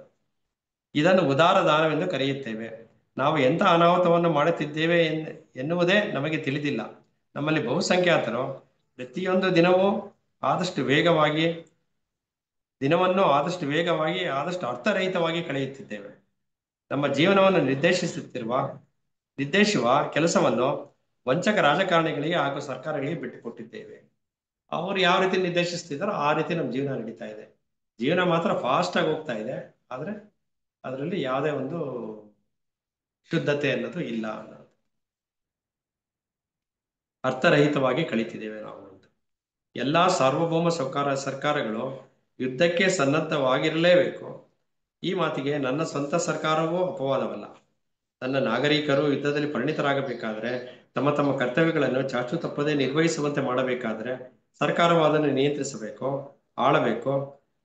ಇದನ್ನು ಉದಾರ ದಾನವೆಂದು ಕರೆಯುತ್ತೇವೆ. ನಾವು ಎಂಥ ಅನಾಹುತವನ್ನು ಮಾಡುತ್ತಿದ್ದೇವೆ ಎನ್ನುವುದೇ ನಮಗೆ ತಿಳಿದಿಲ್ಲ. ನಮ್ಮಲ್ಲಿ ಬಹುಸಂಖ್ಯಾತರು ಪ್ರತಿಯೊಂದು ದಿನವೂ ಆದಷ್ಟು ವೇಗವಾಗಿ ಆದಷ್ಟು ಅರ್ಥರಹಿತವಾಗಿ ಕಳೆಯುತ್ತಿದ್ದೇವೆ. ನಮ್ಮ ಜೀವನವನ್ನು ನಿರ್ದೇಶಿಸುವ ಕೆಲಸವನ್ನು ವಂಚಕ ರಾಜಕಾರಣಿಗಳಿಗೆ ಹಾಗೂ ಸರ್ಕಾರಗಳಿಗೆ ಬಿಟ್ಟುಕೊಟ್ಟಿದ್ದೇವೆ. ಅವರು ಯಾವ ರೀತಿ ನಿರ್ದೇಶಿಸ್ತಿದ್ದಾರೋ ಆ ರೀತಿ ನಮ್ಮ ಜೀವನ ನಡೀತಾ ಇದೆ. ಜೀವನ ಮಾತ್ರ ಫಾಸ್ಟ್ ಆಗಿ ಹೋಗ್ತಾ ಇದೆ, ಆದ್ರೆ ಅದರಲ್ಲಿ ಯಾವುದೇ ಒಂದು ಶುದ್ಧತೆ ಅನ್ನೋದು ಇಲ್ಲ ಅನ್ನೋದು. ಅರ್ಥರಹಿತವಾಗಿ ಕಳೀತಿದ್ದೇವೆ ನಾವು ಅಂತ. ಎಲ್ಲಾ ಸಾರ್ವಭೌಮ ಸರ್ಕಾರಗಳು ಯುದ್ಧಕ್ಕೆ ಸನ್ನದ್ಧವಾಗಿರಲೇಬೇಕು. ಈ ಮಾತಿಗೆ ನನ್ನ ಸ್ವಂತ ಸರ್ಕಾರವೂ ಅಪವಾದವಲ್ಲ. ತನ್ನ ನಾಗರಿಕರು ಯುದ್ಧದಲ್ಲಿ ಪರಿಣಿತರಾಗಬೇಕಾದ್ರೆ, ತಮ್ಮ ತಮ್ಮ ಕರ್ತವ್ಯಗಳನ್ನು ಚಾಚು ತಪ್ಪದೆ ನಿರ್ವಹಿಸುವಂತೆ ಮಾಡಬೇಕಾದ್ರೆ ಸರ್ಕಾರವು ಅದನ್ನು ನಿಯಂತ್ರಿಸಬೇಕು, ಆಳಬೇಕು.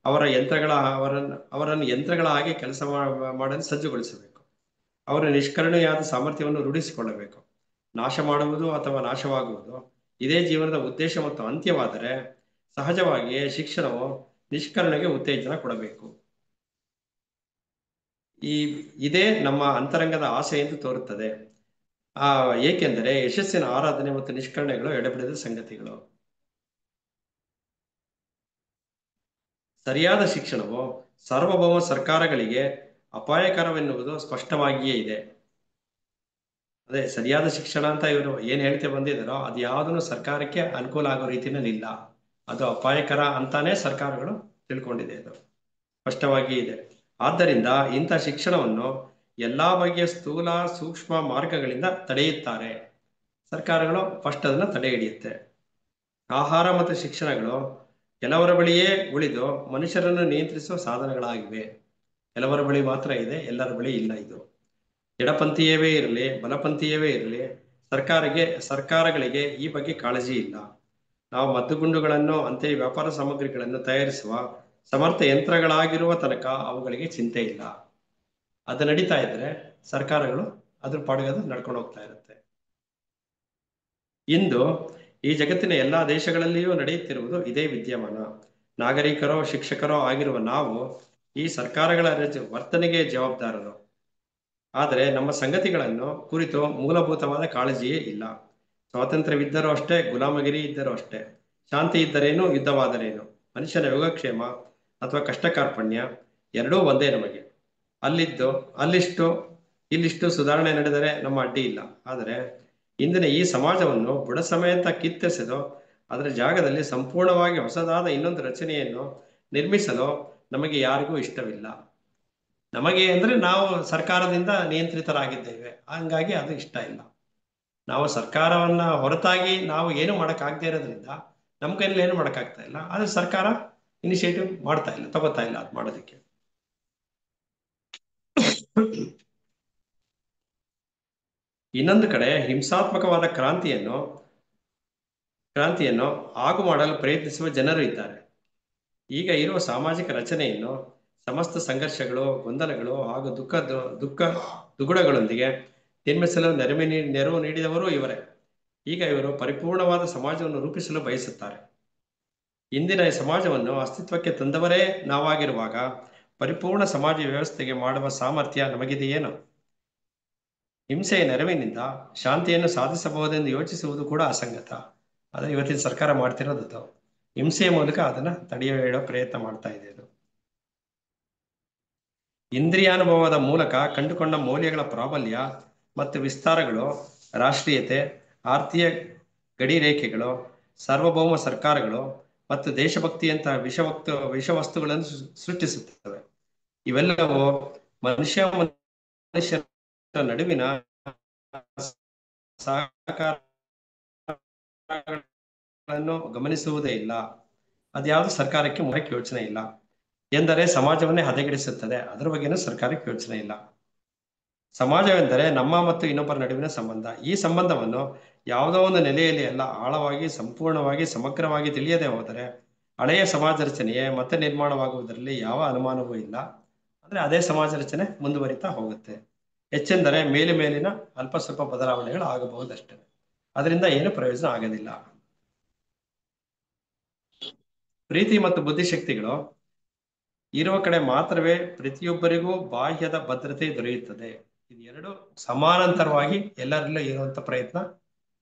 ಅವರನ್ನು ಯಂತ್ರಗಳ ಹಾಗೆ ಕೆಲಸ ಮಾಡಲು ಸಜ್ಜುಗೊಳಿಸಬೇಕು. ಅವರ ನಿಷ್ಕರುಣೆಯಾದ ಸಾಮರ್ಥ್ಯವನ್ನು ರೂಢಿಸಿಕೊಳ್ಳಬೇಕು. ನಾಶ ಮಾಡುವುದು ಅಥವಾ ನಾಶವಾಗುವುದು ಇದೇ ಜೀವನದ ಉದ್ದೇಶ ಮತ್ತು ಅಂತ್ಯವಾದರೆ ಸಹಜವಾಗಿಯೇ ಶಿಕ್ಷಣವು ನಿಷ್ಕರುಣೆಗೆ ಉತ್ತೇಜನ ಕೊಡಬೇಕು. ಇದೇ ನಮ್ಮ ಅಂತರಂಗದ ಆಸೆ ಎಂದು ತೋರುತ್ತದೆ. ಏಕೆಂದರೆ ಯಶಸ್ಸಿನ ಆರಾಧನೆ ಮತ್ತು ನಿಷ್ಕರುಣೆಗಳು ಎಡೆಬಿಡದ ಸಂಗತಿಗಳು. ಸರಿಯಾದ ಶಿಕ್ಷಣವು ಸಾರ್ವಭೌಮ ಸರ್ಕಾರಗಳಿಗೆ ಅಪಾಯಕರವೆನ್ನುವುದು ಸ್ಪಷ್ಟವಾಗಿಯೇ ಇದೆ. ಅದೇ ಸರಿಯಾದ ಶಿಕ್ಷಣ ಅಂತ ಇವರು ಏನ್ ಹೇಳ್ತಾ ಬಂದಿದ್ದಾರೋ ಅದು ಯಾವುದನ್ನು ಸರ್ಕಾರಕ್ಕೆ ಅನುಕೂಲ ಆಗೋ ರೀತಿಯಲ್ಲಿ ಇಲ್ಲ, ಅದು ಅಪಾಯಕರ ಅಂತಾನೆ ಸರ್ಕಾರಗಳು ತಿಳ್ಕೊಂಡಿದೆ, ಅದು ಸ್ಪಷ್ಟವಾಗಿ ಇದೆ. ಆದ್ದರಿಂದ ಇಂಥ ಶಿಕ್ಷಣವನ್ನು ಎಲ್ಲಾ ಬಗೆಯ ಸ್ಥೂಲ ಸೂಕ್ಷ್ಮ ಮಾರ್ಗಗಳಿಂದ ತಡೆಯುತ್ತಾರೆ. ಸರ್ಕಾರಗಳು ಫಸ್ಟ್ ಅದನ್ನ ತಡೆ ಹಿಡಿಯುತ್ತೆ. ಆಹಾರ ಮತ್ತು ಶಿಕ್ಷಣಗಳು ಕೆಲವರ ಬಳಿಯೇ ಉಳಿದು ಮನುಷ್ಯರನ್ನು ನಿಯಂತ್ರಿಸುವ ಸಾಧನಗಳಾಗಿವೆ. ಕೆಲವರ ಬಳಿ ಮಾತ್ರ ಇದೆ, ಎಲ್ಲರ ಬಳಿ ಇಲ್ಲ. ಇದು ಎಡಪಂಥೀಯವೇ ಇರಲಿ ಬಲಪಂಥೀಯವೇ ಇರಲಿ, ಸರ್ಕಾರಗಳಿಗೆ ಈ ಬಗ್ಗೆ ಕಾಳಜಿ ಇಲ್ಲ. ನಾವು ಮದ್ದುಗುಂಡುಗಳನ್ನು ಅಂತೆಯೇ ವ್ಯಾಪಾರ ಸಾಮಗ್ರಿಗಳನ್ನು ತಯಾರಿಸುವ ಸಮರ್ಥ ಯಂತ್ರಗಳಾಗಿರುವ ತನಕ ಅವುಗಳಿಗೆ ಚಿಂತೆ ಇಲ್ಲ. ಅದು ನಡೀತಾ ಇದ್ರೆ ಸರ್ಕಾರಗಳು ಅದ್ರ ಪಾಡಿಗೆ ಅದು ನಡ್ಕೊಂಡು ಹೋಗ್ತಾ ಇರುತ್ತೆ. ಇಂದು ಈ ಜಗತ್ತಿನ ಎಲ್ಲಾ ದೇಶಗಳಲ್ಲಿಯೂ ನಡೆಯುತ್ತಿರುವುದು ಇದೇ ವಿದ್ಯಮಾನ. ನಾಗರಿಕರೋ ಶಿಕ್ಷಕರೋ ಆಗಿರುವ ನಾವು ಈ ಸರ್ಕಾರಗಳ ವರ್ತನೆಗೆ ಜವಾಬ್ದಾರರು. ಆದರೆ ನಮ್ಮ ಸಂಗತಿಗಳನ್ನು ಕುರಿತು ಮೂಲಭೂತವಾದ ಕಾಳಜಿಯೇ ಇಲ್ಲ. ಸ್ವಾತಂತ್ರ್ಯವಿದ್ದರೂ ಅಷ್ಟೇ, ಗುಲಾಮಗಿರಿ ಇದ್ದರೂ ಅಷ್ಟೇ. ಶಾಂತಿ ಇದ್ದರೇನು, ಯುದ್ಧವಾದರೇನು, ಮನುಷ್ಯನ ಯೋಗಕ್ಷೇಮ ಅಥವಾ ಕಷ್ಟ ಕಾರ್ಪಣ್ಯ ಎರಡೂ ಒಂದೇ ನಮಗೆ. ಅಲ್ಲಿದ್ದು ಅಲ್ಲಿಷ್ಟು ಇಲ್ಲಿಷ್ಟು ಸುಧಾರಣೆ ನಡೆದರೆ ನಮ್ಮ ಅಡ್ಡಿ ಇಲ್ಲ. ಆದರೆ ಇಂದಿನ ಈ ಸಮಾಜವನ್ನು ಬುಡ ಸಮೇತ ಕಿತ್ತೆಸೆದು ಅದರ ಜಾಗದಲ್ಲಿ ಸಂಪೂರ್ಣವಾಗಿ ಹೊಸದಾದ ಇನ್ನೊಂದು ರಚನೆಯನ್ನು ನಿರ್ಮಿಸಲು ನಮಗೆ ಯಾರಿಗೂ ಇಷ್ಟವಿಲ್ಲ. ನಮಗೆ ಅಂದ್ರೆ ನಾವು ಸರ್ಕಾರದಿಂದ ನಿಯಂತ್ರಿತರಾಗಿದ್ದೇವೆ, ಹಂಗಾಗಿ ಅದು ಇಷ್ಟ ಇಲ್ಲ. ನಾವು ಸರ್ಕಾರವನ್ನ ಹೊರತಾಗಿ ನಾವು ಏನು ಆಗದೆ ಇರೋದ್ರಿಂದ ನಮ್ಮ ಕೈಯಲ್ಲಿ ಏನು ಆಗ್ತಾ ಇಲ್ಲ. ಆದ್ರೆ ಸರ್ಕಾರ ಇನಿಷಿಯೇಟಿವ್ ಮಾಡ್ತಾ ಇಲ್ಲ, ತಗೋತಾ ಇಲ್ಲ ಅದು ಮಾಡೋದಕ್ಕೆ. ಇನ್ನೊಂದು ಕಡೆ ಹಿಂಸಾತ್ಮಕವಾದ ಕ್ರಾಂತಿಯನ್ನು ಆಗು ಮಾಡಲು ಪ್ರಯತ್ನಿಸುವ ಜನರು ಇದ್ದಾರೆ. ಈಗ ಇರುವ ಸಾಮಾಜಿಕ ರಚನೆಯನ್ನು ಸಮಸ್ತ ಸಂಘರ್ಷಗಳು, ಗೊಂದಲಗಳು ಹಾಗೂ ದುಗುಡಗಳೊಂದಿಗೆ ನಿರ್ಮಿಸಲು ನೆರವು ನೀಡಿದವರು ಇವರೇ. ಈಗ ಇವರು ಪರಿಪೂರ್ಣವಾದ ಸಮಾಜವನ್ನು ರೂಪಿಸಲು ಬಯಸುತ್ತಾರೆ. ಇಂದಿನ ಈ ಸಮಾಜವನ್ನು ಅಸ್ತಿತ್ವಕ್ಕೆ ತಂದವರೇ ನಾವಾಗಿರುವಾಗ ಪರಿಪೂರ್ಣ ಸಮಾಜ ವ್ಯವಸ್ಥೆಗೆ ಮಾಡುವ ಸಾಮರ್ಥ್ಯ ನಮಗಿದೆಯೇನು? ಹಿಂಸೆಯ ನೆರವಿನಿಂದ ಶಾಂತಿಯನ್ನು ಸಾಧಿಸಬಹುದೆಂದು ಯೋಚಿಸುವುದು ಕೂಡ ಅಸಂಗತ. ಆದರೆ ಇವತ್ತಿನ ಸರ್ಕಾರ ಮಾಡ್ತಿರೋದು ಹಿಂಸೆಯ ಮೂಲಕ ಅದನ್ನ ತಡೆಯೋ ಪ್ರಯತ್ನ ಮಾಡ್ತಾ ಇದೆ. ಅದು ಇಂದ್ರಿಯಾನುಭವದ ಮೂಲಕ ಕಂಡುಕೊಂಡ ಮೌಲ್ಯಗಳ ಪ್ರಾಬಲ್ಯ ಮತ್ತು ವಿಸ್ತಾರಗಳು, ರಾಷ್ಟ್ರೀಯತೆ, ಆರ್ಥಿಕ ಗಡಿರೇಖೆಗಳು, ಸಾರ್ವಭೌಮ ಸರ್ಕಾರಗಳು ಮತ್ತು ದೇಶಭಕ್ತಿಯಂತಹ ವಿಷವಸ್ತುಗಳನ್ನು ಸೃಷ್ಟಿಸುತ್ತವೆ. ಇವೆಲ್ಲವೂ ಮನುಷ್ಯನ ನಡುವಿನ ಸಹಕಾರಗಳನ್ನು ಗಮನಿಸುವುದೇ ಇಲ್ಲ. ಅದ್ಯಾವುದು ಸರ್ಕಾರಕ್ಕೆ ಮುಖಕ್ಕೆ ಯೋಚನೆ ಇಲ್ಲ. ಎಂದರೆ ಸಮಾಜವನ್ನೇ ಹದಗೆಡಿಸುತ್ತದೆ, ಅದರ ಬಗ್ಗೆನೂ ಸರ್ಕಾರಕ್ಕೆ ಯೋಚನೆ ಇಲ್ಲ. ಸಮಾಜವೆಂದರೆ ನಮ್ಮ ಮತ್ತು ಇನ್ನೊಬ್ಬರ ನಡುವಿನ ಸಂಬಂಧ. ಈ ಸಂಬಂಧವನ್ನು ಯಾವುದೋ ಒಂದು ನೆಲೆಯಲ್ಲಿ ಅಲ್ಲ, ಆಳವಾಗಿ, ಸಂಪೂರ್ಣವಾಗಿ, ಸಮಗ್ರವಾಗಿ ತಿಳಿಯದೆ ಹೋದರೆ ಹಳೆಯ ಸಮಾಜ ರಚನೆಯೇ ಮತ್ತೆ ನಿರ್ಮಾಣವಾಗುವುದರಲ್ಲಿ ಯಾವ ಅನುಮಾನವೂ ಇಲ್ಲ. ಅಂದ್ರೆ ಅದೇ ಸಮಾಜ ರಚನೆ ಮುಂದುವರಿತಾ ಹೋಗುತ್ತೆ. ಹೆಚ್ಚೆಂದರೆ ಮೇಲಿನ ಅಲ್ಪ ಸ್ವಲ್ಪ ಬದಲಾವಣೆಗಳು ಆಗಬಹುದಷ್ಟೇ, ಅದರಿಂದ ಏನು ಪ್ರಯೋಜನ ಆಗೋದಿಲ್ಲ. ಪ್ರೀತಿ ಮತ್ತು ಬುದ್ಧಿಶಕ್ತಿಗಳು ಇರುವ ಕಡೆ ಮಾತ್ರವೇ ಪ್ರತಿಯೊಬ್ಬರಿಗೂ ಬಾಹ್ಯದ ಭದ್ರತೆ ದೊರೆಯುತ್ತದೆ. ಇದು ಎರಡು ಸಮಾನಾಂತರವಾಗಿ ಎಲ್ಲರಲ್ಲೂ ಇರುವಂತ ಪ್ರಯತ್ನ,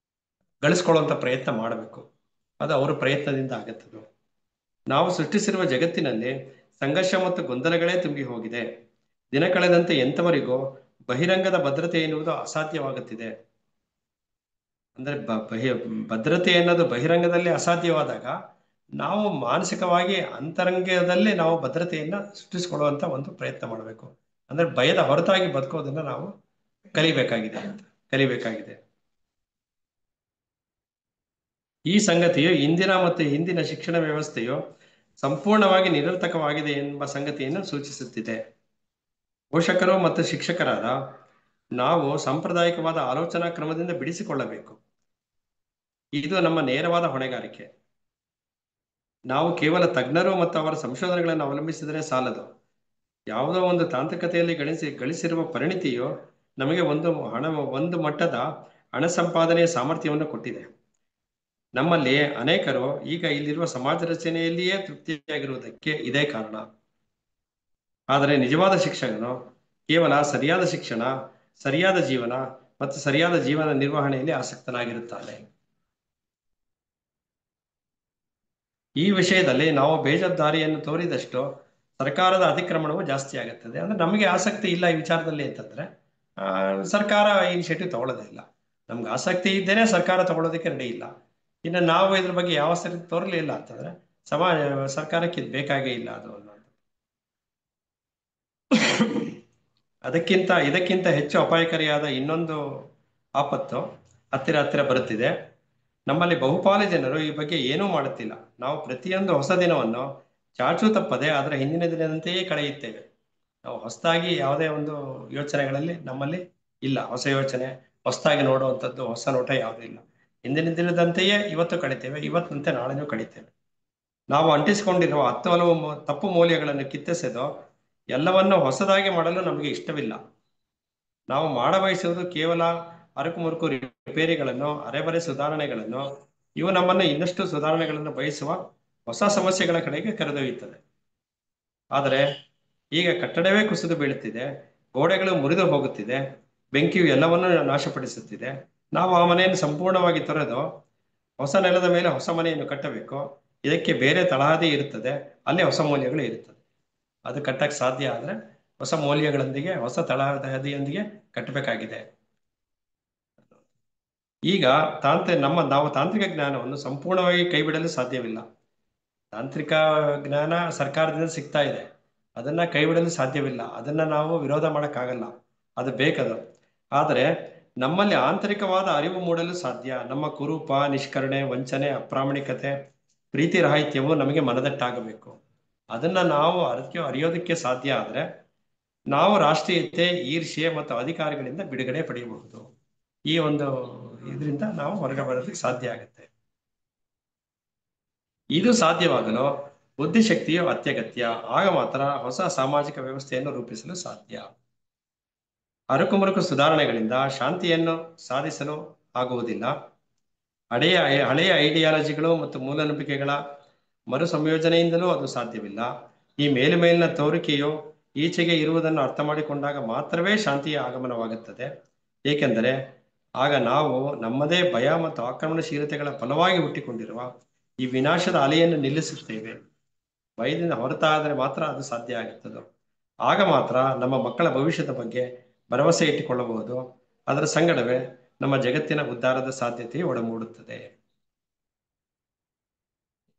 ಗಳಿಸ್ಕೊಳ್ಳುವಂತ ಪ್ರಯತ್ನ ಮಾಡಬೇಕು. ಅದು ಅವರ ಪ್ರಯತ್ನದಿಂದ ಆಗತ್ತದು. ನಾವು ಸೃಷ್ಟಿಸಿರುವ ಜಗತ್ತಿನಲ್ಲಿ ಸಂಘರ್ಷ ಮತ್ತು ಗೊಂದಲಗಳೇ ತುಂಬಿ ಹೋಗಿದೆ. ದಿನ ಕಳೆದಂತೆ ಎಂಥವರಿಗೂ ಬಹಿರಂಗದ ಭದ್ರತೆ ಎನ್ನುವುದು ಅಸಾಧ್ಯವಾಗುತ್ತಿದೆ. ಅಂದ್ರೆ ಭದ್ರತೆ ಅನ್ನೋದು ಬಹಿರಂಗದಲ್ಲಿ ಅಸಾಧ್ಯವಾದಾಗ ನಾವು ಮಾನಸಿಕವಾಗಿ ಅಂತರಂಗದಲ್ಲಿ ನಾವು ಭದ್ರತೆಯನ್ನ ಸೃಷ್ಟಿಸಿಕೊಳ್ಳುವಂತ ಒಂದು ಪ್ರಯತ್ನ ಮಾಡಬೇಕು. ಅಂದ್ರೆ ಭಯದ ಹೊರತಾಗಿ ಬದುಕೋದನ್ನ ನಾವು ಕಲಿಬೇಕಾಗಿದೆ. ಈ ಸಂಗತಿಯು ಇಂದಿನ ಮತ್ತು ಹಿಂದಿನ ಶಿಕ್ಷಣ ವ್ಯವಸ್ಥೆಯು ಸಂಪೂರ್ಣವಾಗಿ ನಿರರ್ಥಕವಾಗಿದೆ ಎಂಬ ಸಂಗತಿಯನ್ನು ಸೂಚಿಸುತ್ತಿದೆ. ಪೋಷಕರು ಮತ್ತು ಶಿಕ್ಷಕರಾದ ನಾವು ಸಾಂಪ್ರದಾಯಿಕವಾದ ಆಲೋಚನಾ ಕ್ರಮದಿಂದ ಬಿಡಿಸಿಕೊಳ್ಳಬೇಕು. ಇದು ನಮ್ಮ ನೇರವಾದ ಹೊಣೆಗಾರಿಕೆ. ನಾವು ಕೇವಲ ತಜ್ಞರು ಮತ್ತು ಅವರ ಸಂಶೋಧನೆಗಳನ್ನು ಅವಲಂಬಿಸಿದರೆ ಸಾಲದು. ಯಾವುದೋ ಒಂದು ತಾಂತ್ರಿಕತೆಯಲ್ಲಿ ಗಳಿಸಿರುವ ಪರಿಣಿತಿಯು ನಮಗೆ ಒಂದು ಮಟ್ಟದ ಹಣ ಸಂಪಾದನೆಯ ಸಾಮರ್ಥ್ಯವನ್ನು ಕೊಟ್ಟಿದೆ. ನಮ್ಮಲ್ಲಿ ಅನೇಕರು ಈಗ ಇಲ್ಲಿರುವ ಸಮಾಜ ರಚನೆಯಲ್ಲಿಯೇ ತೃಪ್ತಿಯಾಗಿರುವುದಕ್ಕೆ ಇದೇ ಕಾರಣ. ಆದರೆ ನಿಜವಾದ ಶಿಕ್ಷಕನು ಕೇವಲ ಸರಿಯಾದ ಶಿಕ್ಷಣ, ಸರಿಯಾದ ಜೀವನ ಮತ್ತು ಸರಿಯಾದ ಜೀವನ ನಿರ್ವಹಣೆಯಲ್ಲಿ ಆಸಕ್ತನಾಗಿರುತ್ತಾನೆ. ಈ ವಿಷಯದಲ್ಲಿ ನಾವು ಬೇಜವಾಬ್ದಾರಿಯನ್ನು ತೋರಿದಷ್ಟು ಸರ್ಕಾರದ ಅತಿಕ್ರಮಣವು ಜಾಸ್ತಿ ಆಗುತ್ತದೆ. ಅಂದ್ರೆ ನಮಗೆ ಆಸಕ್ತಿ ಇಲ್ಲ ಈ ವಿಚಾರದಲ್ಲಿ ಅಂತಂದ್ರೆ ಸರ್ಕಾರ ಇನಿಷಿಯೇಟಿವ್ ತಗೊಳ್ಳೋದೇ ಇಲ್ಲ. ನಮ್ಗೆ ಆಸಕ್ತಿ ಇದ್ದೇನೆ ಸರ್ಕಾರ ತಗೊಳ್ಳೋದಕ್ಕೆ ರೆಡಿ ಇಲ್ಲ. ಇನ್ನು ನಾವು ಇದ್ರ ಬಗ್ಗೆ ಯಾವ ಸರಿ ತೋರಲಿಲ್ಲ ಅಂತಂದ್ರೆ ಸರ್ಕಾರಕ್ಕೆ ಇದು ಬೇಕಾಗೇ ಇಲ್ಲ ಅದು ಅನ್ನೋದು. ಇದಕ್ಕಿಂತ ಹೆಚ್ಚು ಅಪಾಯಕಾರಿಯಾದ ಇನ್ನೊಂದು ಆಪತ್ತು ಹತ್ತಿರ ಬರುತ್ತಿದೆ. ನಮ್ಮಲ್ಲಿ ಬಹುಪಾಲು ಜನರು ಈ ಬಗ್ಗೆ ಏನೂ ಮಾಡುತ್ತಿಲ್ಲ. ನಾವು ಪ್ರತಿಯೊಂದು ಹೊಸ ದಿನವನ್ನು ಚಾಚೂ ತಪ್ಪದೆ ಅದರ ಹಿಂದಿನ ದಿನದಂತೆಯೇ ಕಳೆಯುತ್ತೇವೆ. ನಾವು ಹೊಸದಾಗಿ ಯಾವುದೇ ಒಂದು ಯೋಚನೆಗಳಲ್ಲಿ ನಮ್ಮಲ್ಲಿ ಇಲ್ಲ. ಹೊಸ ಯೋಚನೆ, ಹೊಸದಾಗಿ ನೋಡುವಂಥದ್ದು, ಹೊಸ ನೋಟ ಯಾವುದೂ ಇಲ್ಲ. ಹಿಂದಿನ ದಿನದಂತೆಯೇ ಇವತ್ತು ಕಳಿತೇವೆ, ಇವತ್ತಂತೆ ನಾಳೆನೂ ಕಳಿತೇವೆ. ನಾವು ಅಂಟಿಸಿಕೊಂಡಿರುವ ಹಲವು ತಪ್ಪು ಮೌಲ್ಯಗಳನ್ನು ಕಿತ್ತೆಸೆದು ಎಲ್ಲವನ್ನೂ ಹೊಸದಾಗಿ ಮಾಡಲು ನಮಗೆ ಇಷ್ಟವಿಲ್ಲ. ನಾವು ಮಾಡಬಯಸುವುದು ಕೇವಲ ಅರಕುಮುರುಕು ರಿಪೇರಿಗಳನ್ನು, ಅರೆಬರೆ ಸುಧಾರಣೆಗಳನ್ನು. ಇವು ನಮ್ಮನ್ನು ಇನ್ನಷ್ಟು ಸುಧಾರಣೆಗಳನ್ನು ಬಯಸುವ ಹೊಸ ಸಮಸ್ಯೆಗಳ ಕಡೆಗೆ ಕರೆದೊಯ್ಯುತ್ತದೆ. ಆದರೆ ಈಗ ಕಟ್ಟಡವೇ ಕುಸಿದು ಬೀಳುತ್ತಿದೆ, ಗೋಡೆಗಳು ಮುರಿದು ಹೋಗುತ್ತಿದೆ, ಬೆಂಕಿಯು ಎಲ್ಲವನ್ನೂ ನಾಶಪಡಿಸುತ್ತಿದೆ. ನಾವು ಆ ಮನೆಯನ್ನು ಸಂಪೂರ್ಣವಾಗಿ ತೊರೆದು ಹೊಸ ನೆಲದ ಮೇಲೆ ಹೊಸ ಮನೆಯನ್ನು ಕಟ್ಟಬೇಕು. ಇದಕ್ಕೆ ಬೇರೆ ತಳಹದಿ ಇರುತ್ತದೆ, ಅಲ್ಲಿ ಹೊಸ ಮೌಲ್ಯಗಳು ಇರುತ್ತದೆ. ಅದು ಕಟ್ಟಕ್ಕೆ ಸಾಧ್ಯ ಆದ್ರೆ ಹೊಸ ಮೌಲ್ಯಗಳೊಂದಿಗೆ ಹೊಸ ತಳಹದಿಯೊಂದಿಗೆ ಕಟ್ಟಬೇಕಾಗಿದೆ. ಈಗ ನಾವು ತಾಂತ್ರಿಕ ಜ್ಞಾನವನ್ನು ಸಂಪೂರ್ಣವಾಗಿ ಕೈ ಬಿಡಲು ಸಾಧ್ಯವಿಲ್ಲ. ತಾಂತ್ರಿಕ ಜ್ಞಾನ ಸರ್ಕಾರದಿಂದ ಸಿಗ್ತಾ ಇದೆ, ಅದನ್ನ ಕೈ ಬಿಡಲು ಸಾಧ್ಯವಿಲ್ಲ. ಅದನ್ನ ನಾವು ವಿರೋಧ ಮಾಡಕ್ಕಾಗಲ್ಲ, ಅದು ಬೇಕದು. ಆದರೆ ನಮ್ಮಲ್ಲಿ ಆಂತರಿಕವಾದ ಅರಿವು ಮೂಡಲು ಸಾಧ್ಯ. ನಮ್ಮ ಕುರೂಪ, ನಿಷ್ಕರುಣೆ, ವಂಚನೆ, ಅಪ್ರಾಮಾಣಿಕತೆ, ಪ್ರೀತಿ ರಾಹಿತ್ಯವು ನಮಗೆ ಮನದಟ್ಟಾಗಬೇಕು. ಅದನ್ನ ನಾವು ಅರಿಯೋದಕ್ಕೆ ಸಾಧ್ಯ ಆದ್ರೆ ನಾವು ರಾಷ್ಟ್ರೀಯತೆ, ಈರ್ಷ್ಯೆ ಮತ್ತು ಅಧಿಕಾರಿಗಳಿಂದ ಬಿಡುಗಡೆ ಪಡೆಯಬಹುದು. ಈ ಒಂದು ಇದರಿಂದ ನಾವು ಹೊರಗೆ ಬರೋದಕ್ಕೆ ಸಾಧ್ಯ ಆಗುತ್ತೆ. ಇದು ಸಾಧ್ಯವಾಗಲು ಬುದ್ಧಿಶಕ್ತಿಯು ಅತ್ಯಗತ್ಯ. ಆಗ ಮಾತ್ರ ಹೊಸ ಸಾಮಾಜಿಕ ವ್ಯವಸ್ಥೆಯನ್ನು ರೂಪಿಸಲು ಸಾಧ್ಯ. ಅರಕುಮರುಕು ಸುಧಾರಣೆಗಳಿಂದ ಶಾಂತಿಯನ್ನು ಸಾಧಿಸಲು ಆಗುವುದಿಲ್ಲ. ಹಳೆಯ ಐಡಿಯಾಲಜಿಗಳು ಮತ್ತು ಮೂಲನಂಬಿಕೆಗಳ ಮರು ಸಂಯೋಜನೆಯಿಂದಲೂ ಅದು ಸಾಧ್ಯವಿಲ್ಲ. ಈ ಮೇಲಿನ ತೋರಿಕೆಯು ಈಚೆಗೆ ಇರುವುದನ್ನು ಅರ್ಥ ಮಾಡಿಕೊಂಡಾಗ ಮಾತ್ರವೇ ಶಾಂತಿಯ ಆಗಮನವಾಗುತ್ತದೆ. ಏಕೆಂದರೆ ಆಗ ನಾವು ನಮ್ಮದೇ ಭಯ ಮತ್ತು ಆಕ್ರಮಣಶೀಲತೆಗಳ ಫಲವಾಗಿ ಹುಟ್ಟಿಕೊಂಡಿರುವ ಈ ವಿನಾಶದ ಅಲೆಯನ್ನು ನಿಲ್ಲಿಸುತ್ತೇವೆ. ಭಯದಿಂದ ಹೊರತಾದರೆ ಮಾತ್ರ ಅದು ಸಾಧ್ಯ ಆಗುತ್ತದೆ. ಆಗ ಮಾತ್ರ ನಮ್ಮ ಮಕ್ಕಳ ಭವಿಷ್ಯದ ಬಗ್ಗೆ ಭರವಸೆ ಇಟ್ಟುಕೊಳ್ಳಬಹುದು. ಅದರ ಸಂಗಡವೇ ನಮ್ಮ ಜಗತ್ತಿನ ಉದ್ಧಾರದ ಸಾಧ್ಯತೆಯು ಒಡಮೂಡುತ್ತದೆ.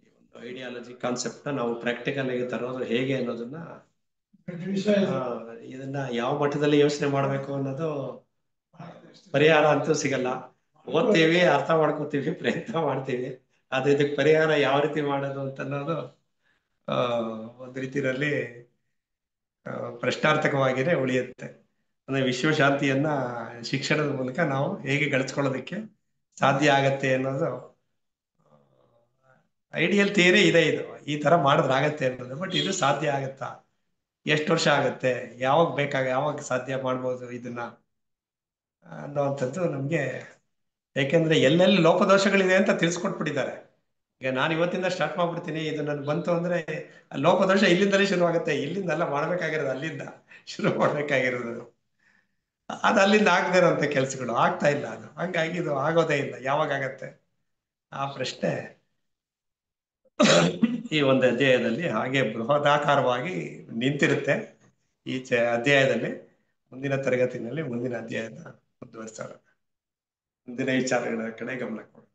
ಈ ಒಂದು ಐಡಿಯಾಲಜಿ ಕಾನ್ಸೆಪ್ಟ್ ನಾವು ಪ್ರಾಕ್ಟಿಕಲ್ ಆಗಿ ತರೋದು ಹೇಗೆ ಅನ್ನೋದನ್ನ ಇದನ್ನ ಯಾವ ಮಟ್ಟದಲ್ಲಿ ಯೋಚನೆ ಮಾಡಬೇಕು ಅನ್ನೋದು ಪರಿಹಾರ ಅಂತೂ ಸಿಗಲ್ಲ. ಓದ್ತೀವಿ, ಅರ್ಥ ಮಾಡ್ಕೋತೀವಿ, ಪ್ರಯತ್ನ ಮಾಡ್ತೀವಿ. ಆದ್ರೆ ಇದಕ್ಕೆ ಪರಿಹಾರ ಯಾವ ರೀತಿ ಮಾಡೋದು ಅಂತ ಅನ್ನೋದು ಒಂದು ರೀತಿಯಲ್ಲಿ ಪ್ರಶ್ನಾರ್ಥಕವಾಗಿಯೇ ಉಳಿಯುತ್ತೆ. ಅಂದ್ರೆ ವಿಶ್ವಶಾಂತಿಯನ್ನ ಶಿಕ್ಷಣದ ಮೂಲಕ ನಾವು ಹೇಗೆ ಗಳಿಸ್ಕೊಳ್ಳೋದಕ್ಕೆ ಸಾಧ್ಯ ಆಗತ್ತೆ ಅನ್ನೋದು ಐಡಿಯಲ್ ಥಿಯರಿ ಇದೆ. ಇದು ಈ ತರ ಮಾಡಿದ್ರೆ ಆಗತ್ತೆ ಅನ್ನೋದು. ಬಟ್ ಇದು ಸಾಧ್ಯ ಆಗತ್ತಾ, ಎಷ್ಟು ವರ್ಷ ಆಗತ್ತೆ, ಯಾವಾಗ ಸಾಧ್ಯ ಮಾಡ್ಬೋದು ಇದನ್ನ ಅನ್ನೋವಂಥದ್ದು ನಮ್ಗೆ, ಯಾಕೆಂದ್ರೆ ಎಲ್ಲೆಲ್ಲಿ ಲೋಪದೋಷಗಳಿದೆ ಅಂತ ತಿಳಿಸ್ಕೊಟ್ಬಿಟ್ಟಿದ್ದಾರೆ. ಈಗ ನಾನು ಇವತ್ತಿಂದ ಸ್ಟಾರ್ಟ್ ಮಾಡ್ಬಿಡ್ತೀನಿ, ಇದು ನನ್ಗೆ ಬಂತು ಅಂದ್ರೆ ಲೋಪದೋಷ ಇಲ್ಲಿಂದಲೇ ಶುರು ಆಗುತ್ತೆ. ಇಲ್ಲಿಂದೆಲ್ಲ ಮಾಡ್ಬೇಕಾಗಿರೋದು, ಅಲ್ಲಿಂದ ಶುರು ಮಾಡ್ಬೇಕಾಗಿರೋದು. ಅದು ಅಲ್ಲಿಂದ ಆಗದೆ ಇರೋಂಥ ಕೆಲ್ಸಗಳು ಆಗ್ತಾ ಇಲ್ಲ. ಅದು ಹಂಗಾಗಿ ಇದು ಆಗೋದೇ ಇಲ್ಲ. ಯಾವಾಗ ಆಗತ್ತೆ ಆ ಪ್ರಶ್ನೆ ಈ ಒಂದು ಅಧ್ಯಾಯದಲ್ಲಿ ಹಾಗೆ ಬೃಹದಾಕಾರವಾಗಿ ನಿಂತಿರುತ್ತೆ. ಈ ಅಧ್ಯಾಯದಲ್ಲಿ ಮುಂದಿನ ತರಗತಿನಲ್ಲಿ ಮುಂದಿನ ಅಧ್ಯಾಯನ ಮುಂದುವರಿಸೋಣ. ಮುಂದಿನ ವಿಚಾರಗಳ ಕಡೆ ಗಮನ ಕೊಡೋಣ.